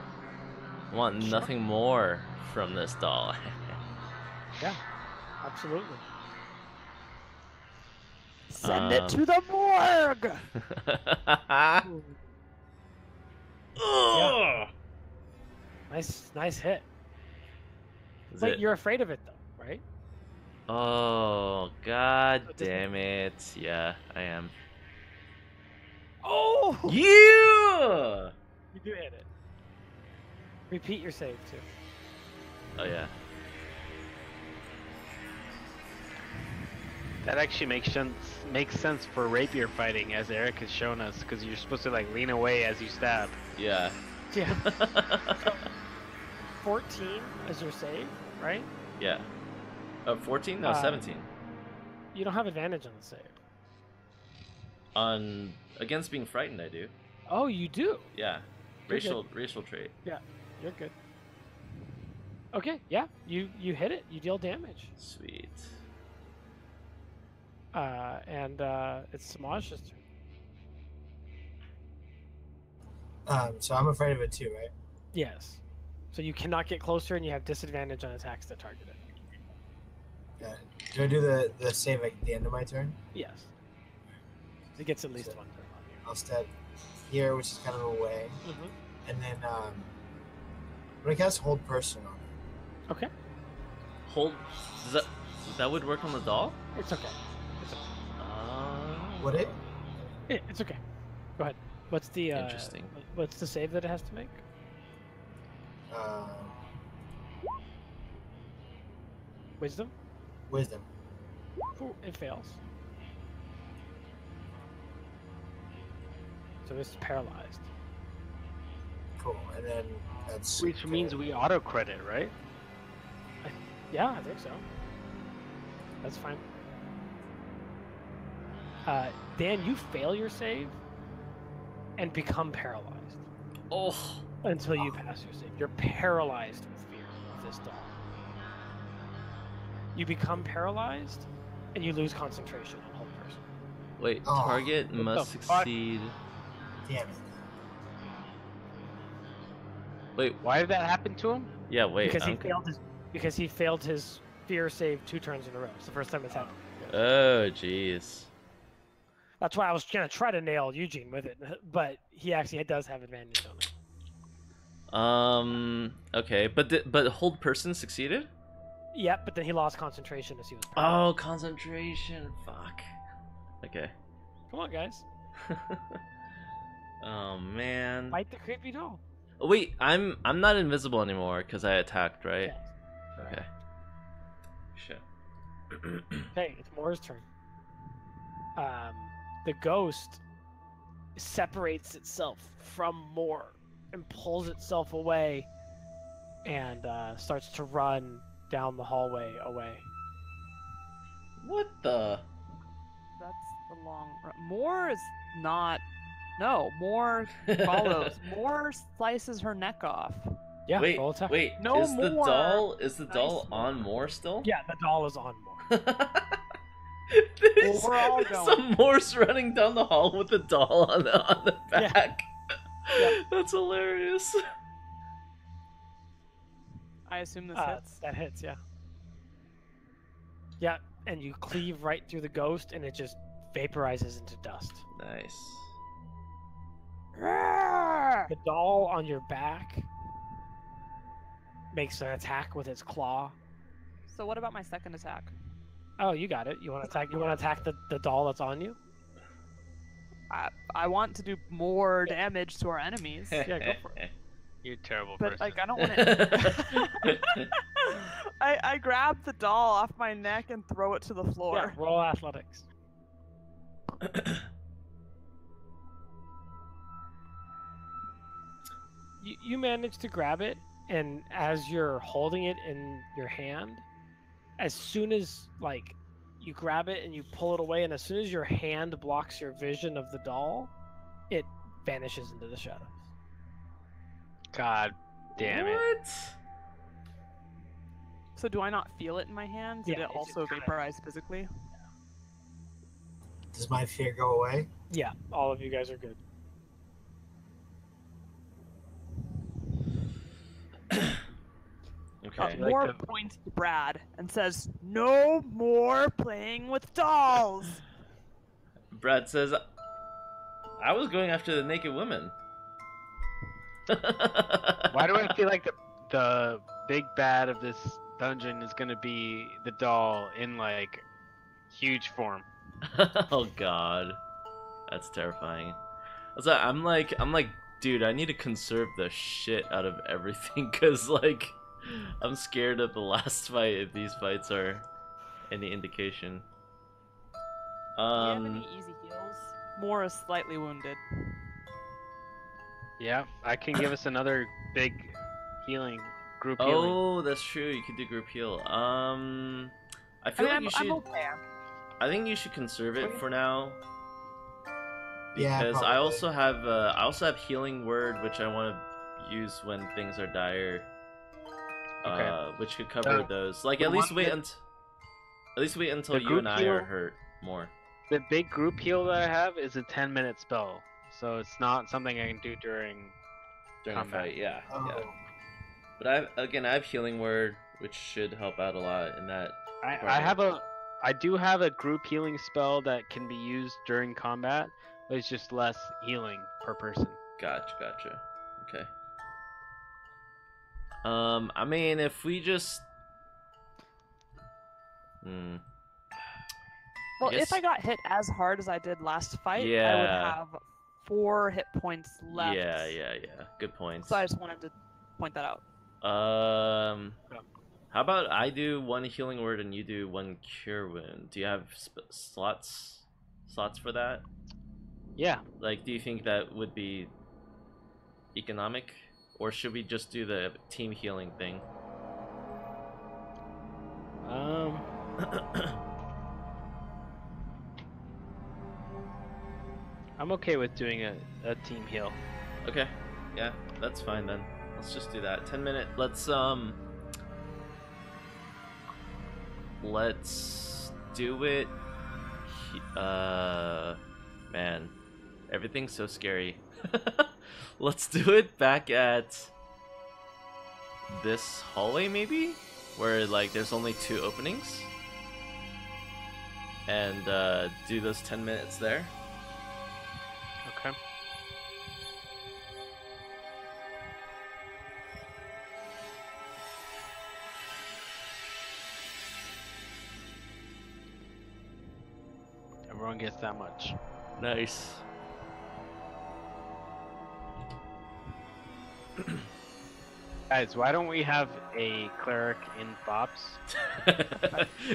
I want nothing more from this doll. Yeah, absolutely. Send it to the morgue. Ugh. Nice hit. Is Wait, it- you're afraid of it though, right? Oh, god So it doesn't- damn it. Yeah, I am. Oh! Yeah! You do hit it. Repeat your save too. Oh, yeah. That actually makes sense for rapier fighting, as Eric has shown us, because you're supposed to like lean away as you stab. Yeah. Yeah. 14 as your save, right? Yeah. 14? No, 17. You don't have advantage on the save. Against being frightened, I do. Oh, you do. Yeah. You're Racial trait. You're good. Okay, yeah, you hit it. You deal damage. Sweet. And it's Samaj's turn. So I'm afraid of it too, right? Yes. So you cannot get closer, and you have disadvantage on attacks that target it. Do I do the save at the end of my turn? Yes. It gets at least So- one turn on you. I'll step here, which is kind of away, Mm-hmm. and then I'm gonna cast Hold Person on it. Okay. Hold. That would work on the doll? It's okay. It's okay. Would it? It's okay. Go ahead. What's the Interesting. What's the save that it has to make? Wisdom. Wisdom. Ooh, it fails. So it's paralyzed. Cool. And then that's Which means we auto credit, right? Yeah, I think so. That's fine. Dan, you fail your save. and become paralyzed Oh. until you pass your save. You're paralyzed with fear of this doll. You become paralyzed, and you lose concentration on hold person. Wait, Oh, target what must the fuck? succeed. Damn it. Wait, Why did that happen to him? yeah, wait. Because he failed his fear save 2 turns in a row. It's the first time it's happened. Oh, jeez. That's why I was gonna try to nail Eugene with it, but he actually does have advantage on it. Okay, but hold person succeeded? Yep, but then he lost concentration as he was Oh, paralyzed. concentration. Fuck. Okay. Come on, guys. Oh man. Fight the creepy doll. Oh, wait, I'm not invisible anymore because I attacked, right? Yes. Okay. Shit. Hey, it's Moore's turn. The ghost separates itself from Moore and pulls itself away and starts to run down the hallway away. What the? That's the long run. More is not. No, more follows. More slices her neck off. Yeah, Wait, roll attack. wait. No is the more. doll is the Nice doll more. on more still? Yeah, the doll is on Moore. There's Well, we're all going. some Morse running down the hall with the doll on the Yeah. back. Yep. That's hilarious. I assume this hits. That hits, yeah. Yeah, and you cleave right through the ghost, and it just vaporizes into dust. Nice. The doll on your back makes an attack with its claw. So what about my second attack? Oh, you got it. You want to attack? You want to attack the doll that's on you? I want to do more damage to our enemies, Yeah, go for it. You're a terrible but person. like I don't want to. I grab the doll off my neck and throw it to the Yeah, floor. roll athletics. You manage to grab it, and as you're holding it in your hand, as soon as like you grab it and you pull it away, and as soon as your hand blocks your vision of the doll, it vanishes into the shadows. God damn it. What? So do I not feel it in my hand? Did Yeah, it it's also just kinda- vaporize physically? Does my fear go away? Yeah, all of you guys are good. Okay. Like More the- points to Brad and says, "No more playing with dolls." Brad says, I was going after the naked woman. Why do I feel like the big bad of this dungeon is gonna be the doll in like huge form? Oh god. That's terrifying. So I'm like, dude, I need to conserve the shit out of everything because like I'm scared of the last fight if these fights are any indication. Do you have any easy heals? More is slightly wounded. Yeah, I can give us another big healing group healing. Oh, that's true. You could do group heal. I I feel mean, like you should. I'm okay. I think you should conserve it for now. Yeah, Because I probably. also have healing word, which I want to use when things are dire. Okay. Which could cover So, those. Like the at least one wait that- until the you group and I heal- are hurt more. The big group heal that I have is a 10-minute spell, so it's not something I can do during During a combat. fight, yeah. Oh, Yeah. But I have healing word, which should help out a lot in that. I do have a group healing spell that can be used during combat, but it's just less healing per person. Gotcha. Okay. I mean, if we just. Well, guess- if I got hit as hard as I did last fight, I would Yeah. have 4 hit points left. Yeah. Good points. So I just wanted to point that out. How about I do one healing word and you do one cure wound? Do you have slots for that? Yeah. Like, do you think that would be economic, or should we just do the team healing thing? I'm I'm okay with doing a team heal. Okay. Yeah, that's fine then. Let's just do that. 10-minute. Let's do it. Man, everything's so scary. Let's do it back at this hallway maybe, where like there's only 2 openings, and do those 10 minutes there. Okay. Everyone gets that much. Nice. Guys, why don't we have a cleric in Bops?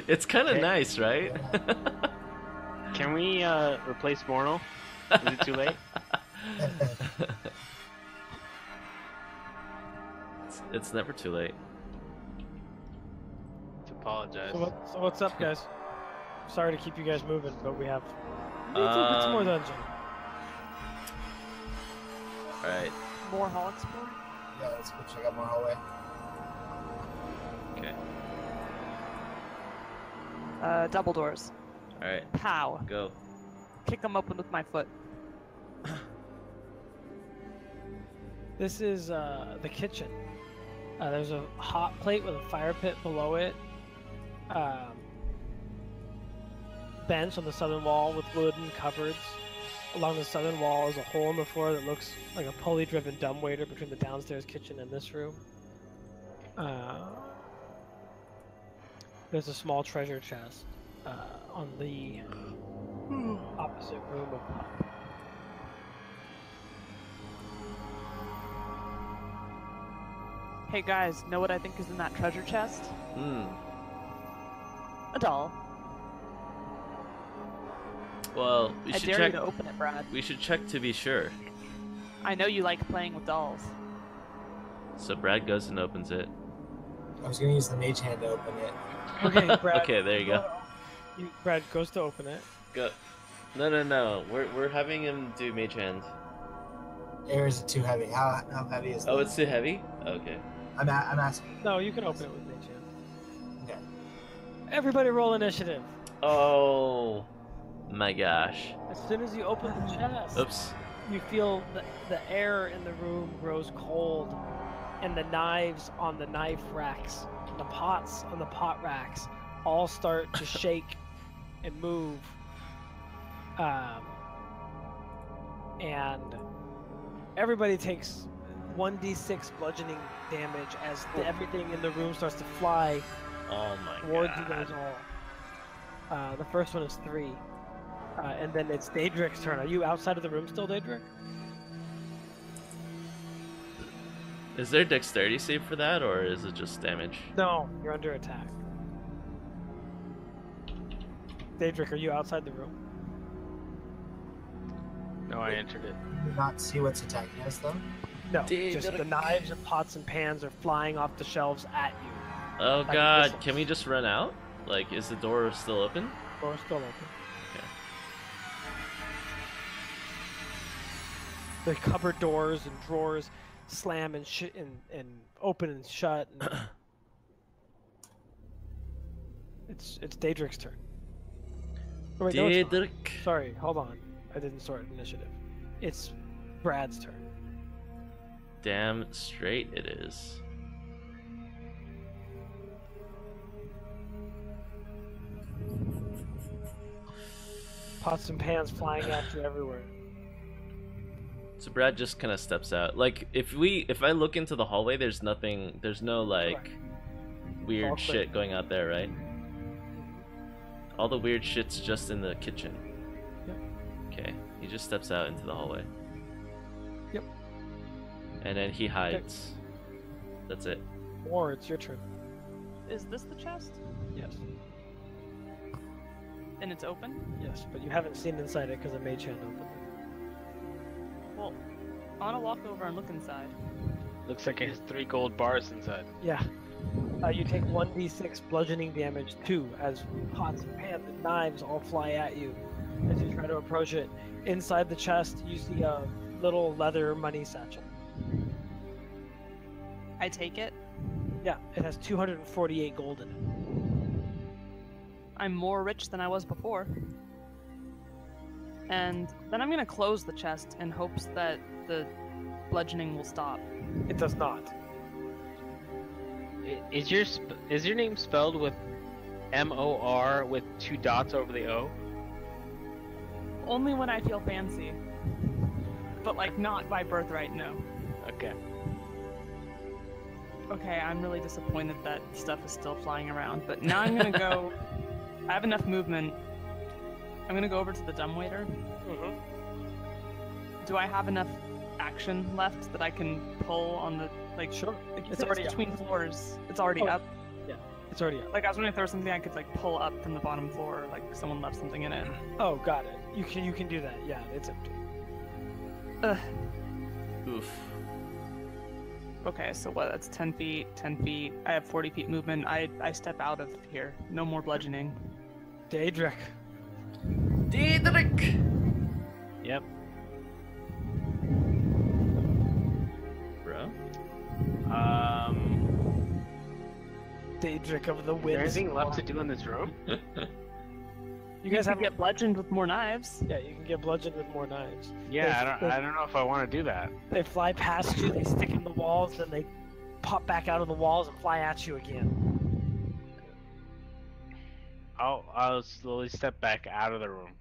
It's kind of Okay. nice, right? Can we replace Morno? Is it too late? It's never too late. To apologize. So what's up, guys? Sorry to keep you guys moving, but we have it's more dungeon. All right. More hall exploring? Yeah, let's go check out more hallway. Okay. Double doors. All right. Pow. Go. Kick them open with my foot. This is the kitchen. There's a hot plate with a fire pit below it. Bench on the southern wall with wooden cupboards. Along the southern wall is a hole in the floor that looks like a pulley-driven dumbwaiter between the downstairs kitchen and this room. There's a small treasure chest on the opposite room of Pop. Hey guys, know what I think is in that treasure chest? A doll. Well, we I should dare check. you to open it, Brad. We should check to be sure. I know you like playing with dolls. So Brad goes and opens it. I was gonna use the mage hand to open it. Okay, Brad. Okay, there you go. Brad goes to open it. Go. No. We're having him do mage hand. Or is it too heavy? How heavy is it? Oh, it's too heavy. Okay. I'm asking. No, you can open it with mage hand. Okay. Everybody roll initiative. Oh my gosh. As soon as you open the chest, Oops. you feel the air in the room grows cold, and the knives on the knife racks, the pots on the pot racks, all start to shake and move. And everybody takes 1d6 bludgeoning damage as everything in the room starts to fly Oh my towards you god. guys all. The first one is 3. And then it's Daedric's turn. Are you outside of the room still, Daedric? Is there dexterity save for that, or is it just damage? No, you're under attack. Daedric, are you outside the room? No, I entered it. Do not see what's attacking us though. No, just the knives and pots and pans are flying off the shelves at you. Oh Like god, missiles. can we just run out? Like, is the door still open? Door's still open. Okay. The cupboard doors and drawers slam and and open and shut. And it's Daedric's turn. Oh, wait, no, it's not. Daedric. Sorry, hold on. I didn't sort initiative. It's Brad's turn. Damn straight it is. Pots and pans flying at you everywhere. So Brad just kind of steps out. Like, if I look into the hallway, there's nothing, there's no like Correct. All weird clear. shit going out there, right? All the weird shit's just in the kitchen. Yep. Okay, he just steps out into the hallway. Yep. And then he hides. That's it. Or it's your turn. Is this the chest? Yes. And it's open? Yes, but you haven't seen inside it because a mage hand opened it. Well, I want to walk over and look inside. Looks like it has 3 gold bars inside. Yeah. You take 1d6 bludgeoning damage too, as pots and pans and knives all fly at you. as you try to approach it. Inside the chest, you see a little leather money satchel. I take it. Yeah, it has 248 gold in it. I'm more rich than I was before. And then I'm gonna close the chest in hopes that the bludgeoning will stop. It does not. Is your name spelled with M-O-R with 2 dots over the O? Only when I feel fancy. But like not by birthright, no. Okay. Okay, I'm really disappointed that stuff is still flying around, but now I'm gonna go. I have enough movement. I'm gonna go over to the dumbwaiter. Mm-hmm. Do I have enough action left that I can pull on the like? Sure. Like you It's said, already it's up. between floors. It's already Oh. up. Yeah, it's already up. Like I was wondering if there was something I could like pull up from the bottom floor, like someone left something in it. Oh, got it. You can do that. Yeah, it's empty. Ugh. Oof. Okay, so what? That's 10 feet. 10 feet. I have 40 feet movement. I step out of here. No more bludgeoning. Daedric. Diedrich! Yep. Bro? Daedric of the Is there winds. anything left to do in this room? You guys have get bludgeoned with more knives. Yeah, you can get bludgeoned with more knives. Yeah, I don't know if I want to do that. They fly past you, they stick in the walls, then they pop back out of the walls and fly at you again. I'll slowly step back out of the room.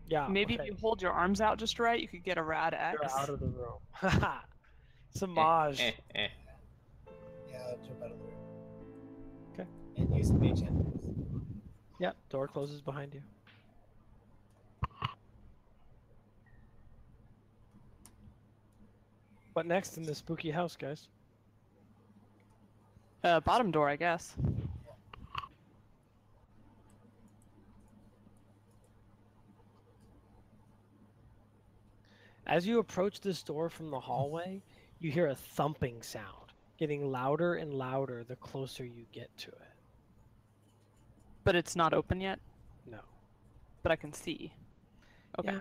Yeah. Maybe okay. if you hold your arms out just right, you could get a rad X. You're out of the room. Haha. Samaj. Yeah, jump out of the room. Okay. And use the mage hand. Yeah, door closes behind you. What next in this spooky house, guys? Bottom door, I guess. As you approach this door from the hallway, you hear a thumping sound, getting louder and louder the closer you get to it. But it's not open yet. No. But I can see. Okay. Yeah.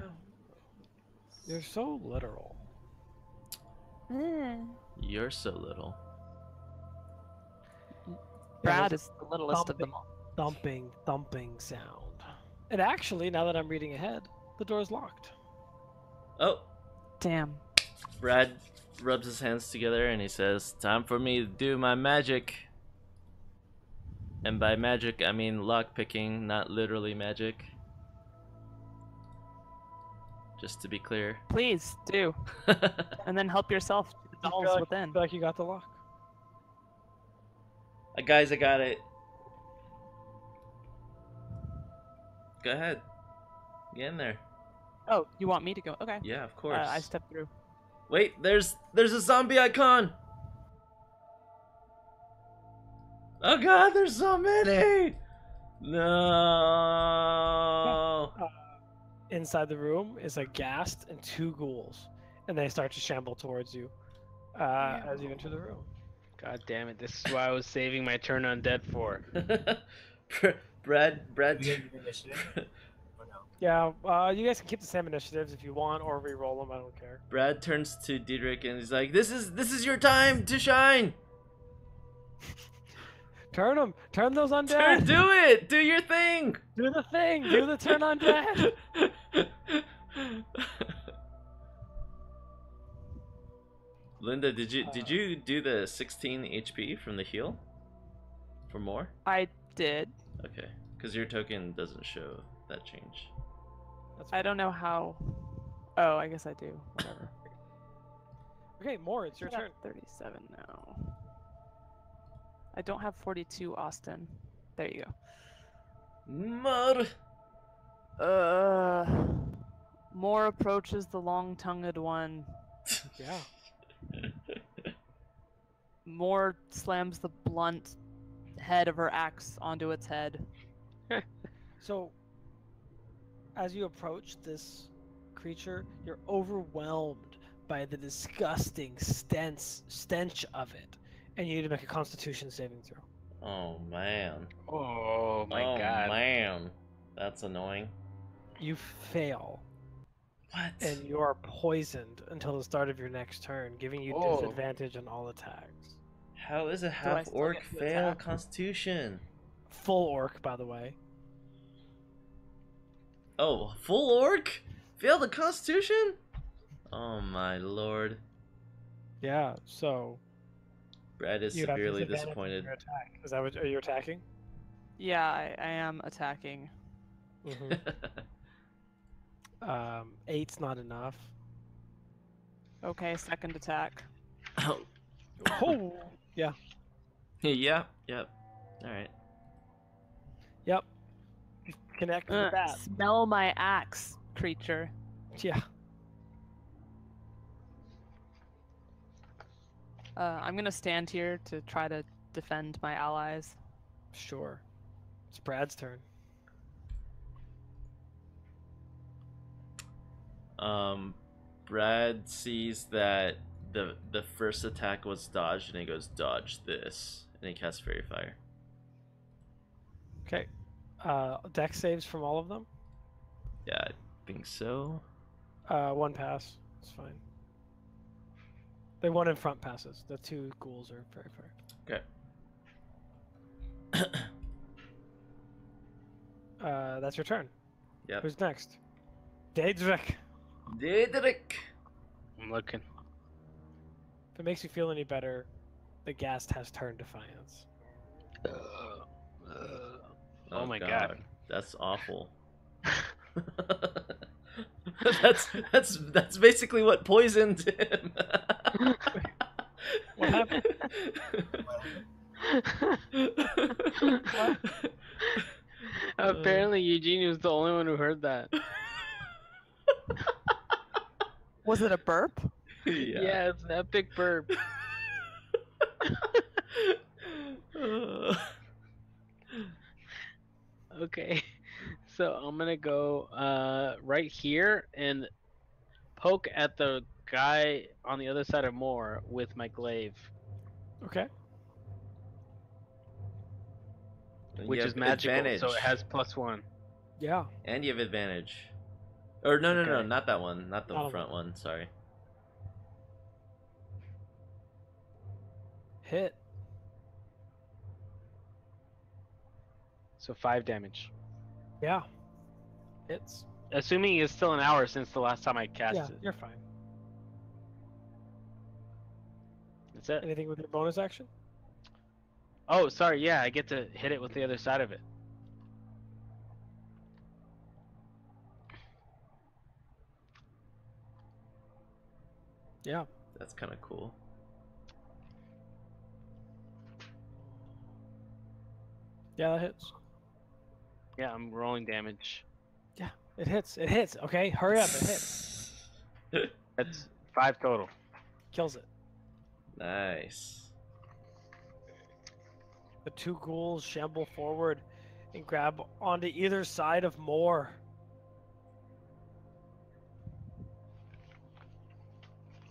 You're so literal. You're so little. Brad there's is the littlest of them all. Thumping sound. And actually, now that I'm reading ahead, the door's locked. Oh, Damn. Brad rubs his hands together and he says, "Time for me to do my magic." And by magic, I mean lockpicking, not literally magic. Just to be clear. Please do. And then help yourself to the dolls within. Feel like you got the lock. Guys, I got it. Go ahead. Get in there. Oh, you want me to go? Okay. Yeah, of course. I step through. Wait, there's a zombie icon. Oh god, there's so many. No. Inside the room is a ghast and 2 ghouls, and they start to shamble towards you as you enter the room. God damn it! This is why I was saving my turn undead for. Brad. Do we get your initiative? Or no? Yeah, you guys can keep the same initiatives if you want, or re-roll them. I don't care. Brad turns to Diedrich and he's like, "This is your time to shine. Turn them. Turn those undead. Do it. Do your thing." Do the thing. Do the turn undead. Linda, did you do the 16 HP from the heal? For more? I did. Okay, because your token doesn't show that change. That's I don't know how. Oh, I guess I do. Whatever. Okay, more. It's your turn. 37 now. I don't have 42, Austin. There you Mud. go. More approaches the long-tongued one. Yeah. More slams the blunt head of her axe onto its head. So, as you approach this creature, you're overwhelmed by the disgusting stench of it, and you need to make a Constitution saving throw. Oh man. Oh my oh god. man. That's annoying. You fail, What? and you are poisoned until the start of your next turn, giving you Oh. disadvantage on all attacks. How is a I half still orc get to fail attack? Constitution? Full orc, by the way. Oh, full orc? Fail the Constitution? Oh my lord. Yeah, so Brad is you have severely disadvantage on disappointed. your attack. Is that what are you attacking? Yeah, I am attacking. Mm-hmm. 8's not enough. Okay, second attack. Oh. Oh, yeah, Yep. Alright. yep. Connect with the bat. Smell my axe, creature. Yeah. I'm gonna stand here to try to defend my allies. Sure. It's Brad's turn. Brad sees that the first attack was dodged, and he goes, "Dodge this," and he casts Fairy Fire. Okay. Dex saves from all of them. Yeah, I think so. One pass. It's fine. The one in front passes. The two ghouls are very fair. Okay. That's your turn. Yep. Who's next? Daedric. Daedric. I'm looking. If it makes you feel any better, the ghast has turned Defiance. Oh my god. That's awful. that's basically what poisoned him. What happened? Apparently Eugene was the only one who heard that. Was it a burp? Yeah, it's an epic burp. Okay, so I'm gonna go right here and poke at the guy on the other side of Moore with my glaive, Okay. which is magical, so it has +1. Yeah. And you have advantage. Or no, Okay. not that one, not the Not on front that. one. Sorry. Hit. So 5 damage. Yeah. Hits. Assuming it's still an hour since the last time I cast Yeah, it. you're fine. That's it. Anything with your bonus action? Oh, sorry. Yeah, I get to hit it with the other side of it. Yeah. That's kind of cool. Yeah, that hits. Yeah, I'm rolling damage. Yeah, it hits. It hits. Okay, hurry up. It hits. That's 5 total. Kills it. Nice. The two ghouls shamble forward and grab onto either side of Moore.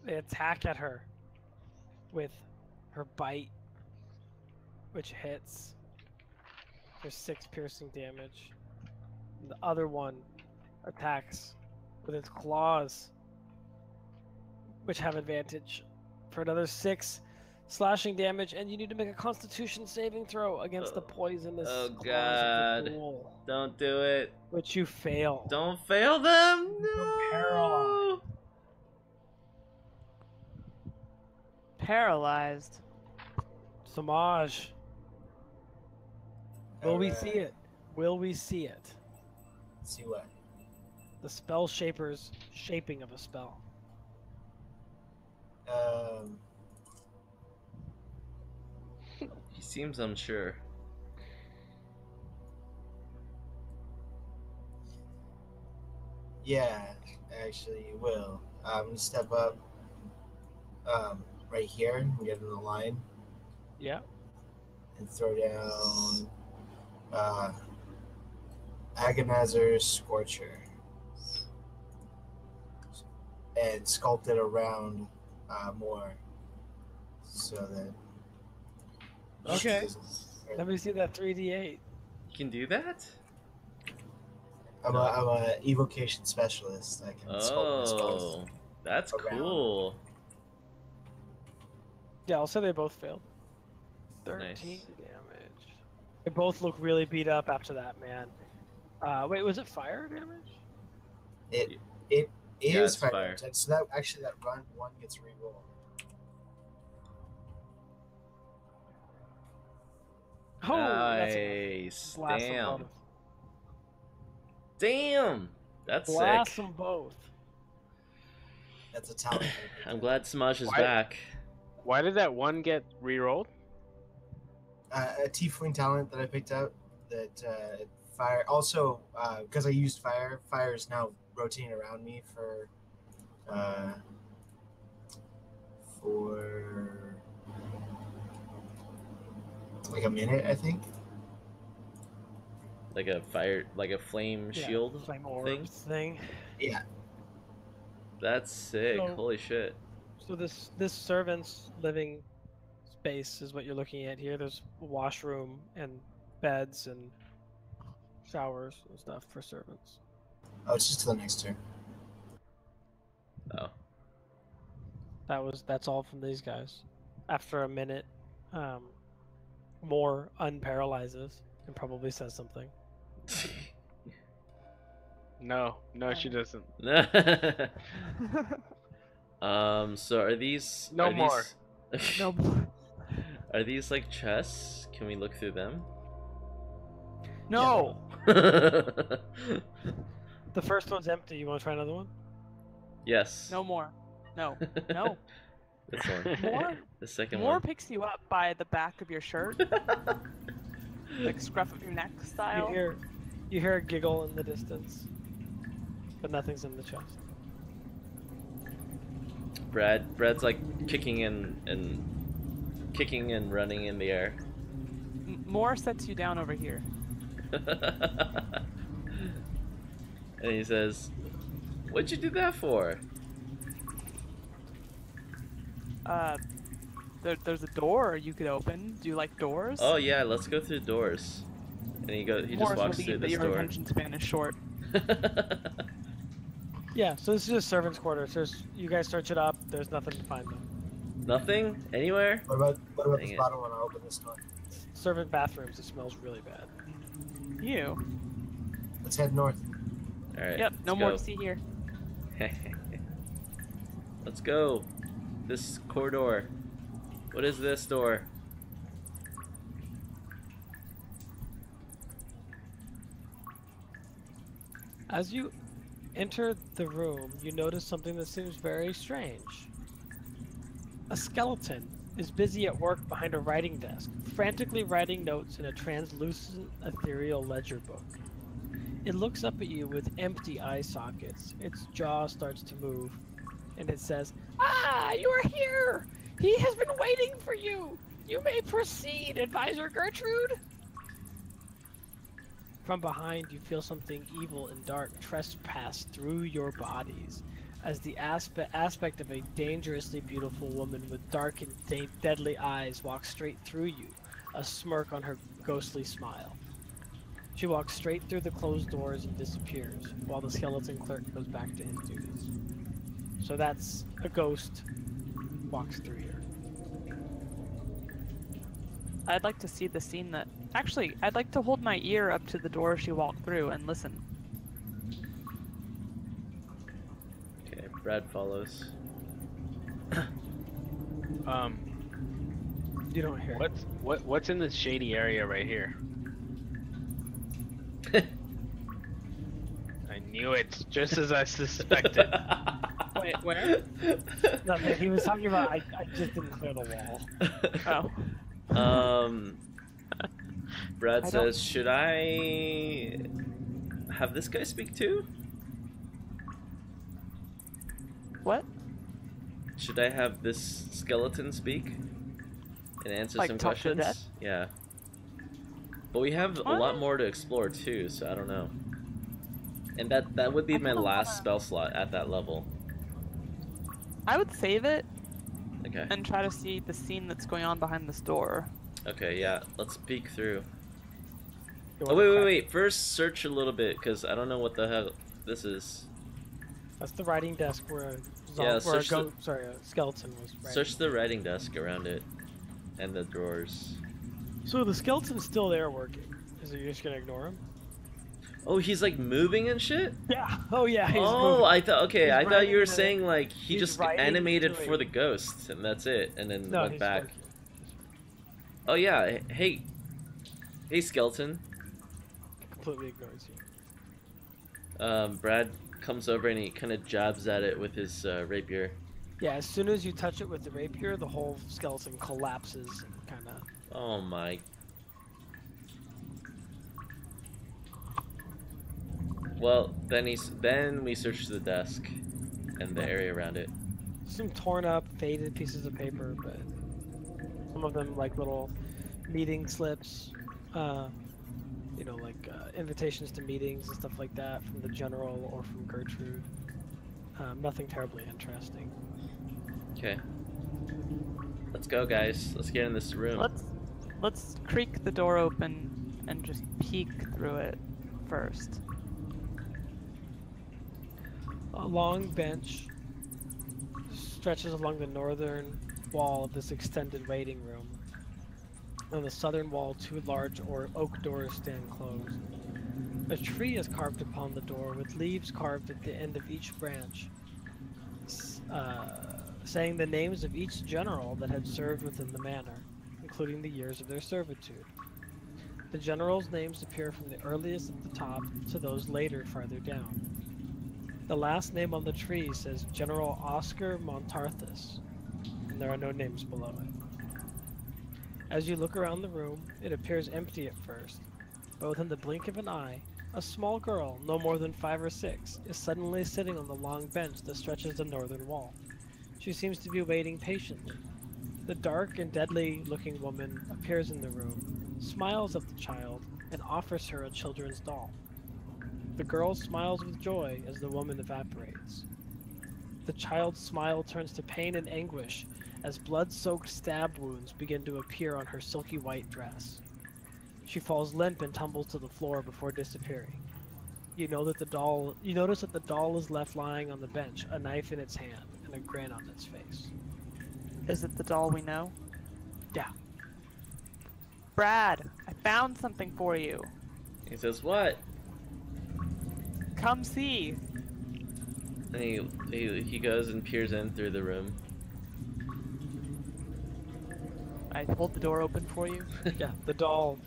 They attack at her with her bite, which hits for 6 piercing damage. And the other one attacks with its claws, which have advantage for another 6 slashing damage, and you need to make a Constitution saving throw against the poisonous Oh claws god. of the ghoul, Don't do it. which you fail. Don't fail them. paralyzed. No. Paralyzed. Samaj, will we Alright. see it? Will we see it? See what? The spell shaper's shaping of a spell. He seems unsure. Yeah, actually, you will. I'm gonna step up right here and get in the line Yeah. and throw down Agonizer's Scorcher and sculpt it around more so that. Okay. Let me see that 3d8. You can do that? I'm a evocation specialist. I can sculpt my spells. Oh, that's around. cool. Yeah, I'll say they both failed. 13 Nice. damage. They both look really beat up after that, man. Wait, was it fire damage? It Yeah, is it's fire. fire. damage. So that actually that run one gets rerolled. Oh, that's enough. Nice. Blast them Damn. both. Damn. That's Blast sick. them both. That's a talent. I'm glad Smash is Why- back. Why did that one get re-rolled? A tiefling talent that I picked out that fire. Also, because I used fire, fire is now rotating around me for like a minute, I think. Like a fire, like a flame Yeah, shield flame thing. orbs thing. Yeah. That's sick. So- Holy shit. So this servant's living space is what you're looking at here. There's a washroom and beds and showers and stuff for servants. Oh, it's just to the next turn. Oh. That's all from these guys. After a minute, more unparalyzes and probably says something. No, she doesn't. So are these? No are more. These... No. Are these like chests? Can we look through them? No. The first one's empty. You want to try another one? Yes. No more. No. No. This one. More. The second More one. picks you up by the back of your shirt, like scruff of your neck style. You hear a giggle in the distance, but nothing's in the chest. Brad's like kicking and running in the air. More sets you down over here. And he says, "What'd you do that for?" There's a door you could open. Do you like doors? Oh yeah, let's go through doors. And he just More walks relieved through that this your door. attention span is short. Yeah, so this is just servants' quarters. You guys search it up. There's nothing to find though. Nothing? Anywhere? What about Dang this it. bottom one? I'll open this one. Servant bathrooms. It smells really bad. You. Let's head north. Alright. Yep. No let's more go. to see here. Let's go. This corridor. What is this door? As you enter the room, you notice something that seems very strange. A skeleton is busy at work behind a writing desk, frantically writing notes in a translucent ethereal ledger book. It looks up at you with empty eye sockets. Its jaw starts to move, and it says, "Ah, you are here! He has been waiting for you! You may proceed, Advisor Gertrude!" From behind, you feel something evil and dark trespass through your bodies, as the aspect of a dangerously beautiful woman with dark and deadly eyes walks straight through you, a smirk on her ghostly smile. She walks straight through the closed doors and disappears, while the skeleton clerk goes back to his duties. So that's a ghost walks through here. I'd like to see the scene that... Actually, I'd like to hold my ear up to the door she walked through and listen. Okay, Brad follows. You don't hear. What's in this shady area right here? I knew it, just as I suspected. Wait, where? No, man, he was talking about I just didn't clear the wall. Oh. Brad I says, should I have this guy speak too? What? Should I have this skeleton speak and answer Like some talk to the questions? Yeah. But we have a lot What? more to explore too, so I don't know. And that would be I my kinda last wanna- spell slot at that level. I would save it Okay. and try to see the scene that's going on behind this door. Okay, yeah. Let's peek through. You Oh wanna crack- wait. First, search a little bit because I don't know what the hell this is. That's the writing desk where a, Yeah, where a, search the- a skeleton was writing. Search the writing desk around it, and the drawers. So the skeleton's still there working. Is it you're just gonna ignore him? Oh, he's like moving and shit. Yeah. Oh yeah. He's Oh, moving. I thought He's I thought you were writing the- saying like he he's just writing animated to for a- the ghost and that's it, and then No, went he's back. working. Oh yeah, hey skeleton. Completely ignores you. Brad comes over and he kind of jabs at it with his rapier. Yeah. As soon as you touch it with the rapier, the whole skeleton collapses and kind of. Oh my. Well, then we search the desk and the area around it. Some torn up, faded pieces of paper, but some of them like little meeting slips, you know, like invitations to meetings and stuff like that from the general or from Gertrude. Nothing terribly interesting. Okay. Let's go, guys. Let's get in this room. Let's creak the door open and just peek through it first. A long bench stretches along the northern wall of this extended waiting room. On the southern wall, two large oak doors stand closed. A tree is carved upon the door, with leaves carved at the end of each branch, saying the names of each general that had served within the manor, including the years of their servitude. The generals' names appear from the earliest at the top to those later farther down. The last name on the tree says General Oscar Montarthus, and there are no names below it. As you look around the room, it appears empty at first, but within the blink of an eye, a small girl, no more than 5 or 6, is suddenly sitting on the long bench that stretches the northern wall. She seems to be waiting patiently. The dark and deadly-looking woman appears in the room, smiles at the child, and offers her a children's doll. The girl smiles with joy as the woman evaporates. The child's smile turns to pain and anguish as blood-soaked stab wounds begin to appear on her silky white dress. She falls limp and tumbles to the floor before disappearing. You notice that the doll is left lying on the bench, a knife in its hand and a grin on its face. Is it the doll we know? Yeah. Brad, I found something for you. He says, "What?" Come see. And he goes and peers in through the room. I hold the door open for you. Yeah, the doll,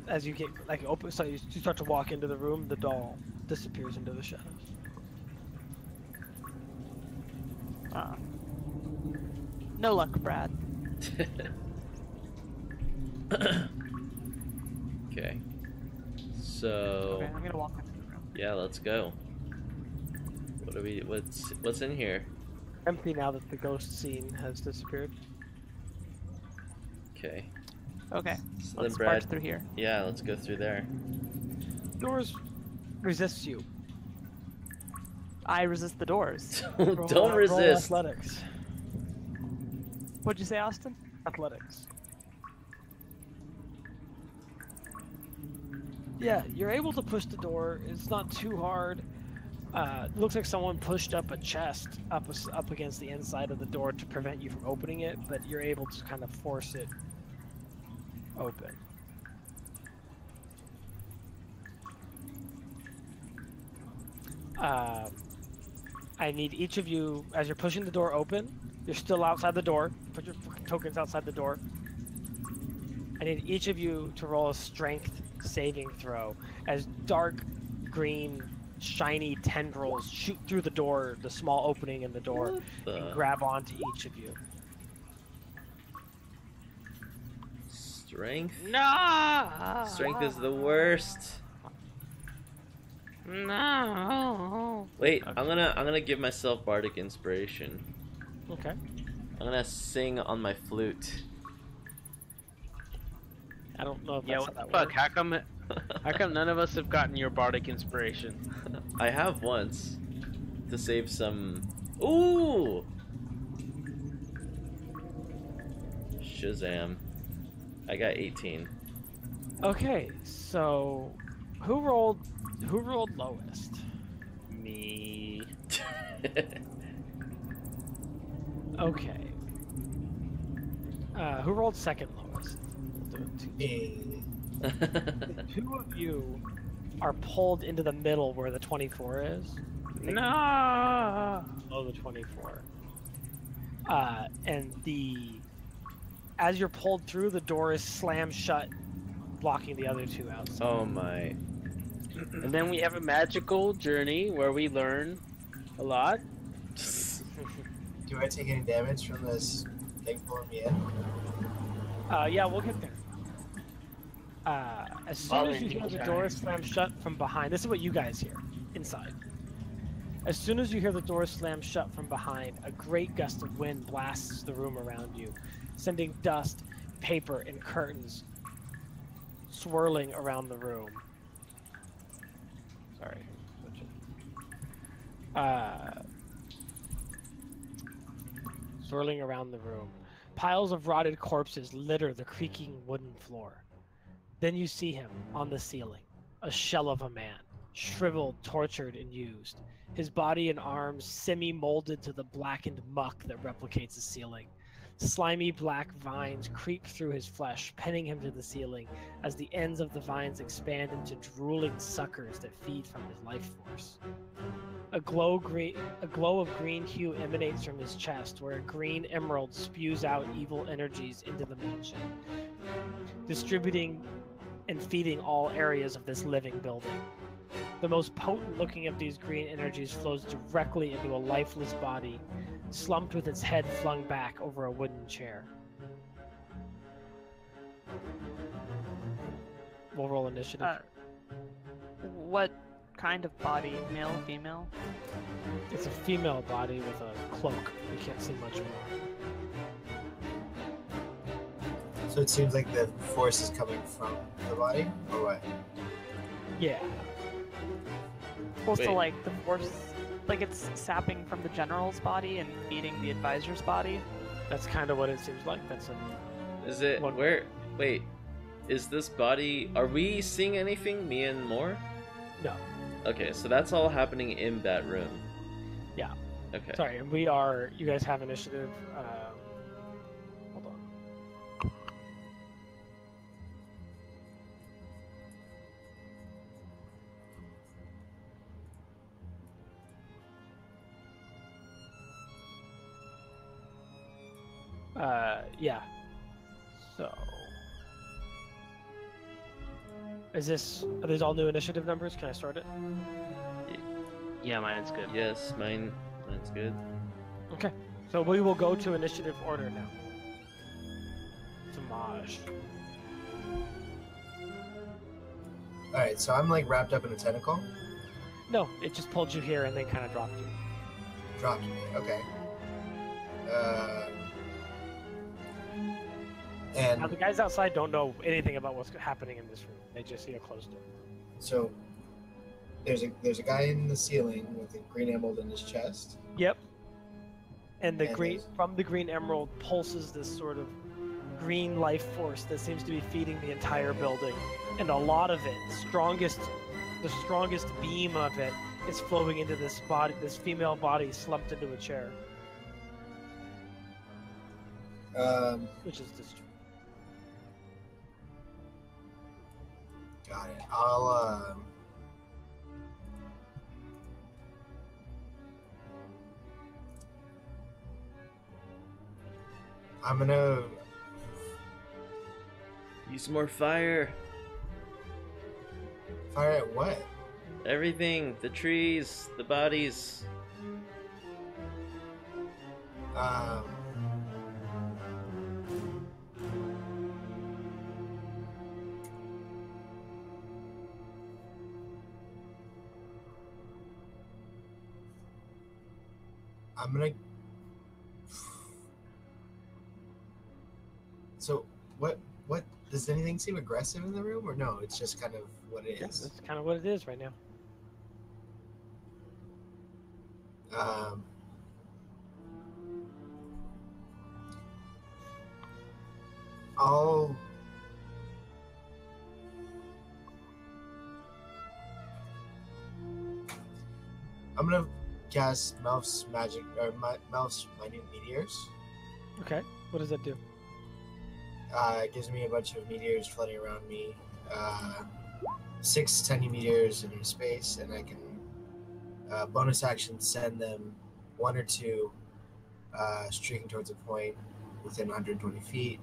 as you get, like, open, so you start to walk into the room, the doll disappears into the shadows. No luck, Brad. Okay. So Okay, I'm gonna walk into the room. yeah, let's go. What's in here? Empty now that the ghost scene has disappeared. Okay. Okay, So let's then march Brad, through here. yeah, let's go through there. Doors resists you. I resist the doors. Don't Roll resist. athletics. What'd you say, Austin? Athletics. Yeah, you're able to push the door. It's not too hard. It looks like someone pushed up a chest up against the inside of the door to prevent you from opening it, but you're able to kind of force it open. I need each of you, as you're pushing the door open, you're still outside the door. Put your fucking tokens outside the door. I need each of you to roll a strength saving throw as dark green shiny tendrils shoot through the door, the small opening in the door, and grab onto each of you. Strength? No. Strength is the worst. No. Wait, I'm gonna give myself bardic inspiration. Okay. I'm gonna sing on my flute. I don't know if Yeah, that's what how the that fuck? works. How come none of us have gotten your bardic inspiration? I have once to save some. Ooh! Shazam! I got 18. Okay, so who rolled lowest? Me. Okay. Who rolled second lowest? We'll do it Me. The two of you are pulled into the middle where the 24 is. No. Below the 24. And as you're pulled through, the door is slammed shut, blocking the other two outside. Oh my. And then we have a magical journey where we learn a lot. Do I take any damage from this thing pulling me in? Yeah, we'll get there. As soon as you hear the door slam shut from behind, this is what you guys hear inside. As soon as you hear the door slam shut from behind, a great gust of wind blasts the room around you, sending dust, paper, and curtains swirling around the room. Sorry. Swirling around the room. Piles of rotted corpses litter the creaking wooden floor. Then you see him on the ceiling, a shell of a man, shriveled, tortured, and used. His body and arms semi-molded to the blackened muck that replicates the ceiling. Slimy black vines creep through his flesh, pinning him to the ceiling as the ends of the vines expand into drooling suckers that feed from his life force. A glow of green hue emanates from his chest, where a green emerald spews out evil energies into the mansion, distributing and feeding all areas of this living building. The most potent looking of these green energies flows directly into a lifeless body, slumped with its head flung back over a wooden chair. We'll roll initiative. What kind of body? Male, female? It's a female body with a cloak. You can't see much more. So it seems like the force is coming from the body, or what? Yeah. Also, Wait. like the force, like it's sapping from the general's body and feeding the advisor's body. That's kind of what it seems like. That's a Is it One- where? Wait, is this body? Are we seeing anything? Me and more? no. Okay, so that's all happening in that room. Yeah. Okay. Sorry, and we are. You guys have initiative. Hold on. Yeah. So, are these all new initiative numbers? Can I start it? Yeah, mine's good. Yes, mine's good. Okay. So we will go to initiative order now. Samaj. Alright, so I'm like wrapped up in a tentacle. No, it just pulled you here and then kind of dropped you. Dropped me, okay. Now the And guys outside don't know anything about what's happening in this room. They just see a closed door. so there's a guy in the ceiling with a green emerald in his chest. Yep. And the And green there's- from the green emerald pulses this sort of green life force that seems to be feeding the entire building. And a lot of it, the strongest beam of it is flowing into this body, this female body slumped into a chair, which is destroyed. Got it. I'm gonna Use more fire. fire at what? Everything. The trees. The bodies. Um, I'm gonna. So what? What does anything seem aggressive in the room, or no? It's just kind of what it Yeah, is. that's kind of what it is right now. Um, I'm gonna cast Melf's magic or Melf's minute meteors. Okay. What does that do? It gives me a bunch of meteors floating around me. 6 tiny meteors in space, and I can bonus action send them 1 or 2 streaking towards a point within 120 feet,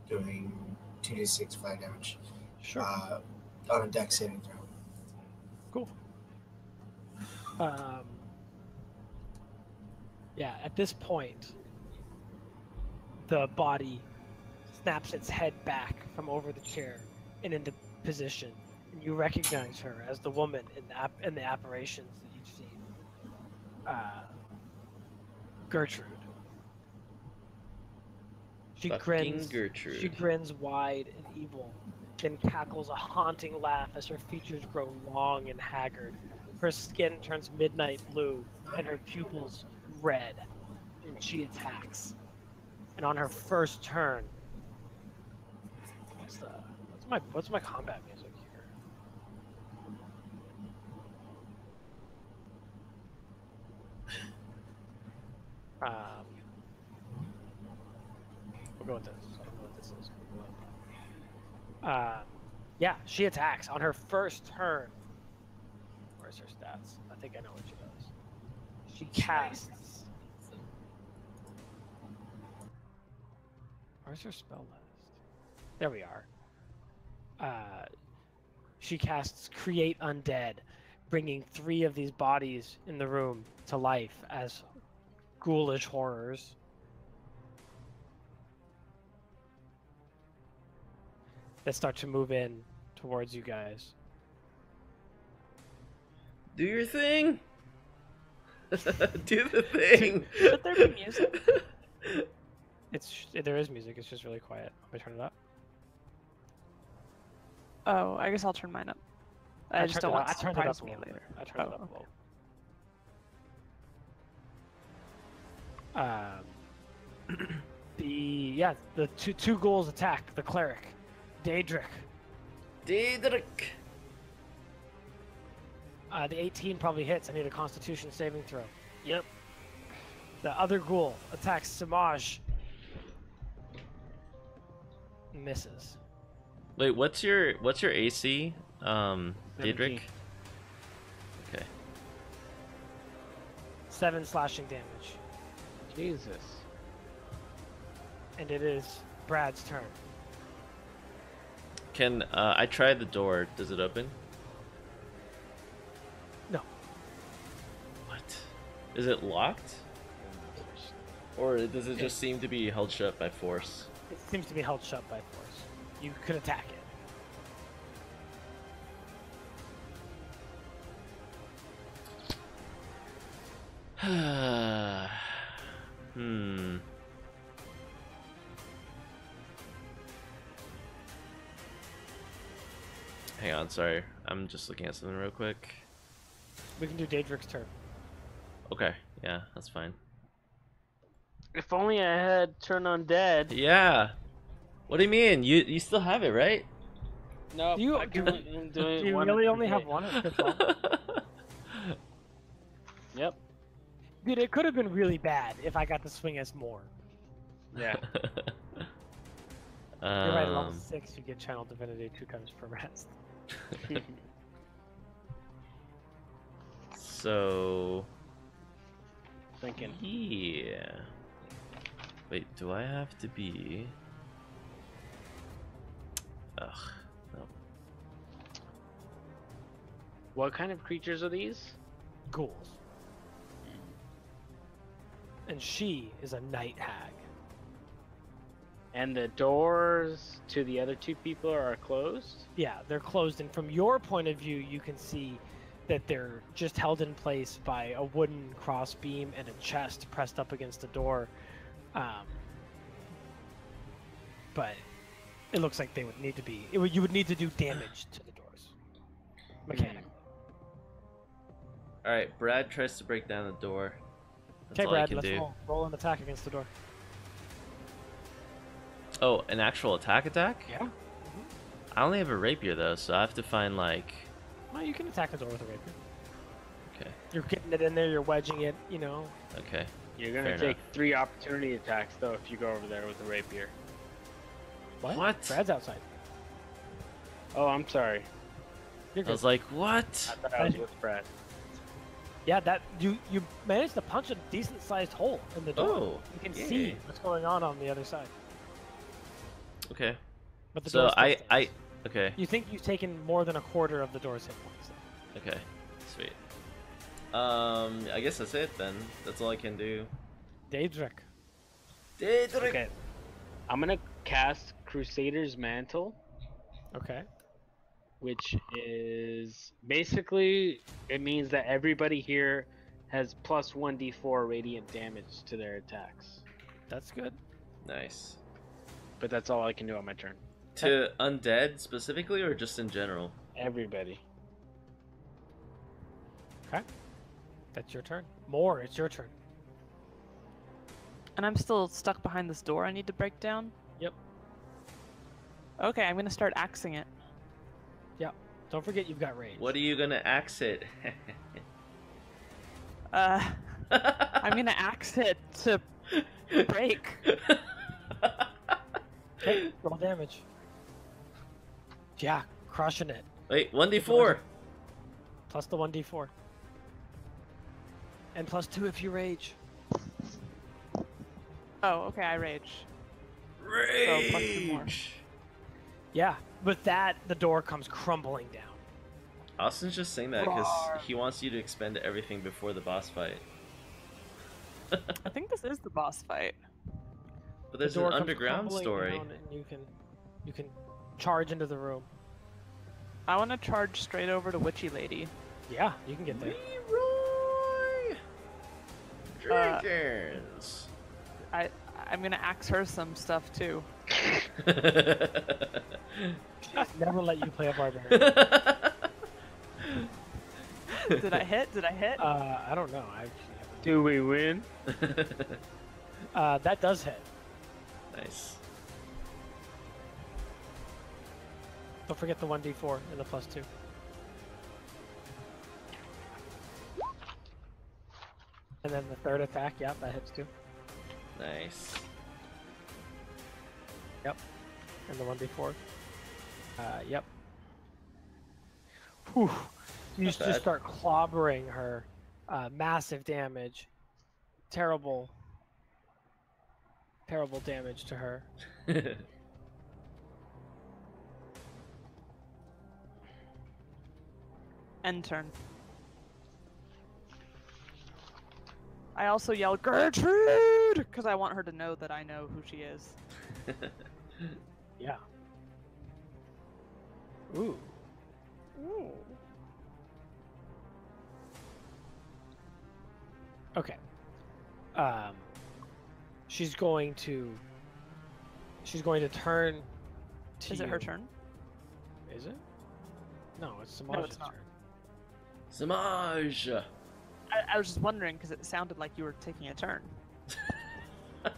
doing 2d6 fire damage Sure. on a dex saving throw. Cool. Yeah, at this point, the body snaps its head back from over the chair and into position, and you recognize her as the woman in the apparitions that you've seen. Gertrude. She grins. Gertrude. She grins wide and evil, then cackles a haunting laugh as her features grow long and haggard. Her skin turns midnight blue, and her pupils red, and she attacks. And on her first turn, what's my combat music here? We'll go with this. I don't know what this is. Yeah, she attacks on her first turn. Where's her stats? I think I know what she does. She casts. Where's her spell list? There we are. She casts Create Undead, bringing 3 of these bodies in the room to life as ghoulish horrors. That start to move in towards you guys. Do your thing. Do the thing. Should there be music? There is music. It's just really quiet. Let me turn it up. Oh, I guess I'll turn mine up. I just don't want to turned it surprise up a me little later. bit. I turned it up a little. The two ghouls attack the cleric, Daedric. Daedric. The 18 probably hits. I need a Constitution saving throw. Yep. The other ghoul attacks Samaj. Misses. Wait, what's your AC? Daedric? 17. Okay. 7 slashing damage. Jesus. And it is Brad's turn. Can I try the door? Does it open? No. What? Is it locked? Or does it just seem to be held shut by force? It seems to be held shut by force. You could attack it. Hang on, sorry. I'm just looking at something real quick. We can do Daedric's turn. Okay, yeah, that's fine. If only I had turn undead. Yeah. What do you mean? You still have it, right? No, Do you, I can only do it do you one really per only day. have one? Yep. Dude, it could have been really bad if I got to swing as more. Yeah. You're right, at level 6 you get Channel Divinity 2 times per rest. So Thinking. yeah. Wait, do I have to be? Ugh, no. What kind of creatures are these? Ghouls. And she is a night hag. And the doors to the other 2 people are closed? Yeah, they're closed, and from your point of view, you can see that they're just held in place by a wooden cross beam and a chest pressed up against the door. But it looks like they would need to be. You would need to do damage to the doors, mechanically. All right, Brad tries to break down the door. That's Okay, all I Brad, can let's do. roll an attack against the door. Oh, an actual attack? Yeah. I only have a rapier though, so I have to find like. Well, you can attack a door with a rapier. Okay. You're getting it in there. You're wedging it. You know. Okay. You're gonna Fair take enough. 3 opportunity attacks though if you go over there with the rapier. What? Brad's outside. Oh, I'm sorry. You're I good. was like, I what? thought I was with Brad. Yeah, that you managed to punch a decent sized hole in the door. Oh, You can yay. see what's going on the other side. Okay. But the So door still I stands. okay. You think you've taken more than a quarter of the door's hit points. Okay. Sweet. I guess that's it then. That's all I can do. Daedric. Okay. I'm gonna cast Crusader's Mantle, Okay. which is basically it means that everybody here has plus 1d4 radiant damage to their attacks. That's good. Nice. But that's all I can do on my turn. To undead specifically, or just in general? Everybody. Okay. That's your turn. More, it's your turn. And I'm still stuck behind this door I need to break down? Yep. Okay, I'm gonna start axing it. Don't forget you've got range. What are you gonna axe it? I'm gonna axe it to break. Okay, roll damage. Yeah, crushing it. Wait, 1d4. Plus the 1d4. And plus 2 if you rage. Oh, okay, I rage. So, plus 2 more. Rage. Yeah, with that, the door comes crumbling down. Austin's just saying that because he wants you to expend everything before the boss fight. I think this is the boss fight. But there's The an door comes underground crumbling story. down and you can charge into the room. I want to charge straight over to Witchy Lady. Yeah, you can get there. Leroy Jenkins. I'm gonna axe her some stuff too. Never let you play a barbarian. Did I hit? Did I hit? I don't know. I actually haven't. Do we win? That does hit. Nice. Don't forget the 1d4 and the plus 2. And then the third attack, yeah, that hits too. Nice. Yep. And the 1d4. Yep. Whew. You Not just bad. start clobbering her. Massive damage. Terrible. Terrible damage to her. End turn. I also yell Gertrude because I want her to know that I know who she is. Yeah. Ooh. Ooh. Okay. She's going to turn to Is it her you. turn? Is it? No, it's No, Samaj's it's not. turn. Samaj. I was just wondering because it sounded like you were taking a turn.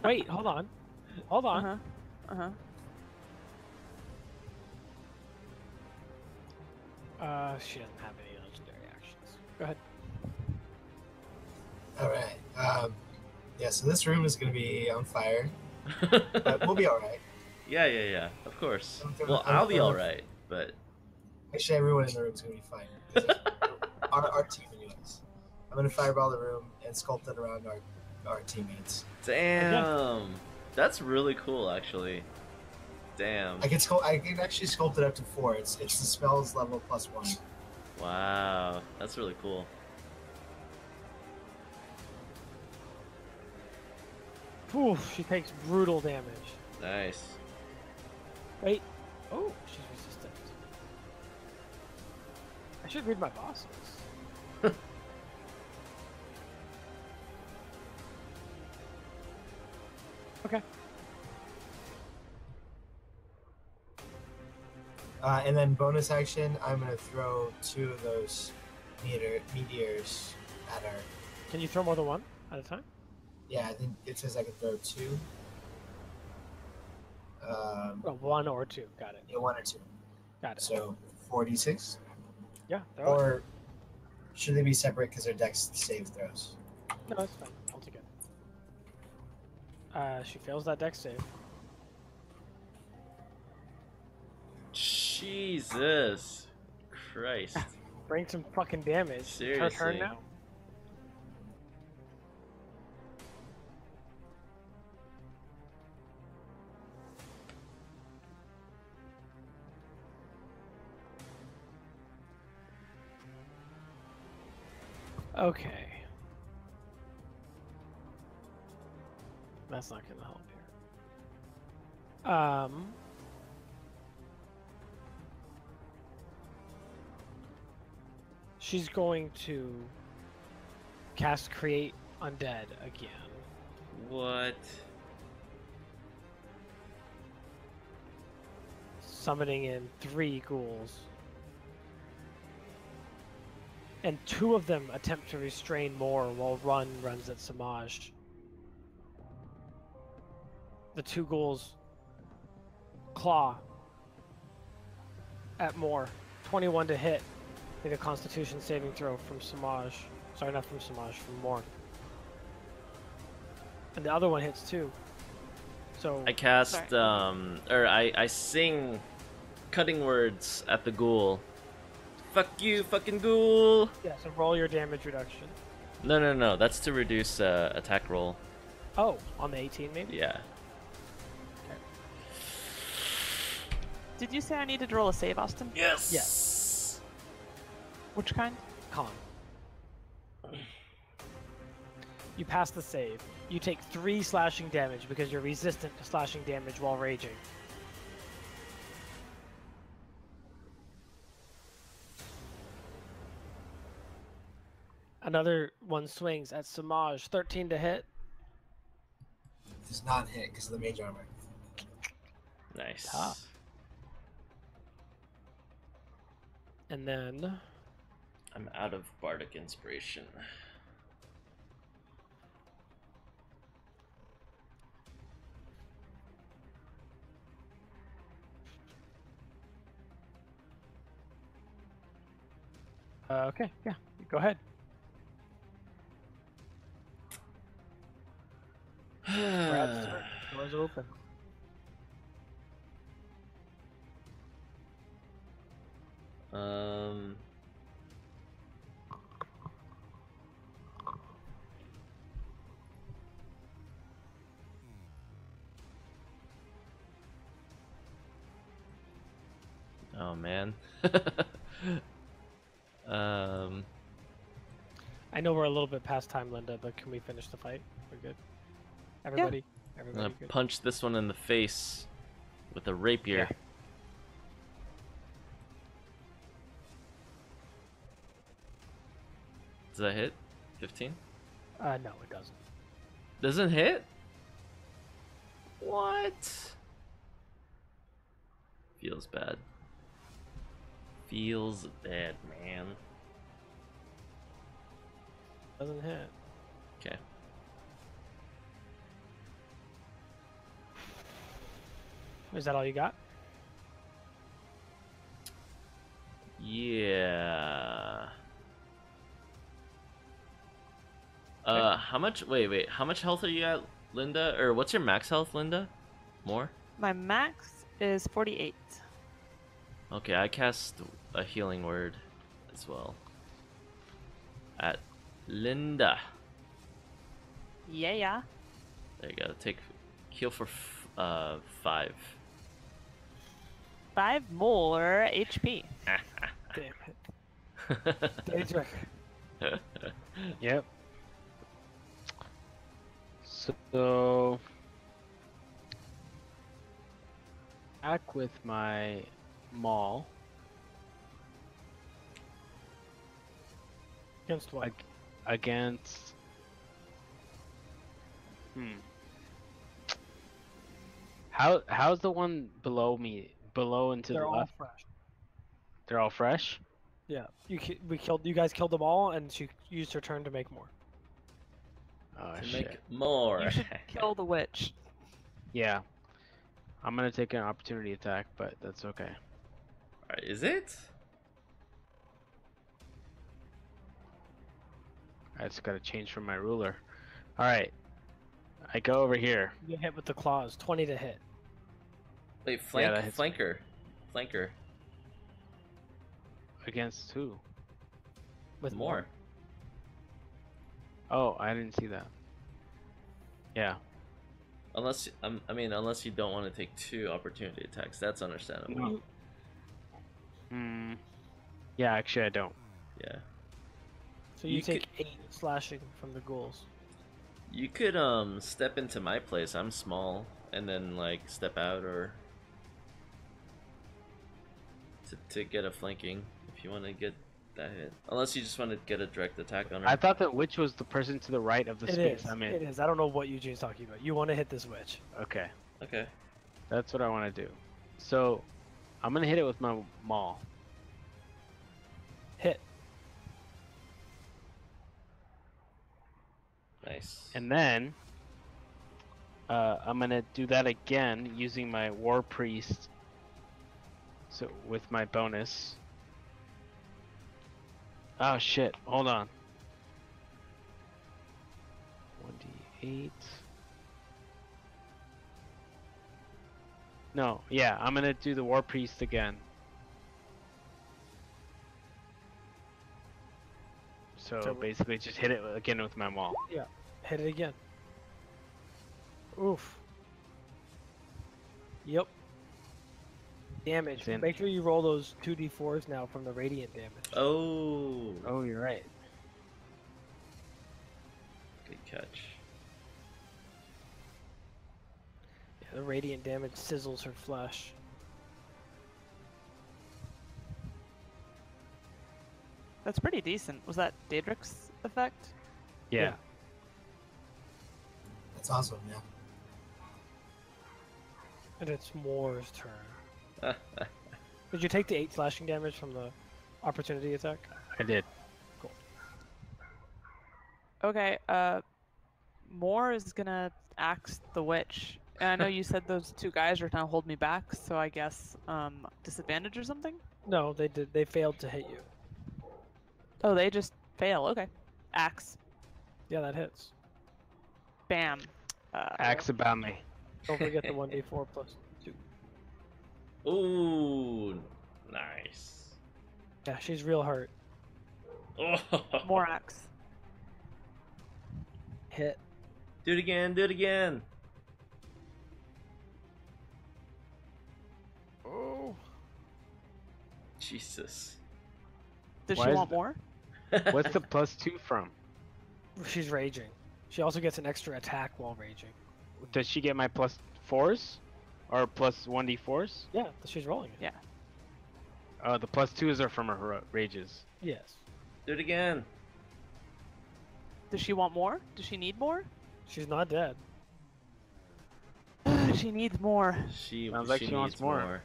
Wait, hold on. Hold on. Uh huh. She doesn't have any legendary actions. Go ahead. All right. Yeah. So this room is gonna be on fire, but we'll be all right. Yeah. Of course. I'm gonna- Well, I'm I'll be gonna- all right, but Actually, everyone in the room is gonna be fine. 'Cause our team, anyways. I'm gonna fireball the room and sculpt it around our teammates. damn, that's really cool, actually. Damn. I can actually sculpt it up to 4. It's the spells level +1. Wow, that's really cool. Whew, she takes brutal damage. Nice. Wait. Oh, she's resistant. I should read my bosses. Okay. And then bonus action, I'm gonna throw 2 of those meteors at her. Can you throw more than one at a time? Yeah, I think it says I can throw 2. Oh, 1 or 2. Got it. Yeah, 1 or 2. Got it. So 46, Yeah. Throw it. or Should they be separate because they're dex save throws? No, it's fine. I'll take it. She fails that dex save. Jesus Christ. Bring some fucking damage. It's her turn Seriously. now. Okay. That's not gonna help here. She's going to cast Create Undead again. What? Summoning in 3 ghouls. And 2 of them attempt to restrain more while Run runs at Samaj. The 2 ghouls claw at Moore. 21 to hit. Make a Constitution saving throw from Samaj. Sorry, not from Samaj, from Moore. And the other one hits too. So I cast, or I sing cutting words at the ghoul. Fuck you, fucking ghoul! yeah, so roll your damage reduction. No, that's to reduce attack roll. Oh, on the 18 maybe? Yeah. Did you say I needed to roll a save, Austin? Yes! Yes. Which kind? Con. You pass the save. You take 3 slashing damage because you're resistant to slashing damage while raging. Another one swings at Samaj. 13 to hit. Does not hit because of the mage armor. Nice. Ah. And then I'm out of bardic inspiration. okay, yeah, go ahead. Brad's turn. Doors open. Oh man. I know we're a little bit past time, Linda, but can we finish the fight? We're good. Everybody, I'm everybody gonna good. punch this one in the face with a rapier. Yeah. Does that hit? 15? No, it doesn't. Doesn't hit? What? Feels bad. Feels bad, man. Doesn't hit. Okay. Is that all you got? Yeah. How much? Wait. How much health are you at, Linda? Or what's your max health, Linda? More? My max is 48. Okay, I cast a healing word as well. At Linda. Yeah. There you go. Take heal for 5. 5 more HP. Damn it. Daedric. Yep. So back with my maul Against what? against. How's the one below me? Below and to They're the all left? fresh. They're all fresh. Yeah, you guys killed them all, and she used her turn to make more. Oh To shit. make more. You should kill the witch. Yeah. I'm gonna take an opportunity attack, but that's okay. Alright, is it? I just gotta change from my ruler. Alright. I go over here. You get hit with the claws. 20 to hit. Wait, Yeah, that hits me. flanker. Against who? With More. Oh, I didn't see that. Yeah. Unless unless you don't want to take 2 opportunity attacks, that's understandable. No. Hmm. Yeah, actually, I don't. Yeah. So you You take 8 slashing from the ghouls. You could step into my place. I'm small, and then like step out or to get a flanking if you want to get that hit. Unless you just want to get a direct attack on her. I thought that witch was the person to the right of the It space is. I'm in. It is. I don't know what Eugene's talking about. You want to hit this witch. Okay, Okay. that's what I want to do. So, I'm gonna hit it with my maul. Hit. Nice. And then I'm gonna do that again using my war priest. So with my bonus. Oh shit! Hold on. 1d8. No, yeah, I'm gonna do the war priest again. So basically, just hit it again with my maul. Yeah. Hit it again. Oof. Yep. Damage. Then- Make sure you roll those 2d4s now from the radiant damage. Oh. Oh, you're right. Good catch. Yeah, the radiant damage sizzles her flesh. That's pretty decent. Was that Daedric's effect? Yeah. That's awesome, yeah. And it's Moore's turn. Did you take the 8 slashing damage from the opportunity attack? I did. Okay, Moore is gonna axe the witch. And I know you said those 2 guys are trying to hold me back, so I guess disadvantage or something? No, they did. They failed to hit you. Oh, they just fail. Okay. Axe. Yeah, that hits. Bam. Axe about me. Don't forget the 1d4 plus 2. Ooh, nice. Yeah, she's real hurt. Oh. More axe. Hit. Do it again. Do it again. Oh. Jesus. Does Why she is want the- more? What's the +2 from? She's raging. She also gets an extra attack while raging. Does she get my +4s? Or +1d4s? Yeah, she's rolling it. Yeah. Oh, the +2s are from her rages. Yes. Do it again. Does she want more? Does she need more? She's not dead. She needs more. Sounds like she wants needs more.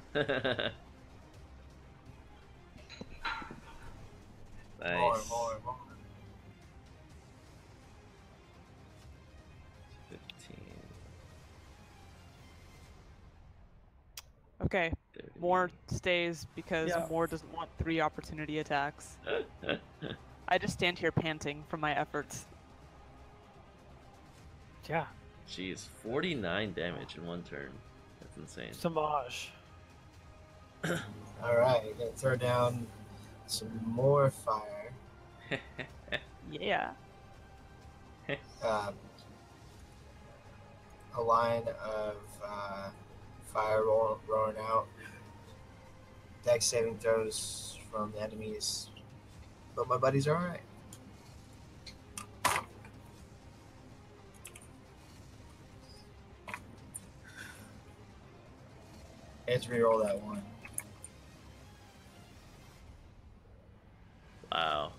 nice. More. 15. Okay. 30. Moore stays because Yeah. Moore doesn't want 3 opportunity attacks. I just stand here panting from my efforts. Yeah. Jeez, 49 damage in one turn. That's insane. Samaj. Alright, gonna throw down some more fire. Yeah. A line of fire rolling out. Dex saving throws from the enemies. But my buddies are alright. Let's reroll that one. Wow.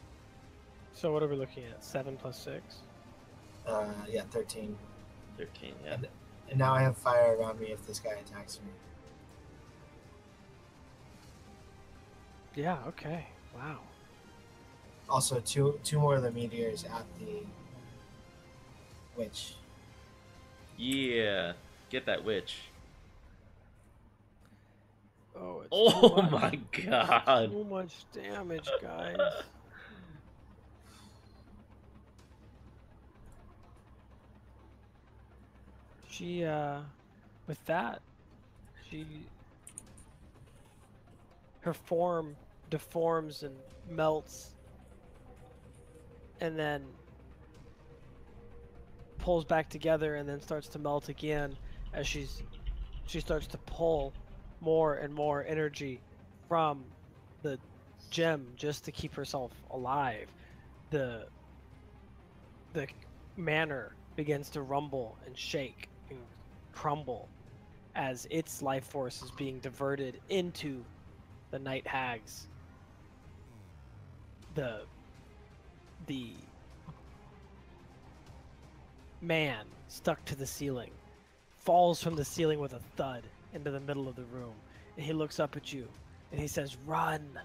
So what are we looking at? 7 plus 6? Yeah, 13. 13, yeah. And now I have fire around me if this guy attacks me. Yeah, okay. Wow. Also, two more of the meteors at the witch. Yeah. Get that witch. Oh, it's Oh too much. my god. So much damage, guys. She, with that, her form deforms and melts, and then pulls back together, and then starts to melt again as she starts to pull more and more energy from the gem just to keep herself alive. The manor begins to rumble and shake and crumble as its life force is being diverted into the night hags. The man stuck to the ceiling falls from the ceiling with a thud into the middle of the room, and he looks up at you and he says, "Run!"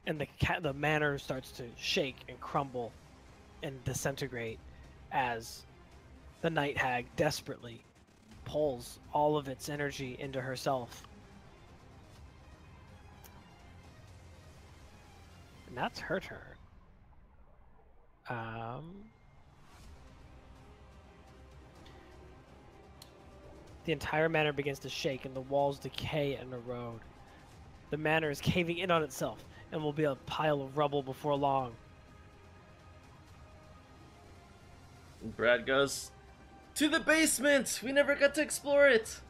And the manor starts to shake and crumble and disintegrate as the night hag desperately pulls all of its energy into herself. And that's her turn. The entire manor begins to shake and the walls decay and erode. The manor is caving in on itself and will be a pile of rubble before long. Brad goes, "To the basement! We never got to explore it!"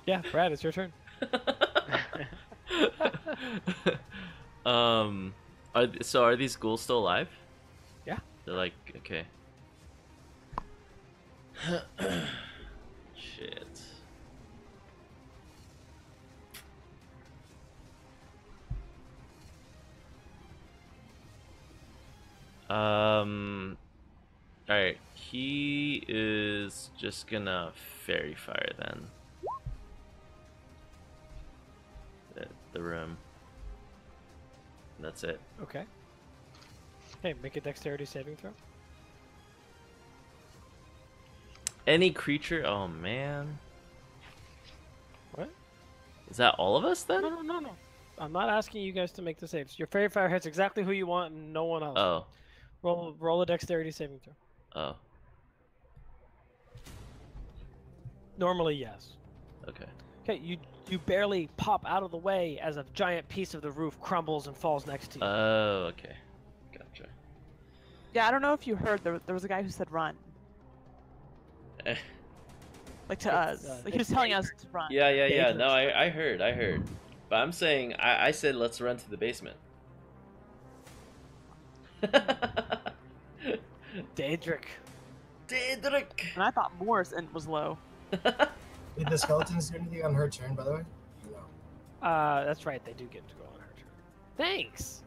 Yeah, Brad, it's your turn. Are these ghouls still alive? Yeah. They're like, okay. Shit. Alright, he is just gonna fairy fire then. The room. That's it. Okay. Okay, make a dexterity saving throw. Any creature? Oh man. What? Is that all of us then? No. I'm not asking you guys to make the saves. Your fairy fire hits exactly who you want and no one else. Oh. Roll a dexterity saving throw. Oh. Normally, yes. Okay. Okay, you barely pop out of the way as a giant piece of the roof crumbles and falls next to you. Oh, okay. Gotcha. Yeah, I don't know if you heard, there was a guy who said run. Eh. Like to us. Like he was telling us to run. Yeah. Dangerous. No, I heard. But I'm saying, I said let's run to the basement. Daedric. And I thought Moore's end was low. Did the skeletons do anything on her turn, by the way? No. That's right, they do get to go on her turn. Thanks!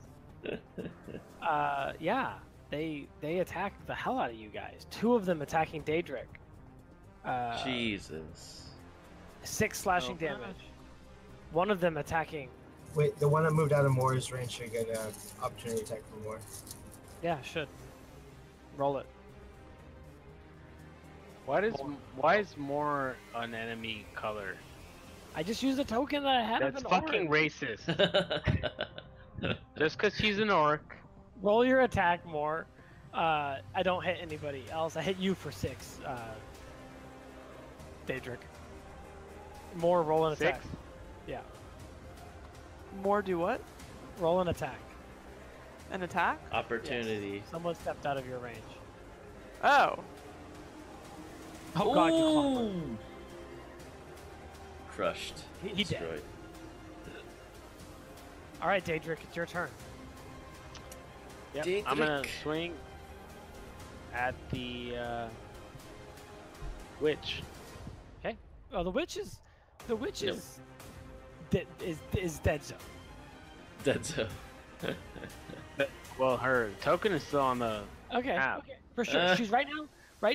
Yeah, they attack the hell out of you guys. 2 of them attacking Daedric. Jesus. 6 slashing damage. 1 of them attacking. Wait, the one that moved out of Moore's range should get an opportunity attack from Moore. Yeah, should. Roll it. Why is more an enemy color? I just used a token that I had That's of an fucking orange. racist. Just because she's an orc. Roll your attack more. I don't hit anybody else. I hit you for 6, Daedric. More roll an attack. 6? Yeah. Moore do what? Roll an attack. An attack? Opportunity. Yes. Someone stepped out of your range. Oh. Oh god, you clunked. Ooh. Crushed. He dead. Destroyed. Alright, Daedric, it's your turn. Yep. Daedric. I'm gonna swing at the witch. Okay. Oh, the witch is Yep. is dead zone. Dead zone. Well, her token is still on the Okay. map. Okay. For sure. She's right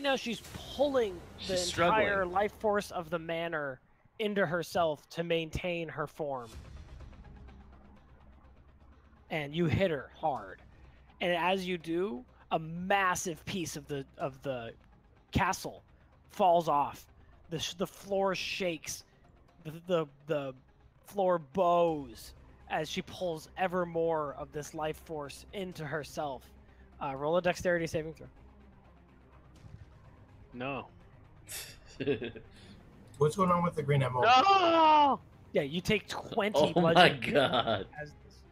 now she's pulling the She's entire struggling. life force of the manor into herself to maintain her form. And you hit her hard. And as you do, a massive piece of the castle falls off. The floor shakes. The floor bows as she pulls ever more of this life force into herself. Roll a dexterity saving throw. No. What's going on with the green emerald? No! Yeah, you take 20 Oh my bludgeoning god.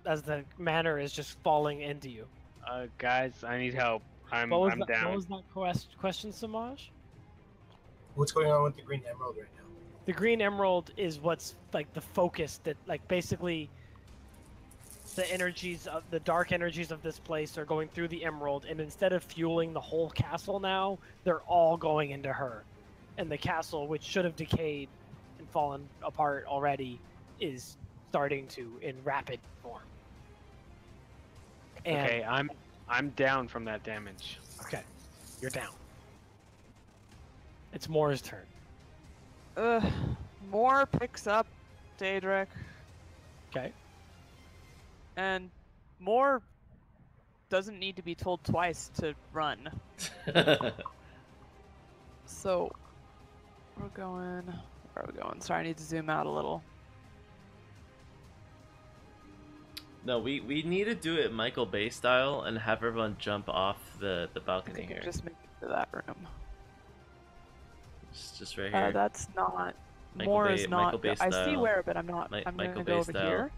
as the manor is just falling into you. Guys, I need help. I'm What was down. that question, Samaj? What's going on with the green emerald right now? The green emerald is what's like the focus that like basically the energies of the dark energies of this place are going through the emerald, and instead of fueling the whole castle now, they're all going into her. And the castle, which should have decayed and fallen apart already, is starting to in rapid form. And, Okay, I'm down from that damage. Okay, you're down. It's Moore's turn. Moore picks up Daedric, Okay. and Moore doesn't need to be told twice to run. So we're going. Where are we going? Sorry, I need to zoom out a little. No, we need to do it Michael Bay style and have everyone jump off the I balcony think I here. just make it to that room. Just right here. That's not. Michael Moore Bay- is Michael not. Bay I see style. where, but I'm not. I'm Michael gonna Bay go over style. here.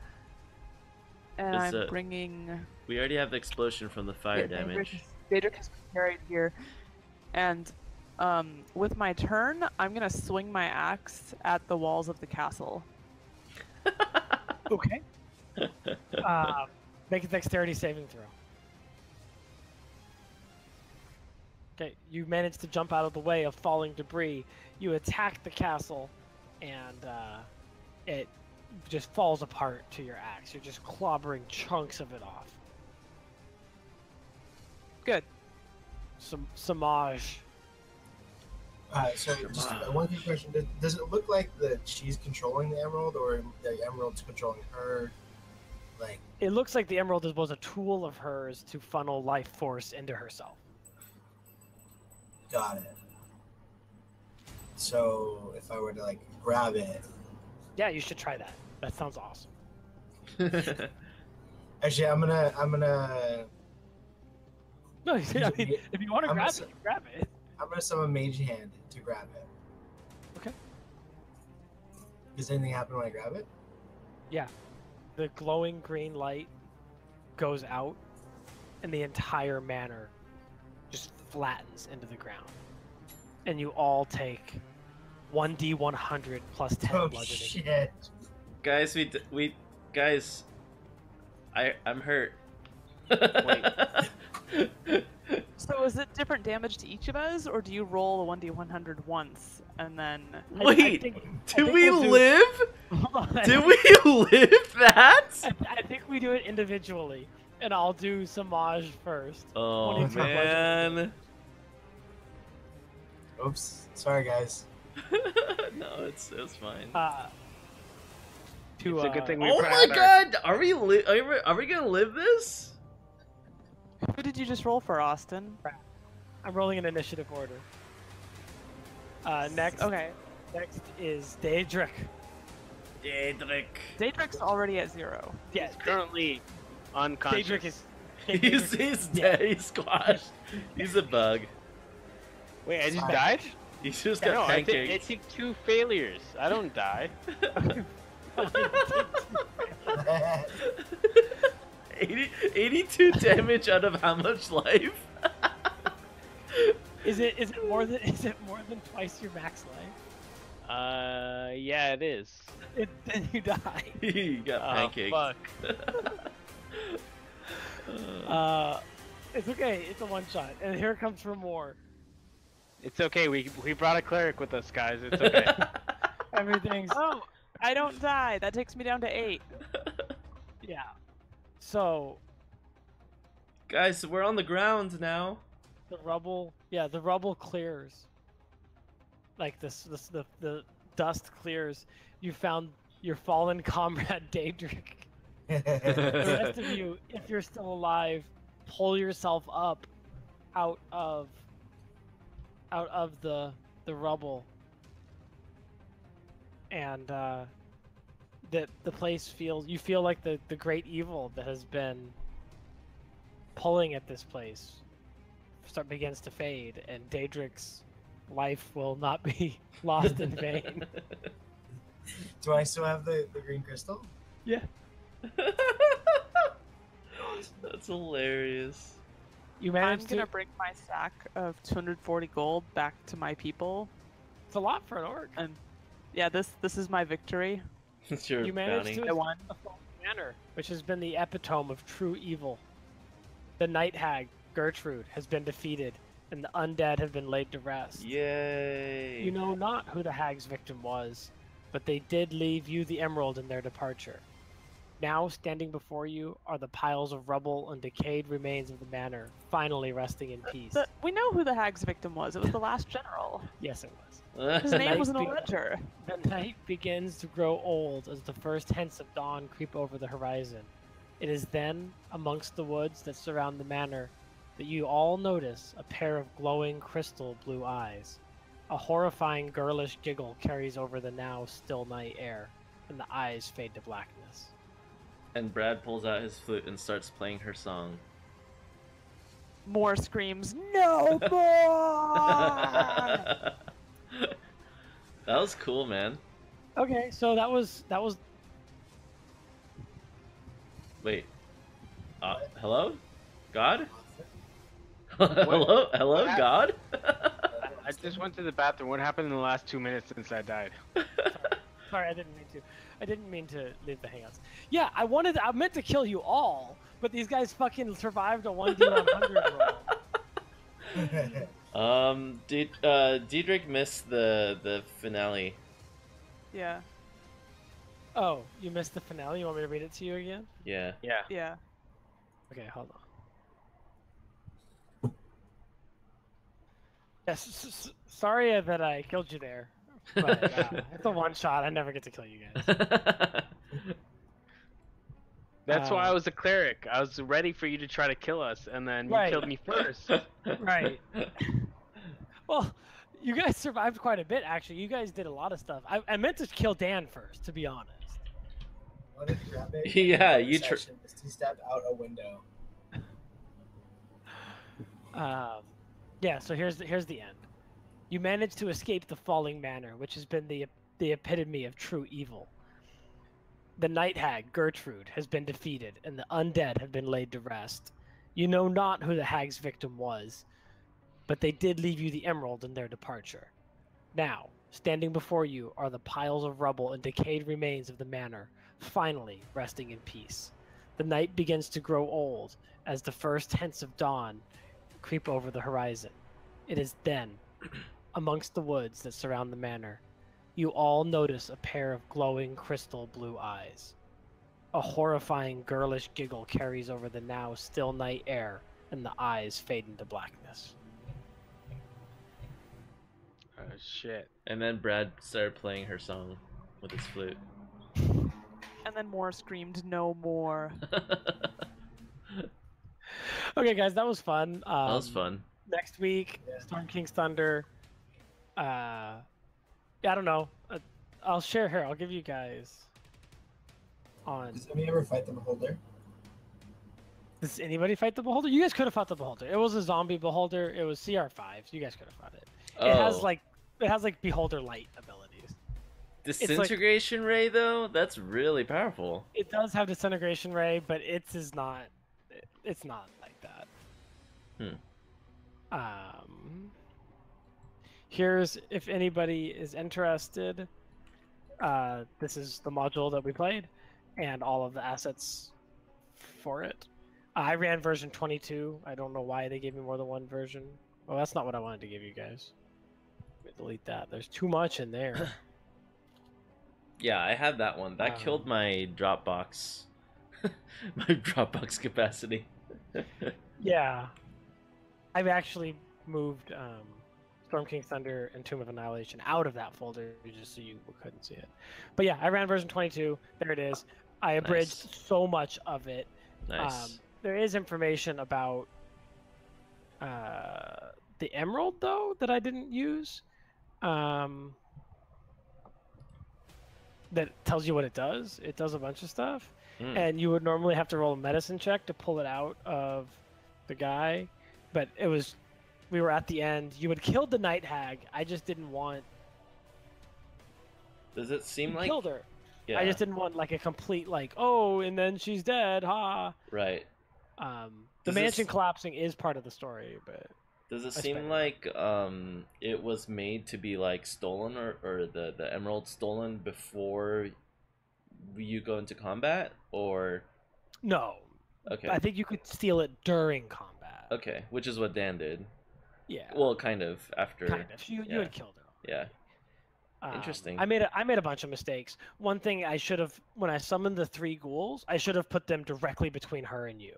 And Is I'm it- bringing. We already have the explosion from the fire Yeah, damage. Daedric has been carried here, and with my turn, I'm gonna swing my axe at the walls of the castle. Okay. Make a dexterity saving throw. Okay, you manage to jump out of the way of falling debris. You attack the castle, and it just falls apart to your axe. You're just clobbering chunks of it off. Good. Samaj. So just one quick question: does it look like that she's controlling the emerald, or the emerald's controlling her? Like, It looks like the emerald was a tool of hers to funnel life force into herself. got it. So if I were to like grab it, Yeah, you should try that. That sounds awesome. actually, I'm gonna. No, I mean, if you want to I'm grab gonna it, you grab it. I'm gonna summon Mage Hand to grab it. Okay. Does anything happen when I grab it? Yeah. The glowing green light goes out, and the entire manor just flattens into the ground. And you all take 1d100 plus 10 Oh bludgeoning. shit! Guys, guys, I'm hurt. So is it different damage to each of us, or do you roll a 1d100 once and then? Wait, do we we'll do- live? Hold on. Do we live that? I think we do it individually, and I'll do Samaj first. Oh 22 man. Oops. Sorry, guys. No, it's fine. To, It's a good thing we Oh my god! Are we gonna live this? Who did you just roll for, Austin? I'm rolling in initiative order. Next. Okay. Next is Daedric. Daedric. Daedric's already at 0. Yeah, Currently unconscious. Daedric is. He's dead. He's squashed. He's a bug. Wait, I just Fine. died? He's just No, got I pancakes. take 2 failures. I don't die. 82 damage out of how much life? Is it more than twice your max life? Yeah, it is. Then you die. You got pancakes. Fuck. It's okay. It's a one shot, and here comes for more. It's okay. We brought a cleric with us, guys. It's okay. Everything's Oh, I don't die. That takes me down to 8. yeah. So Guys, we're on the ground now. the rubble clears. Like the dust clears. You found your fallen comrade Daedric. The rest of you, if you're still alive, pull yourself up out of the rubble, and the place you feel like the great evil that has been pulling at this place begins to fade, and Daedric's life will not be lost in vain. Do I still have the green crystal? Yeah. That's hilarious. You I'm managed gonna to. bring my sack of 240 gold back to my people, It's a lot for an orc. and yeah, this is my victory. It's your You managed bounty. to I won. a fallen manor, which has been the epitome of true evil. The night hag, Gertrude, has been defeated, and the undead have been laid to rest. Yay! You know not who the hag's victim was, but they did leave you the emerald in their departure. Now, standing before you are the piles of rubble and decayed remains of the manor, finally resting in peace. We know who the hag's victim was. It was the last general. Yes, it was. His The name night was in a be- ledger. The night begins to grow old as the first hints of dawn creep over the horizon. It is then, amongst the woods that surround the manor, that you all notice a pair of glowing crystal blue eyes. A horrifying girlish giggle carries over the now still night air, and the eyes fade to blackness. And Brad pulls out his flute and starts playing her song. More screams. No more. That was cool, man. Okay, so that was Wait. Hello? God? Hello, God? I just went to the bathroom. What happened in the last 2 minutes since I died? sorry, I didn't mean to leave the hangouts. Yeah, I meant to kill you all, but these guys fucking survived a 1d100 roll. Diedrich missed the finale. Yeah. Oh, you missed the finale? You want me to read it to you again? Yeah. Yeah. Yeah. Okay, hold on. Yes, sorry that I killed you there, but it's a one shot. I never get to kill you guys. That's why I was a cleric. I was ready for you to try to kill us, and then you Right. killed me first. Right. Well, you guys survived quite a bit, actually. You guys did a lot of stuff. I meant to kill Dan first, to be honest. Wanted to grab it. Yeah, you He stepped out a window. Yeah, so here's the end. You managed to escape the falling manor, which has been the epitome of true evil. The night hag, Gertrude, has been defeated, and the undead have been laid to rest. You know not who the hag's victim was, but they did leave you the emerald in their departure. Now, standing before you are the piles of rubble and decayed remains of the manor, finally resting in peace. The night begins to grow old as the first hints of dawn creep over the horizon. It is then, amongst the woods that surround the manor, you all notice a pair of glowing crystal blue eyes. A horrifying girlish giggle carries over the now still night air, and the eyes fade into blackness. Oh shit. And then Brad started playing her song with his flute. And then more screamed, no more. Okay, guys, that was fun. That was fun. Next week, Yeah. Storm King's Thunder. Yeah, I don't know. I'll share here. I'll give you guys on. Does anybody ever fight the beholder? Does anybody fight the beholder? You guys could have fought the beholder. It was a zombie beholder. It was CR5. So you guys could have fought it. It has like beholder light abilities. Disintegration ray though? That's really powerful. It does have disintegration ray, but it's not like that. Here's, if anybody is interested, this is the module that we played and all of the assets for it. I ran version 22. I don't know why they gave me more than one version. Well, that's not what I wanted to give you guys. Let me delete that. There's too much in there. Yeah, I had that one. That killed my Dropbox. My Dropbox capacity. Yeah. I've actually moved Storm King's Thunder and Tomb of Annihilation out of that folder just so you couldn't see it. But yeah, I ran version 22. There it is. I abridged so much of it. Nice. There is information about the Emerald, though, that I didn't use. That tells you what it does. It does a bunch of stuff. And you would normally have to roll a medicine check to pull it out of the guy. But it was We were at the end. You had killed the night hag. I just didn't want. Does it seem You like? killed her. Yeah. I just didn't want like a complete like, oh, and then she's dead, ha. Right. The Does mansion this- collapsing is part of the story, but Does it I seem spent it. like it was made to be like stolen or the emerald stolen before you go into combat, or no. okay, I think you could steal it during combat. okay, which is what Dan did. Yeah. Well, kind of after. kind of. You yeah. had killed her. Yeah. Interesting. I made a bunch of mistakes. One thing I should have, when I summoned the 3 ghouls, I should have put them directly between her and you,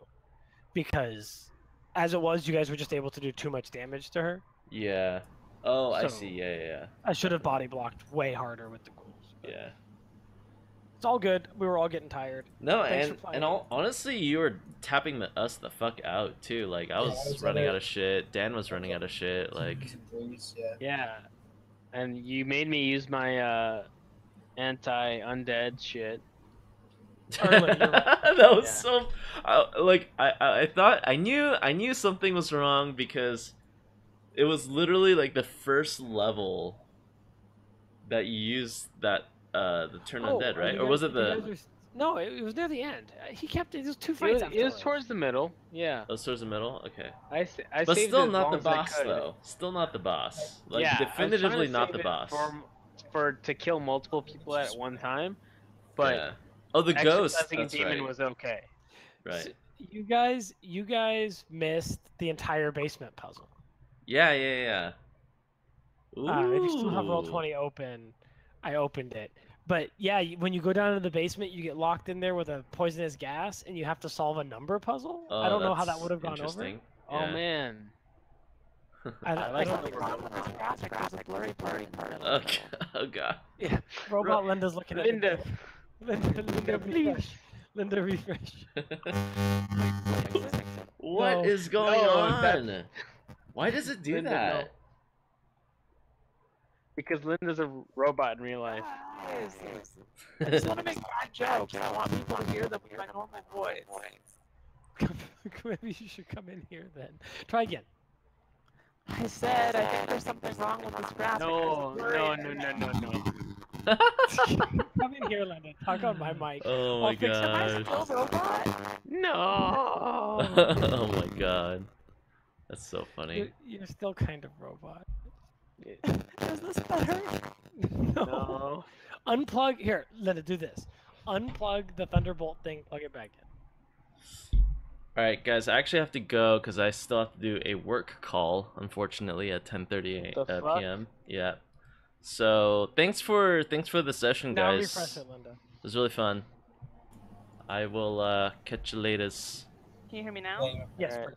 because as it was, you guys were just able to do too much damage to her. Yeah. Oh, I So- see. Yeah. I should have body blocked way harder with the ghouls. but Yeah. It's all good. We were all getting tired. No, Thanks for and playing. honestly, you were tapping us the fuck out too. Like I Yeah, was I was running at out of shit. Dan was running out of shit. Like Yeah. Yeah. And you made me use my anti-undead shit. Erlen, you're right. that was Yeah. so. I thought I knew something was wrong because it was literally like the first level that you used that the turn undead, right? Or was it the? No, it was near the end. He kept it. Was 2 It fights. was, afterwards. towards the middle. Yeah. Oh, towards the middle. Okay. I But saved still it as not long the as I boss could. though. Still not the boss. Like yeah, I was trying to definitively not save the it boss. to kill multiple people at one time, but yeah. Oh, the ghost. exercising a That's demon right. was okay. Right. You guys missed the entire basement puzzle. Yeah. If you still have Ooh. Roll20 open, I opened it. But yeah, when you go down to the basement, you get locked in there with a poisonous gas, and you have to solve a number puzzle. Oh, I don't know how that that's would have gone over. interesting. Oh Yeah. man. I like don't the Oh, oh god. Yeah, Robot Linda's looking at Linda. Linda, refresh. Linda, refresh. What No. is going No, on? Why does it do Linda, that? no. Because Linda's a robot in real life. I just want to make bad jokes. I want people to hear them with my normal voice. Maybe you should come in here then. Try again. I said I think there's something wrong with this graphic. No. Come in here, Linda. Talk on my mic. Oh my I'll fix it gosh. myself. No. Oh my god. That's so funny. You're still kind of robot. Is this better? No. Unplug here, Linda. Do this. Unplug the Thunderbolt thing. Plug it back in. Alright guys, I actually have to go because I still have to do a work call, unfortunately, at 10:30 The fuck? p.m. Yeah. So thanks for the session, Now guys. refresh it, Linda. It was really fun. I will catch you later. Can you hear me now? Yes. Alright.